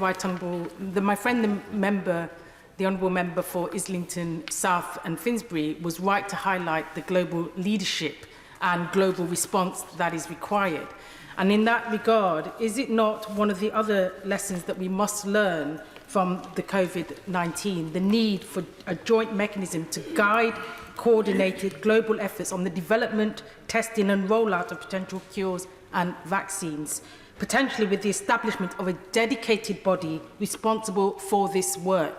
Honourable Member for Islington South and Finsbury, was right to highlight the global leadership and global response that is required. And in that regard, is it not one of the other lessons that we must learn from the COVID-19, the need for a joint mechanism to guide coordinated global efforts on the development, testing and rollout of potential cures and vaccines, potentially with the establishment of a dedicated body responsible for this work?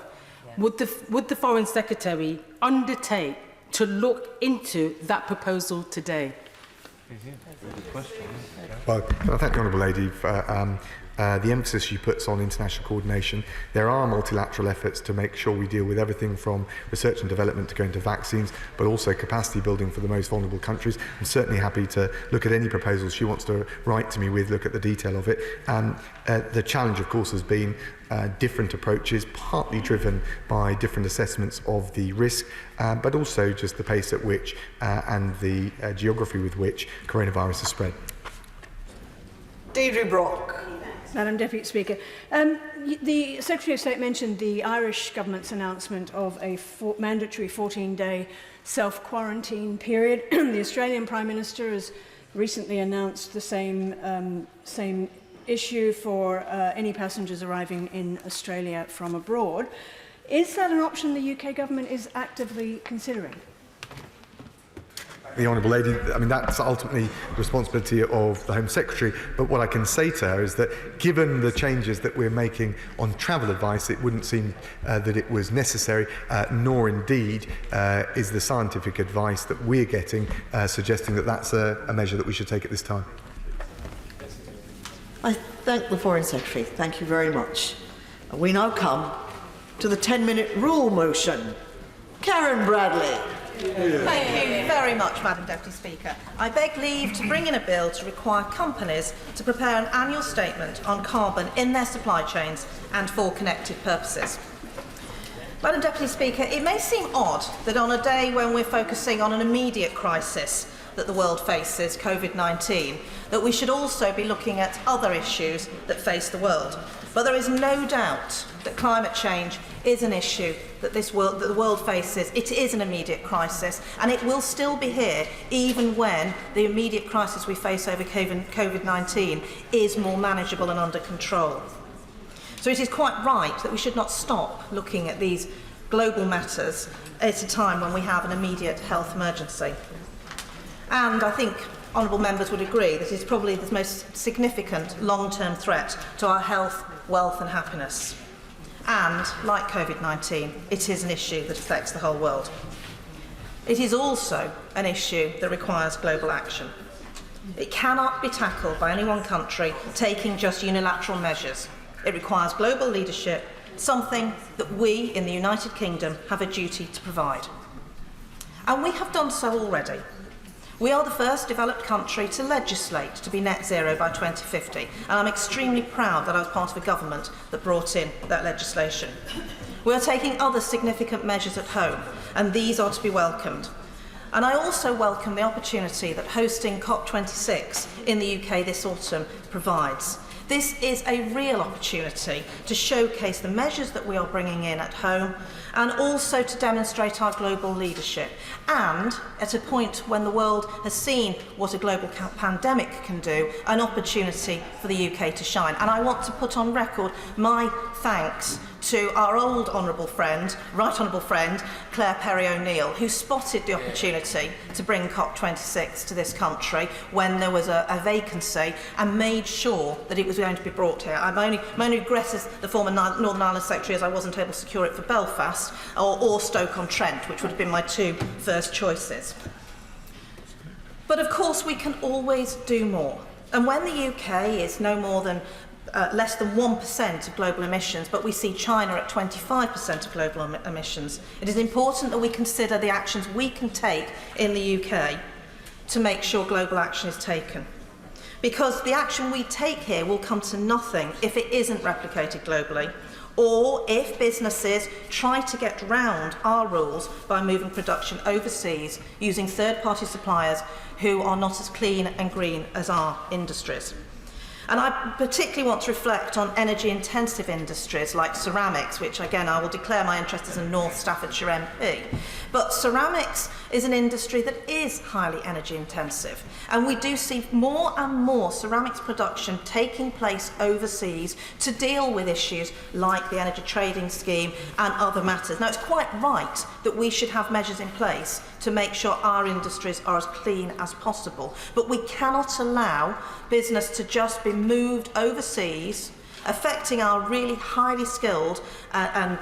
Would the Foreign Secretary undertake to look into that proposal today? Well, can I thank the Honourable Lady for the emphasis she puts on international coordination. There are multilateral efforts to make sure we deal with everything from research and development to going to vaccines, but also capacity building for the most vulnerable countries. I'm certainly happy to look at any proposals she wants to write to me with, look at the detail of it. The challenge, of course, has been different approaches, partly driven by different assessments of the risk, but also just the pace at which and the geography with which coronavirus has spread. Deirdre Brock. Madam Deputy Speaker, the Secretary of State mentioned the Irish government's announcement of a mandatory 14-day self-quarantine period. The Australian Prime Minister has recently announced the same issue for any passengers arriving in Australia from abroad. Is that an option the UK government is actively considering? The Honourable Lady, I mean, that's ultimately the responsibility of the Home Secretary, but what I can say to her is that given the changes that we're making on travel advice, it wouldn't seem that it was necessary, nor indeed is the scientific advice that we're getting suggesting that that's a measure that we should take at this time. I thank the Foreign Secretary. Thank you very much. We now come to the 10-minute rule motion. Karen Bradley. Thank you very much, Madam Deputy Speaker. I beg leave to bring in a bill to require companies to prepare an annual statement on carbon in their supply chains and for connected purposes. Madam Deputy Speaker, it may seem odd that on a day when we're focusing on an immediate crisis that the world faces, COVID-19, that we should also be looking at other issues that face the world. But there is no doubt that climate change is an issue that the world faces. It is an immediate crisis, and it will still be here even when the immediate crisis we face over COVID-19 is more manageable and under control. So it is quite right that we should not stop looking at these global matters at a time when we have an immediate health emergency. And I think honourable members would agree that it is probably the most significant long-term threat to our health, wealth and happiness. And, like COVID-19, it is an issue that affects the whole world. It is also an issue that requires global action. It cannot be tackled by any one country taking just unilateral measures. It requires global leadership, something that we in the United Kingdom have a duty to provide. And we have done so already. We are the first developed country to legislate to be net zero by 2050, and I'm extremely proud that I was part of a government that brought in that legislation. We are taking other significant measures at home, and these are to be welcomed. And I also welcome the opportunity that hosting COP26 in the UK this autumn provides. This is a real opportunity to showcase the measures that we are bringing in at home and also to demonstrate our global leadership. And at a point when the world has seen what a global pandemic can do, an opportunity for the UK to shine. And I want to put on record my thanks to our old honourable friend, right honourable friend, Claire Perry-O'Neill, who spotted the opportunity to bring COP26 to this country when there was a vacancy and made sure that it was going to be brought here. My only regret as the former Northern Ireland Secretary is I wasn't able to secure it for Belfast or Stoke-on-Trent, which would have been my two first choices. But of course we can always do more. And when the UK is no more than less than 1% of global emissions, but we see China at 25% of global emissions, it is important that we consider the actions we can take in the UK to make sure global action is taken. Because the action we take here will come to nothing if it isn't replicated globally, or if businesses try to get round our rules by moving production overseas using third-party suppliers who are not as clean and green as our industries. And I particularly want to reflect on energy-intensive industries like ceramics, which again I will declare my interest as a North Staffordshire MP. But ceramics is an industry that is highly energy-intensive, and we do see more and more ceramics production taking place overseas to deal with issues like the energy trading scheme and other matters. Now, it's quite right that we should have measures in place to make sure our industries are as clean as possible, but we cannot allow business to just be moved overseas, affecting our really highly skilled and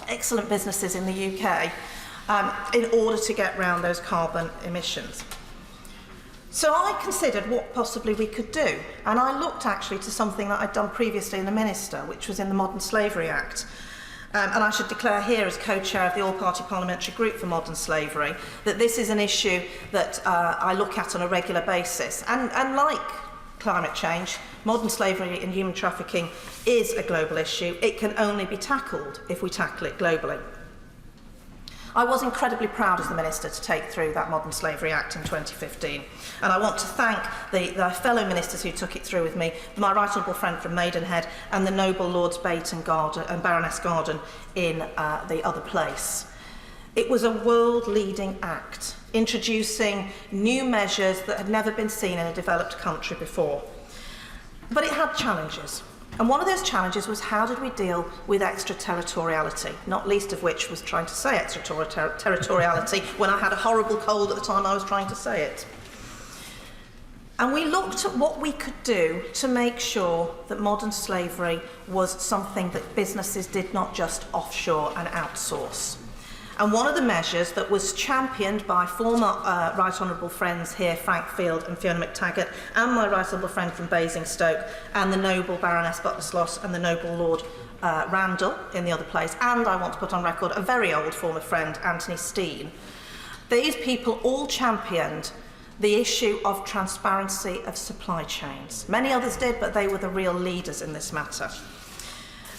excellent businesses in the UK in order to get round those carbon emissions. So I considered what possibly we could do, and I looked actually to something that I'd done previously in the Minister, which was in the Modern Slavery Act. And I should declare here, as co-chair of the All-Party Parliamentary Group for Modern Slavery, that this is an issue that I look at on a regular basis. And like climate change, modern slavery and human trafficking is a global issue. It can only be tackled if we tackle it globally. I was incredibly proud as the Minister to take through that Modern Slavery Act in 2015, and I want to thank the fellow ministers who took it through with me, my right honourable friend from Maidenhead and the noble Lords Bate and Baroness Garden in the other place. It was a world-leading act, introducing new measures that had never been seen in a developed country before. But it had challenges. And one of those challenges was, how did we deal with extraterritoriality, not least of which was trying to say extraterritoriality when I had a horrible cold at the time I was trying to say it. And we looked at what we could do to make sure that modern slavery was something that businesses did not just offshore and outsource. And one of the measures that was championed by former Right Honourable friends here, Frank Field and Fiona McTaggart, and my Right Honourable friend from Basingstoke, and the noble Baroness Butler-Sloss and the noble Lord Randall in the other place, and I want to put on record a very old former friend, Anthony Steen. These people all championed the issue of transparency of supply chains. Many others did, but they were the real leaders in this matter.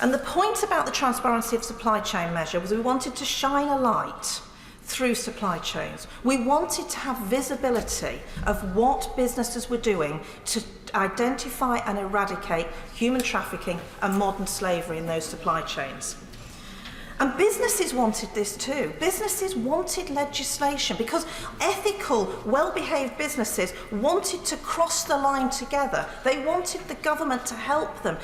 And the point about the transparency of supply chain measure was we wanted to shine a light through supply chains. We wanted to have visibility of what businesses were doing to identify and eradicate human trafficking and modern slavery in those supply chains. And businesses wanted this too. Businesses wanted legislation because ethical, well-behaved businesses wanted to cross the line together. They wanted the government to help them